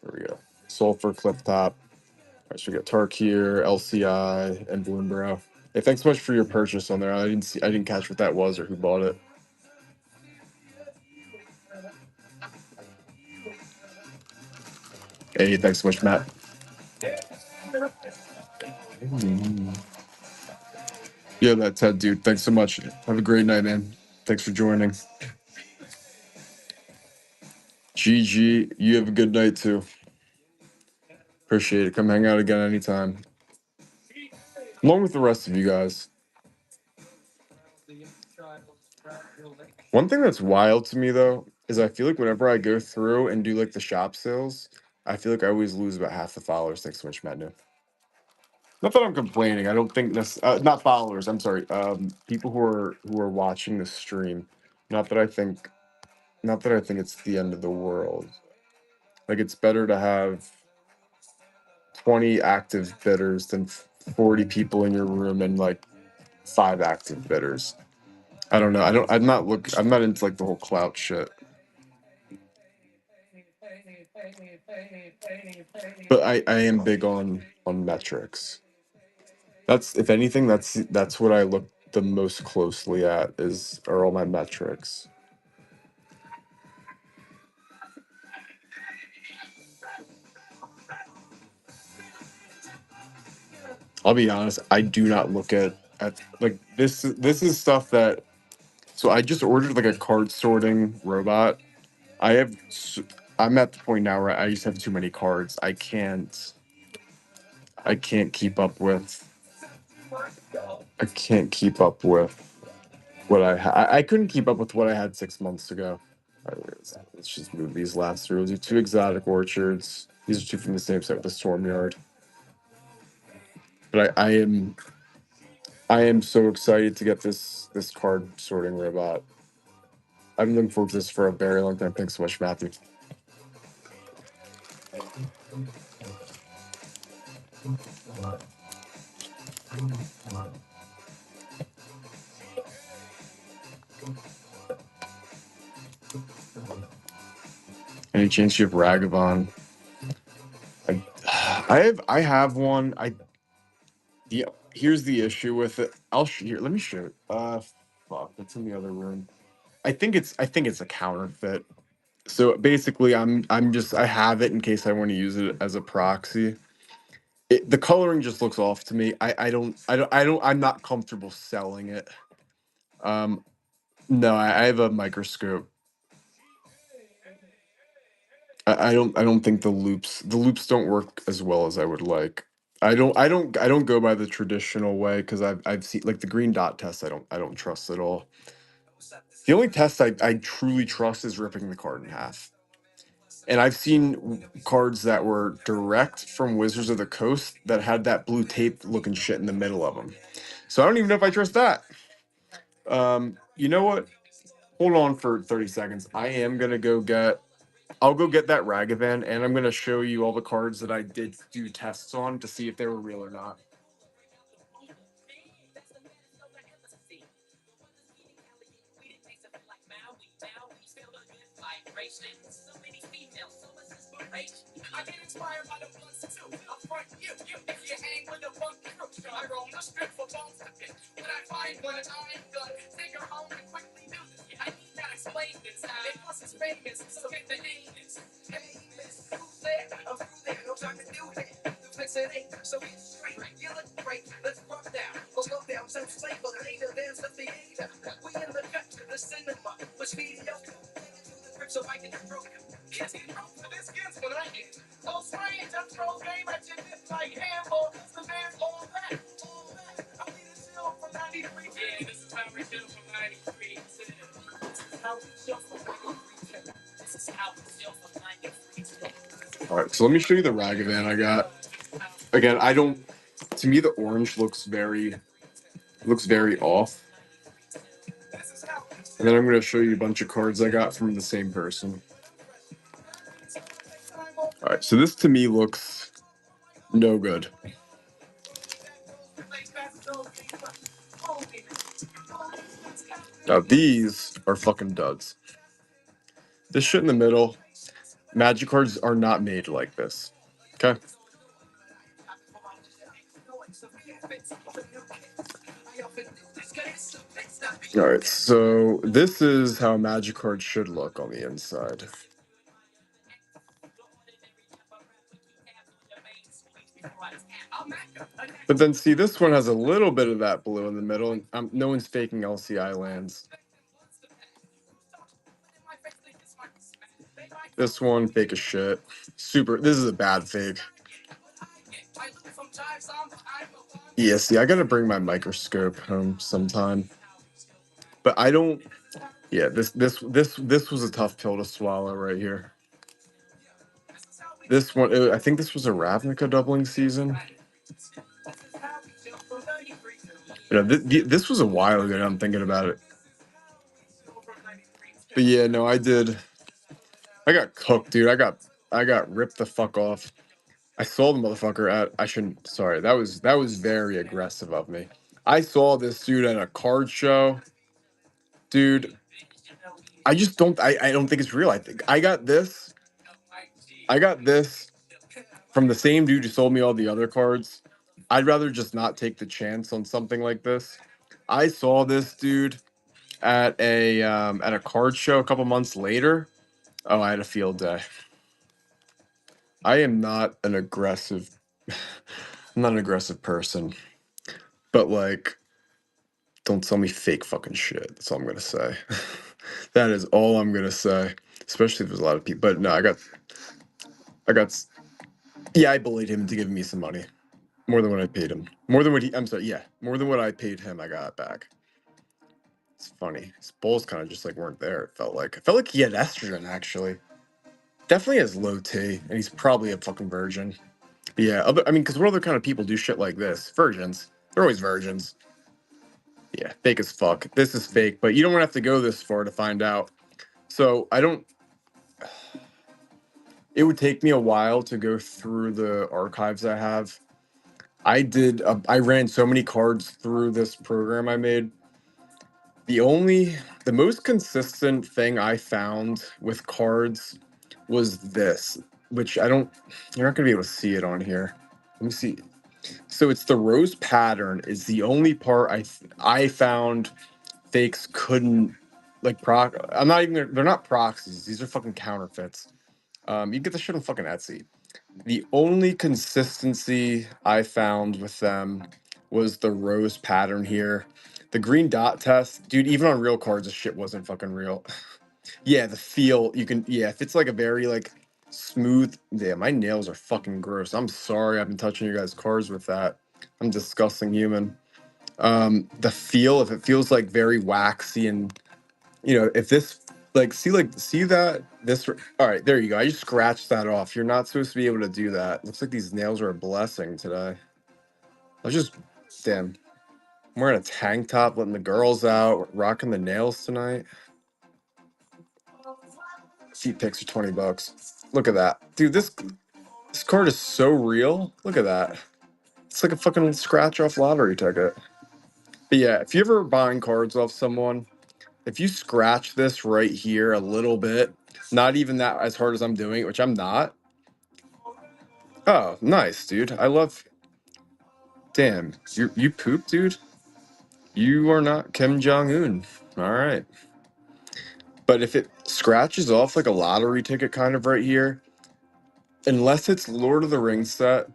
Speaker 1: There we go. Sulfur Clifftop. All right, so we got Tarkir, LCI, and Bloombrow. Hey, thanks so much for your purchase on there. I didn't catch what that was or who bought it. Hey, thanks so much, Matt. Yeah, that Ted dude. Thanks so much. Have a great night, man. Thanks for joining. GG. You have a good night too. Appreciate it. Come hang out again anytime. Along with the rest of you guys. One thing that's wild to me though is I feel like whenever I go through and do like the shop sales, I feel like I always lose about half the followers. Thanks so much, Matt. New. Not that I'm complaining. I don't think this. Not followers. I'm sorry. People who are watching the stream. Not that I think. Not that I think it's the end of the world. Like it's better to have 20 active bidders than 40 people in your room and like 5 active bidders. I don't know. I'm not into like the whole clout shit. But I am big on metrics. That's if anything, that's what I look the most closely at are all my metrics. I'll be honest, I do not look at like this is stuff that so I just ordered like a card sorting robot. I have I'm at the point now where I just have too many cards. I can't keep up with what I couldn't keep up with what I had 6 months ago. All right, let's just move these last through. We'll do 2 exotic orchards. These are 2 from the same set with the storm yard. But I am so excited to get this card sorting robot. I've been looking forward to this for a very long time. Thanks so much, Matthew. Any chance you have Ragavan? I, I have one. Here's the issue with it. Here. Let me show it. Fuck. That's in the other room. I think it's a counterfeit. So basically, I have it in case I want to use it as a proxy. The coloring just looks off to me. I'm not comfortable selling it. No, I have a microscope. I don't think the loops don't work as well as I would like. I don't go by the traditional way because I've seen like the green dot test. I don't trust at all. The only test I truly trust is ripping the card in half. And I've seen cards that were direct from Wizards of the Coast that had that blue tape looking shit in the middle of them. So I don't even know if I trust that. You know what? Hold on for 30 seconds. I'll go get that Ragavan, and I'm gonna show you all the cards that I did do tests on to see if they were real or not.
Speaker 2: I get inspired by the blunts too. I'm front you, if you hang with the funk crew. I roam the strip for bones to pick. When I find one, I'm good. Take her home and quickly do this. I need not explain this. It was his famous, so get the name is. Hey, miss, who's there? I'm through there, no time to do that. The fix it ain't, so get straight. You look great, let's rock down. Go slow down, some slave, but later there's the theater. We in the cut to the cinema, which mediocre. So I can approach him. Kids get broke for their skins when I hit. So strange, I'm throw game at your dip like handball. Cause the man's all that, all that. I'm leading still from 93. Yeah, this is how we do from 93. This is how we chill from 93. This is how we chill from 93.
Speaker 1: All right, so let me show you the Ragavan I got. Again, I don't. To me, the orange looks very off. And then I'm gonna show you a bunch of cards I got from the same person. All right, so this to me looks no good. Now these are fucking duds. This shit in the middle, Magic cards are not made like this. Okay. All right, so this is how a Magic card should look on the inside. But then see, this one has a little bit of that blue in the middle, and no one's faking LCI lands. This one, fake as shit. This is a bad fake. Yeah, see, I gotta bring my microscope home sometime. But I don't. Yeah, this was a tough pill to swallow right here. This one, I think this was a Ravnica doubling season. You know, this was a while ago. Now I'm thinking about it. But yeah, no, I did. I got cooked, dude. I got ripped the fuck off. I saw the motherfucker at. I shouldn't. Sorry, that was very aggressive of me. I saw this dude at a card show, dude. I just don't. I don't think it's real. I think I got this. I got this from the same dude who sold me all the other cards. I'd rather just not take the chance on something like this. I saw this dude at a card show a couple months later. Oh, I had a field day. I am not an aggressive. I'm not an aggressive person, but like, don't sell me fake fucking shit. That's all I'm gonna say. That is all I'm gonna say. Especially if there's a lot of people. But no, I got. Yeah, I bullied him into giving me some money, more than what I paid him. More than what he. I'm sorry. Yeah, more than what I paid him. I got back. It's funny. His balls kind of just like weren't there. It felt like he had estrogen actually. Definitely has low T, and he's probably a fucking virgin. But yeah, because what other kind of people do shit like this? Virgins. They're always virgins. Yeah, fake as fuck. This is fake, but you don't have to go this far to find out. So I don't. It would take me a while to go through the archives I have. I ran so many cards through this program I made. The most consistent thing I found with cards was this, which you're not gonna be able to see it on here. Let me see. So it's the rose pattern is the only part I found fakes couldn't like they're not proxies. These are fucking counterfeits. You get the shit on fucking Etsy. The only consistency I found with them was the rose pattern here. The green dot test, dude, even on real cards, this shit wasn't fucking real. Yeah, the feel, if it's like a very like Smooth. Yeah, my nails are fucking gross. I'm sorry I've been touching you guys' cards with that. I'm disgusting human. The feel, if it feels like very waxy and, you know, if this, see that? All right, there you go. I just scratched that off. You're not supposed to be able to do that. Looks like these nails are a blessing today. I was just, damn. I'm wearing a tank top, letting the girls out, rocking the nails tonight. Feet pics are $20. Look at that. Dude, this card is so real. Look at that. It's like a fucking scratch off lottery ticket. But yeah, if you're ever buying cards off someone, if you scratch this right here a little bit, not even that as hard as I'm doing it, which I'm not. Oh, nice, dude. I love. Damn, you poop, dude. You are not Kim Jong Un. All right. But if it scratches off like a lottery ticket kind of right here, unless it's Lord of the Rings set,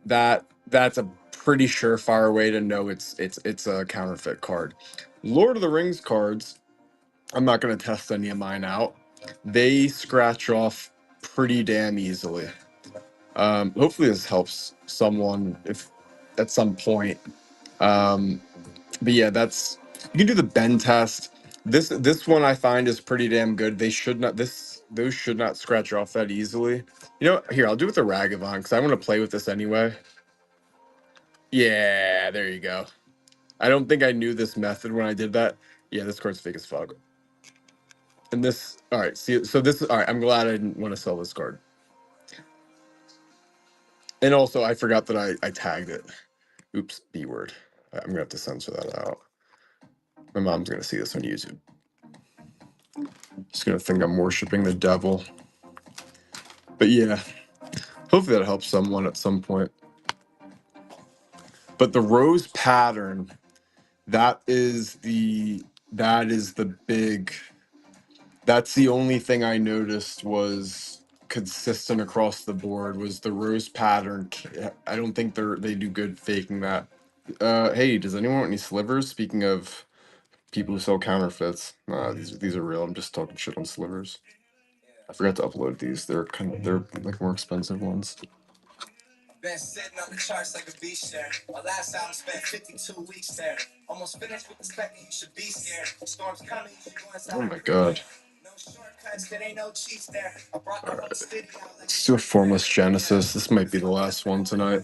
Speaker 1: that's a pretty surefire way to know it's a counterfeit card. Lord of the Rings cards, I'm not going to test any of mine out. They scratch off pretty damn easily. Hopefully this helps someone if at some point. But yeah, you can do the bend test. This one I find is pretty damn good. Those should not scratch off that easily. You know, here I'll do it with the Ragavan because I want to play with this anyway. Yeah, there you go. I don't think I knew this method when I did that. Yeah, this card's fake as fuck. And this, all right. See, so this, all right. I'm glad I didn't want to sell this card. And also, I forgot that I tagged it. Oops, B word. I'm gonna have to censor that out. My mom's gonna see this on YouTube. She's gonna think I'm worshiping the devil. But yeah, hopefully that helps someone at some point. But the rose pattern, that is the big. That's the only thing I noticed was consistent across the board was the rose pattern. I don't think they do good faking that. Hey, does anyone want any slivers? Speaking of people who sell counterfeits, these are real. I'm just talking shit on slivers. I forgot to upload these. They're like more expensive ones.
Speaker 2: Been sitting on the charts like a beast there. My last album spent 52 weeks there. Almost finished with the spec, you should be scared. Storms coming, you should go inside.
Speaker 1: Oh my god.
Speaker 2: No shortcuts, there ain't no cheats there. I brought the whole city out like
Speaker 1: Let's do a Formless Genesis. This might be the last one tonight.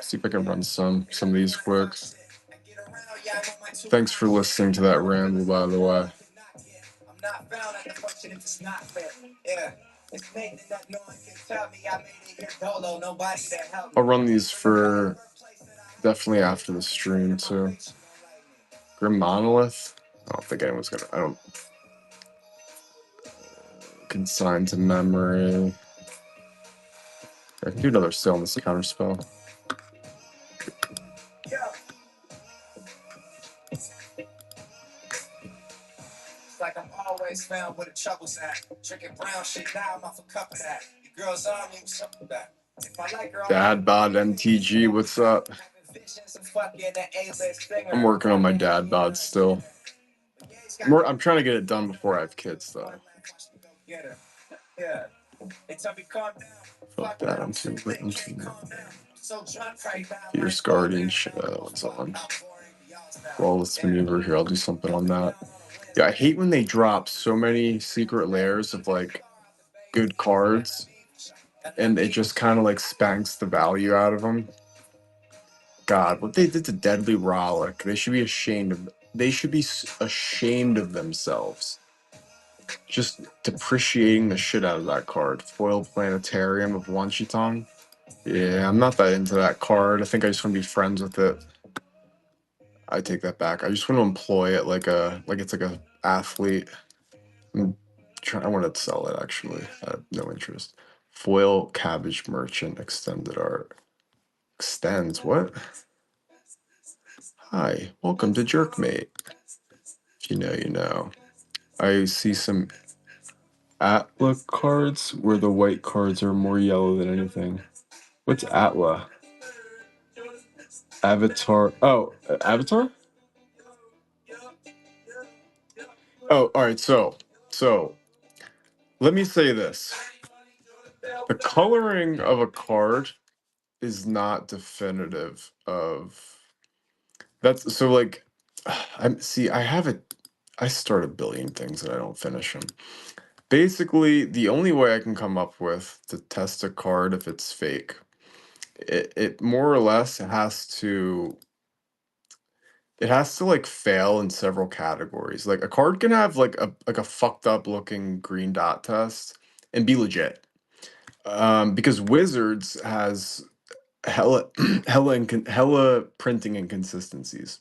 Speaker 1: See if I can run some of these quick. Thanks for listening to that ramble, by the way. I'm not found at the function if it's not fair. Yeah. I'll run these for definitely after the stream too. Grim Monolith. I don't think anyone's gonna. I don't. Consign to memory. I can do another sale on this counter spell. Like I'm always found where the trouble's at. Drinking brown shit now, I'm off a cup of that. Your girl's on me, something that. If I like her, Dad bod MTG, what's up? I'm working on my dad bod still. I'm trying to get it done before I have kids, though. Fuck that, I'm too Fierce Guardian, what's on? Flawless Maneuver here, I'll do something on that. Yeah, I hate when they drop so many secret layers of like good cards and it just kind of like spanks the value out of them. God, what they did to Deadly Rollick, they should be ashamed of themselves. Just depreciating the shit out of that card. Foil Planetarium of Wanchitong. Yeah, I'm not that into that card. I think I just want to be friends with it. I take that back. I just want to employ it like it's like a athlete. I want to sell it actually. I have no interest. Foil Cabbage Merchant extended art. Extends what? Hi, welcome to Jerkmate. If you know, you know. I see some Atla cards where the white cards are more yellow than anything. What's Atla? Avatar. Oh, Avatar? Oh, all right. So Let me say this. The coloring of a card is not definitive of that's so like I'm see I have it I start a billion things and I don't finish them. Basically, the only way I can come up with to test a card if it's fake, it more or less it has to like fail in several categories. Like a card can have like a fucked up looking green dot test and be legit. Because Wizards has hella hella printing inconsistencies.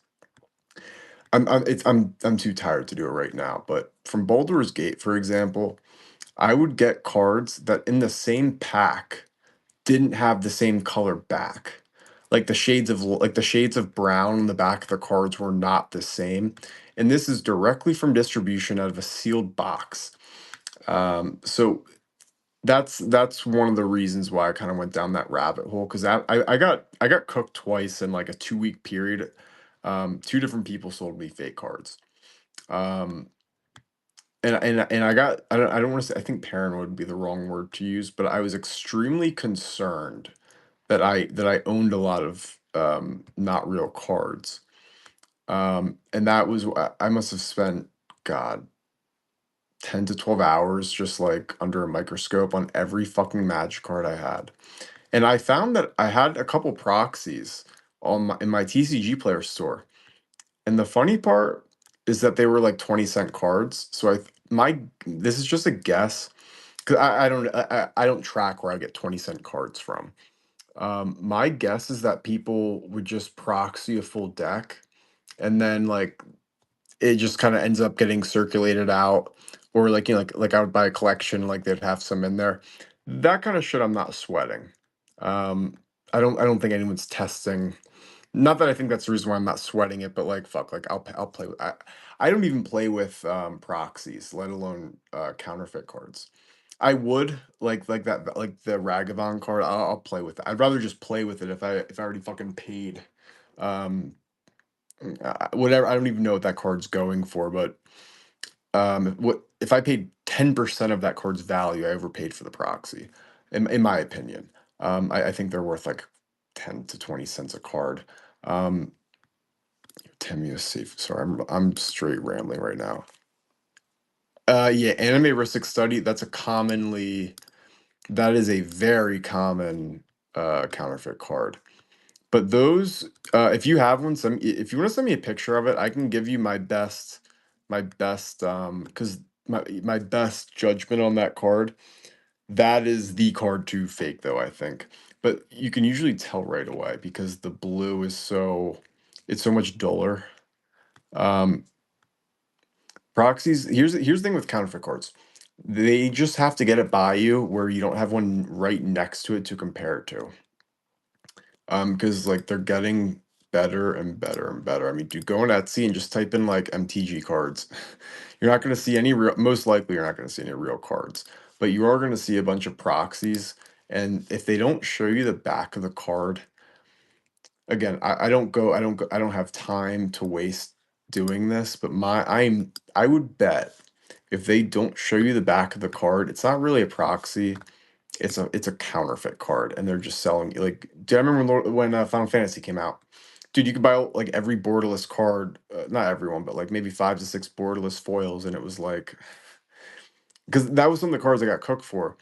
Speaker 1: I'm too tired to do it right now, but from Baldur's Gate, for example, I would get cards that in the same pack didn't have the same color back. Like the shades of brown on the back of the cards were not the same. And this is directly from distribution out of a sealed box. So that's one of the reasons why I kind of went down that rabbit hole because I got cooked twice in like a 2 week period. Two different people sold me fake cards. Um, and I don't want to say I think paranoid would be the wrong word to use, but I was extremely concerned that I owned a lot of not real cards. And that was I must have spent God 10 to 12 hours just like under a microscope on every fucking magic card I had. And I found that I had a couple proxies in my TCG player store. And the funny part is that they were like 20-cent cards. So my this is just a guess because I don't track where I get 20-cent cards from. My guess is that people would just proxy a full deck and then like it just kind of ends up getting circulated out or like like I would buy a collection like they'd have some in there. That kind of shit I'm not sweating. Um I don't think anyone's testing. Not that I think that's the reason why I'm not sweating it, but like fuck, like I'll play with I don't even play with proxies, let alone counterfeit cards. I would like that like the Ragavan card. I'll play with it. I'd rather just play with it if I already fucking paid. Um, whatever. I don't even know what that card's going for, but what if I paid 10% of that card's value? I overpaid for the proxy, in my opinion. I think they're worth like 10 to 20 cents a card. Um, Timmy is safe. Sorry, I'm straight rambling right now. Yeah, anime ristic study. That is a very common counterfeit card. But those, if you have one, if you want to send me a picture of it, I can give you my best, because my best judgment on that card. That is the card to fake, though, I think. But you can usually tell right away because the blue it's so much duller. Um, Proxies, here's the thing with counterfeit cards. They just have to get it by you where you don't have one right next to it to compare it to. Because like they're getting better and better and better. I mean, dude, go on Etsy and just type in like MTG cards. You're not gonna see any real, most likely you're not gonna see any real cards, but you are gonna see a bunch of proxies. And if they don't show you the back of the card, again, I don't have time to waste doing this, but I would bet if they don't show you the back of the card, it's not really a proxy. It's a counterfeit card, and they're just selling you like. Do you remember when Final Fantasy came out? Dude, you could buy like every borderless card, not everyone, but like maybe 5 to 6 borderless foils, and it was like because that was some of the cards I got cooked for.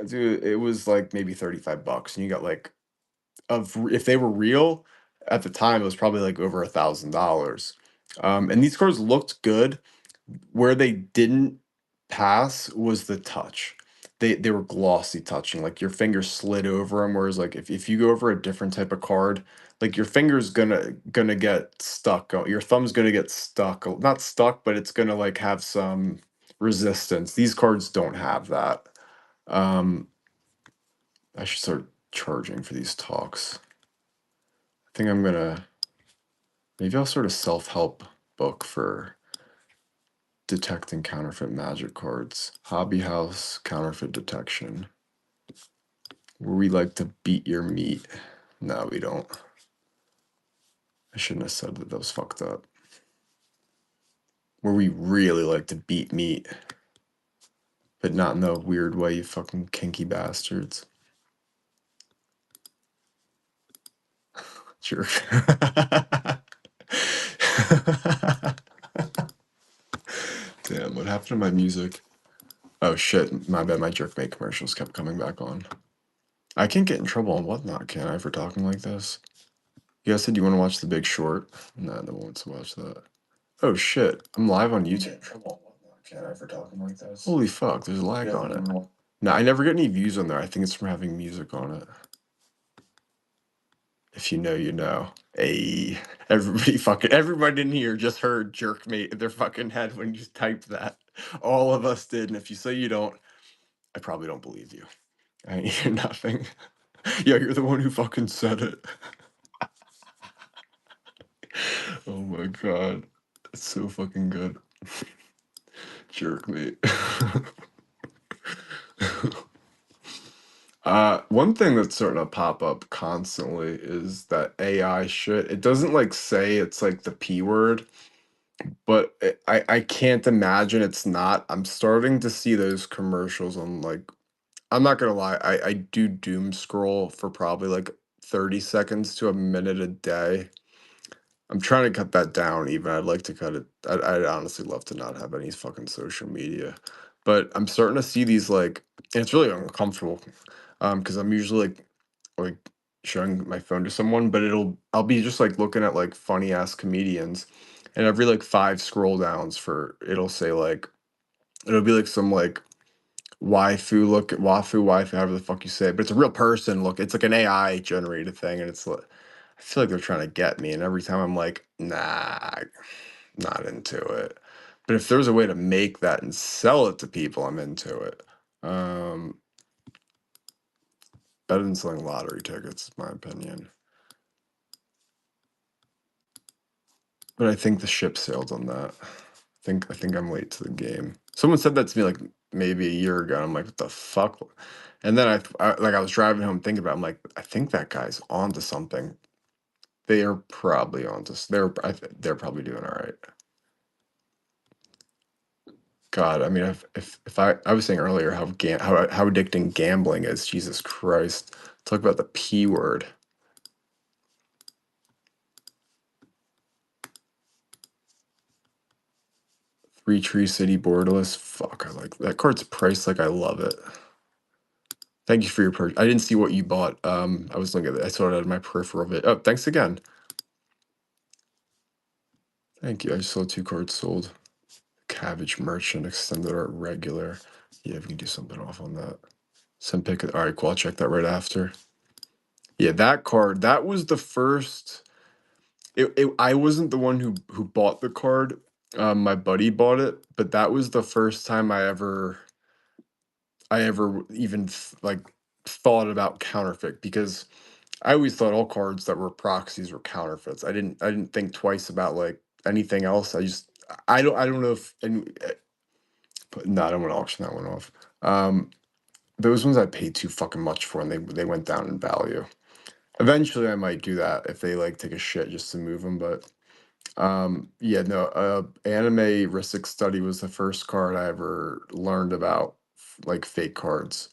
Speaker 1: Dude, it was like maybe $35, and you got like if they were real at the time, it was probably like over $1,000. And these cards looked good. Where they didn't pass was the touch. They were glossy touching, like your fingers slid over them. Whereas like if you go over a different type of card, like your finger's gonna get stuck. Your thumb's gonna get stuck. Not stuck, but it's gonna like have some resistance. These cards don't have that. Um, I should start charging for these talks. I think maybe I'll sort of self-help book for detecting counterfeit magic cards. Hobby House counterfeit detection. Where we like to beat your meat. No, we don't. I shouldn't have said that. That was fucked up. Where we really like to beat meat. but not in the weird way, you fucking kinky bastards. Jerk. Damn, what happened to my music? Oh shit, my bad, my Jerkmate commercials kept coming back on. I can't get in trouble on Whatnot, can I, for talking like this? You guys said you want to watch The Big Short? No one wants to watch that. Oh shit, I'm live on YouTube. Can I for talking like this? Holy fuck, there's lag on it. No, I never get any views on there. I think it's from having music on it. If you know, you know. Hey, everybody in here just heard Jerkmate in their fucking head when you typed that. All of us did, and if you say you don't, I probably don't believe you. I ain't hear nothing. Yeah, you're the one who fucking said it. Oh my god. It's so fucking good. Jerkmate. One thing that's starting to pop up constantly is that AI shit. It doesn't like say it's like the P word, but I can't imagine it's not. I'm starting to see those commercials on like, I'm not gonna lie, I do doom scroll for probably like 30 seconds to a minute a day. I'm trying to cut that down even. I'd like to cut it. I'd honestly love to not have any fucking social media. But I'm starting to see these like, and it's really uncomfortable. Because I'm usually like showing my phone to someone, but I'll be just like looking at like funny ass comedians, and every like 5 scroll downs for it'll say like it'll be like some like waifu, however the fuck you say it, but it's a real person. Look, it's like an AI generated thing, and it's like I feel like they're trying to get me, and every time I'm like, nah, not into it. But if there's a way to make that and sell it to people, I'm into it. Better than selling lottery tickets, in my opinion. But I think the ship sailed on that. I think I'm late to the game. Someone said that to me like maybe a year ago. And I'm like, what the fuck? And then I was driving home thinking about it, I'm like, I think that guy's onto something. They are probably onto they're probably doing all right. God, I mean, if I was saying earlier how addicting gambling is, Jesus Christ. Talk about the P word. Three Tree City Borderless. Fuck, I like that card's priced like I love it. Thank you for your purchase. I didn't see what you bought. I was looking at it. I saw it out of my peripheral bit. Oh, thanks again. Thank you. I just saw 2 cards sold. Cabbage Merchant, Extended Art Regular. Yeah, we can do something off on that. Some pick. All right, cool. I'll check that right after. Yeah, that card. That was the first. I wasn't the one who bought the card. My buddy bought it, but that was the first time I ever even like thought about counterfeit, because I always thought all cards that were proxies were counterfeits. I didn't think twice about like anything else. I don't know if but no, I don't want to auction that one off. Those ones I paid too fucking much for, and they went down in value. Eventually, I might do that if they like take a shit just to move them. But yeah, no. Anime Ristic Study was the first card I ever learned about, like fake cards.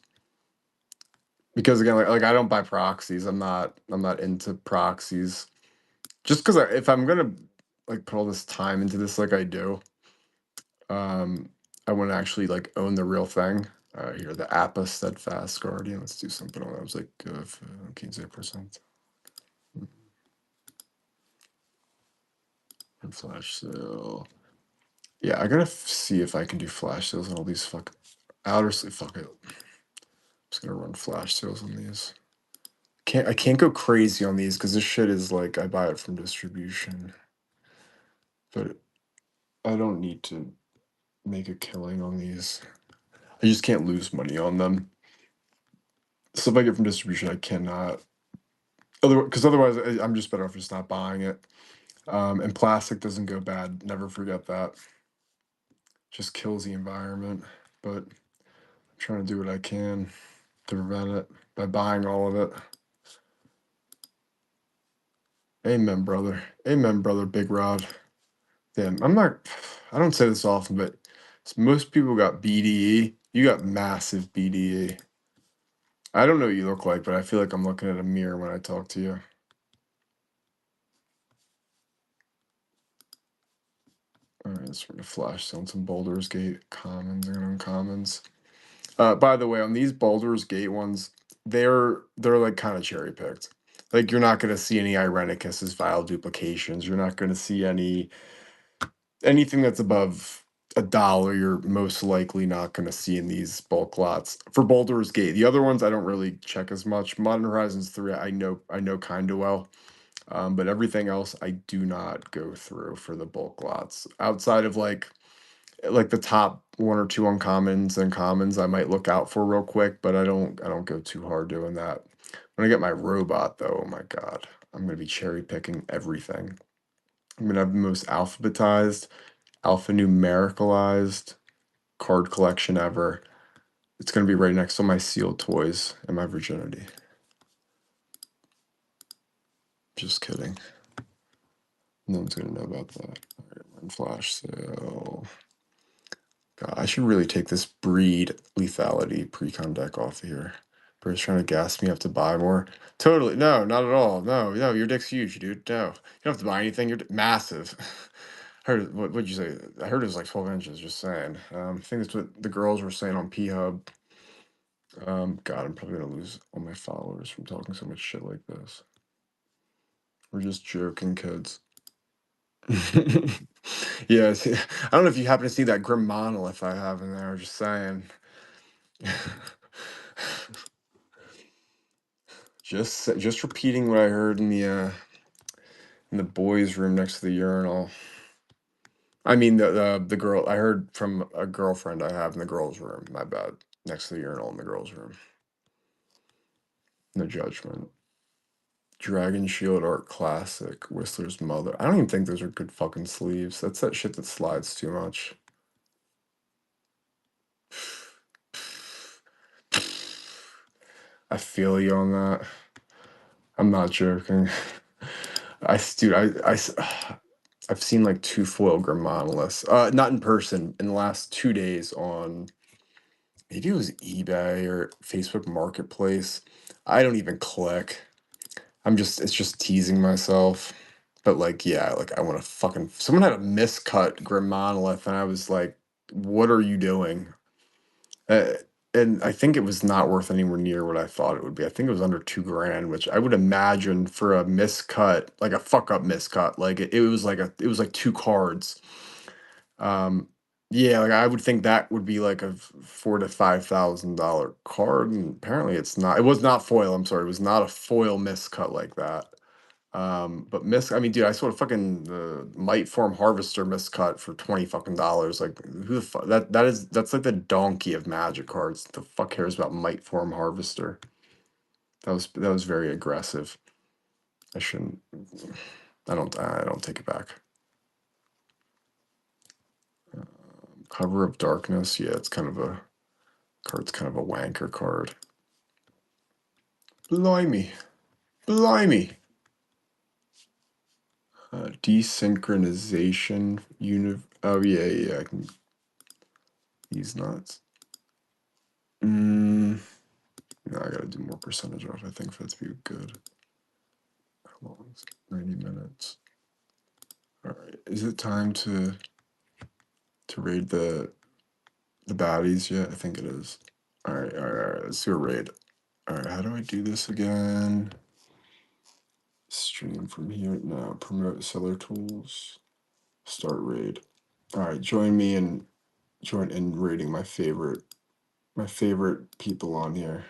Speaker 1: Because again, like I don't buy proxies. I'm not into proxies. Just because if I'm gonna like put all this time into this like I do, I want to actually like own the real thing. Here, the Appa Steadfast Guardian. Let's do something on that. I was like 15%. And flash sale. Yeah, I gotta see if I can do flash sales on all these fuck outer sleep. Fuck it. I'm just gonna run flash sales on these. I can't go crazy on these because this shit is like I buy it from distribution. But I don't need to make a killing on these. I just can't lose money on them. Stuff I get from distribution, I cannot. Because otherwise, I'm just better off just not buying it. And plastic doesn't go bad. Never forget that. Just kills the environment. But I'm trying to do what I can to prevent it by buying all of it. Amen, brother. Amen, brother. Big Rod. Damn, I don't say this often, but most people got BDE. You got massive BDE. I don't know what you look like, but I feel like I'm looking at a mirror when I talk to you. All right, let's try to flash on some Baldur's Gate commons and uncommons. By the way, on these Baldur's Gate ones, they're like kind of cherry picked. Like you're not gonna see any Irenicus's vile duplications. You're not gonna see anything that's above $1. You're most likely not gonna see in these bulk lots for Baldur's Gate. The other ones I don't really check as much. Modern Horizons 3, I know kind of well. But everything else I do not go through for the bulk lots. Outside of like the top one or two uncommons and commons I might look out for real quick, but I don't go too hard doing that. When I get my robot though, oh my god, I'm gonna be cherry picking everything. I'm gonna have the most alphabetized, alphanumericalized card collection ever. It's gonna be right next to my sealed toys and my virginity. Just kidding. No one's gonna know about that. All right, run flash sale. God, I should really take this breed lethality precon deck off of here. Bro's trying to gas me up to buy more. Totally. No, not at all. No, your dick's huge, dude. No. You don't have to buy anything. You're massive. What'd you say? I heard it was like 12 inches, just saying. I think that's what the girls were saying on P Hub. God, I'm probably gonna lose all my followers from talking so much shit like this. We're just joking, kids. Yeah, I don't know if you happen to see that Grim Monolith I have in there. Just saying. Just repeating what I heard in the boys' room next to the urinal. I mean the girl I heard from a girlfriend I have in the girls' room. My bad. Next to the urinal in the girls' room. No judgment. Dragon Shield Art Classic, Whistler's Mother. I don't even think those are good fucking sleeves. That's that shit that slides too much. I feel you on that. I'm not joking. I've seen like 2 foil Grim Monoliths. Not in person, in the last 2 days on maybe it was eBay or Facebook Marketplace. I don't even click. It's just teasing myself. But like, yeah, like I want to fucking someone had a miscut Grim Monolith and I was like, what are you doing? Uh, and I think it was not worth anywhere near what I thought it would be. I think it was under 2 grand, which I would imagine for a miscut, like a fuck up miscut, like it was like 2 cards. Um, yeah, like I would think that would be like a $4,000 to $5,000 card, and apparently it's not. It was not foil. I'm sorry, it was not a foil miscut like that. But I mean, dude, I saw a fucking Might Form Harvester miscut for $20 fucking. Like, who the fuck? That's like the donkey of Magic cards. The fuck cares about Might Form Harvester? That was very aggressive. I shouldn't. I don't take it back. Cover of Darkness. Yeah, it's kind of a card's kind of a wanker card. Blimey. Desynchronization oh yeah, I can. He's nuts. No, I gotta do more percentage off, I think, for that to be good. How long is it? 90 minutes. Alright. Is it time to raid the baddies yet? I think it is. Alright. Let's do a raid. Alright, how do I do this again? Stream from here. No, promote seller tools. Start raid. Alright, join me and raiding my favorite people on here.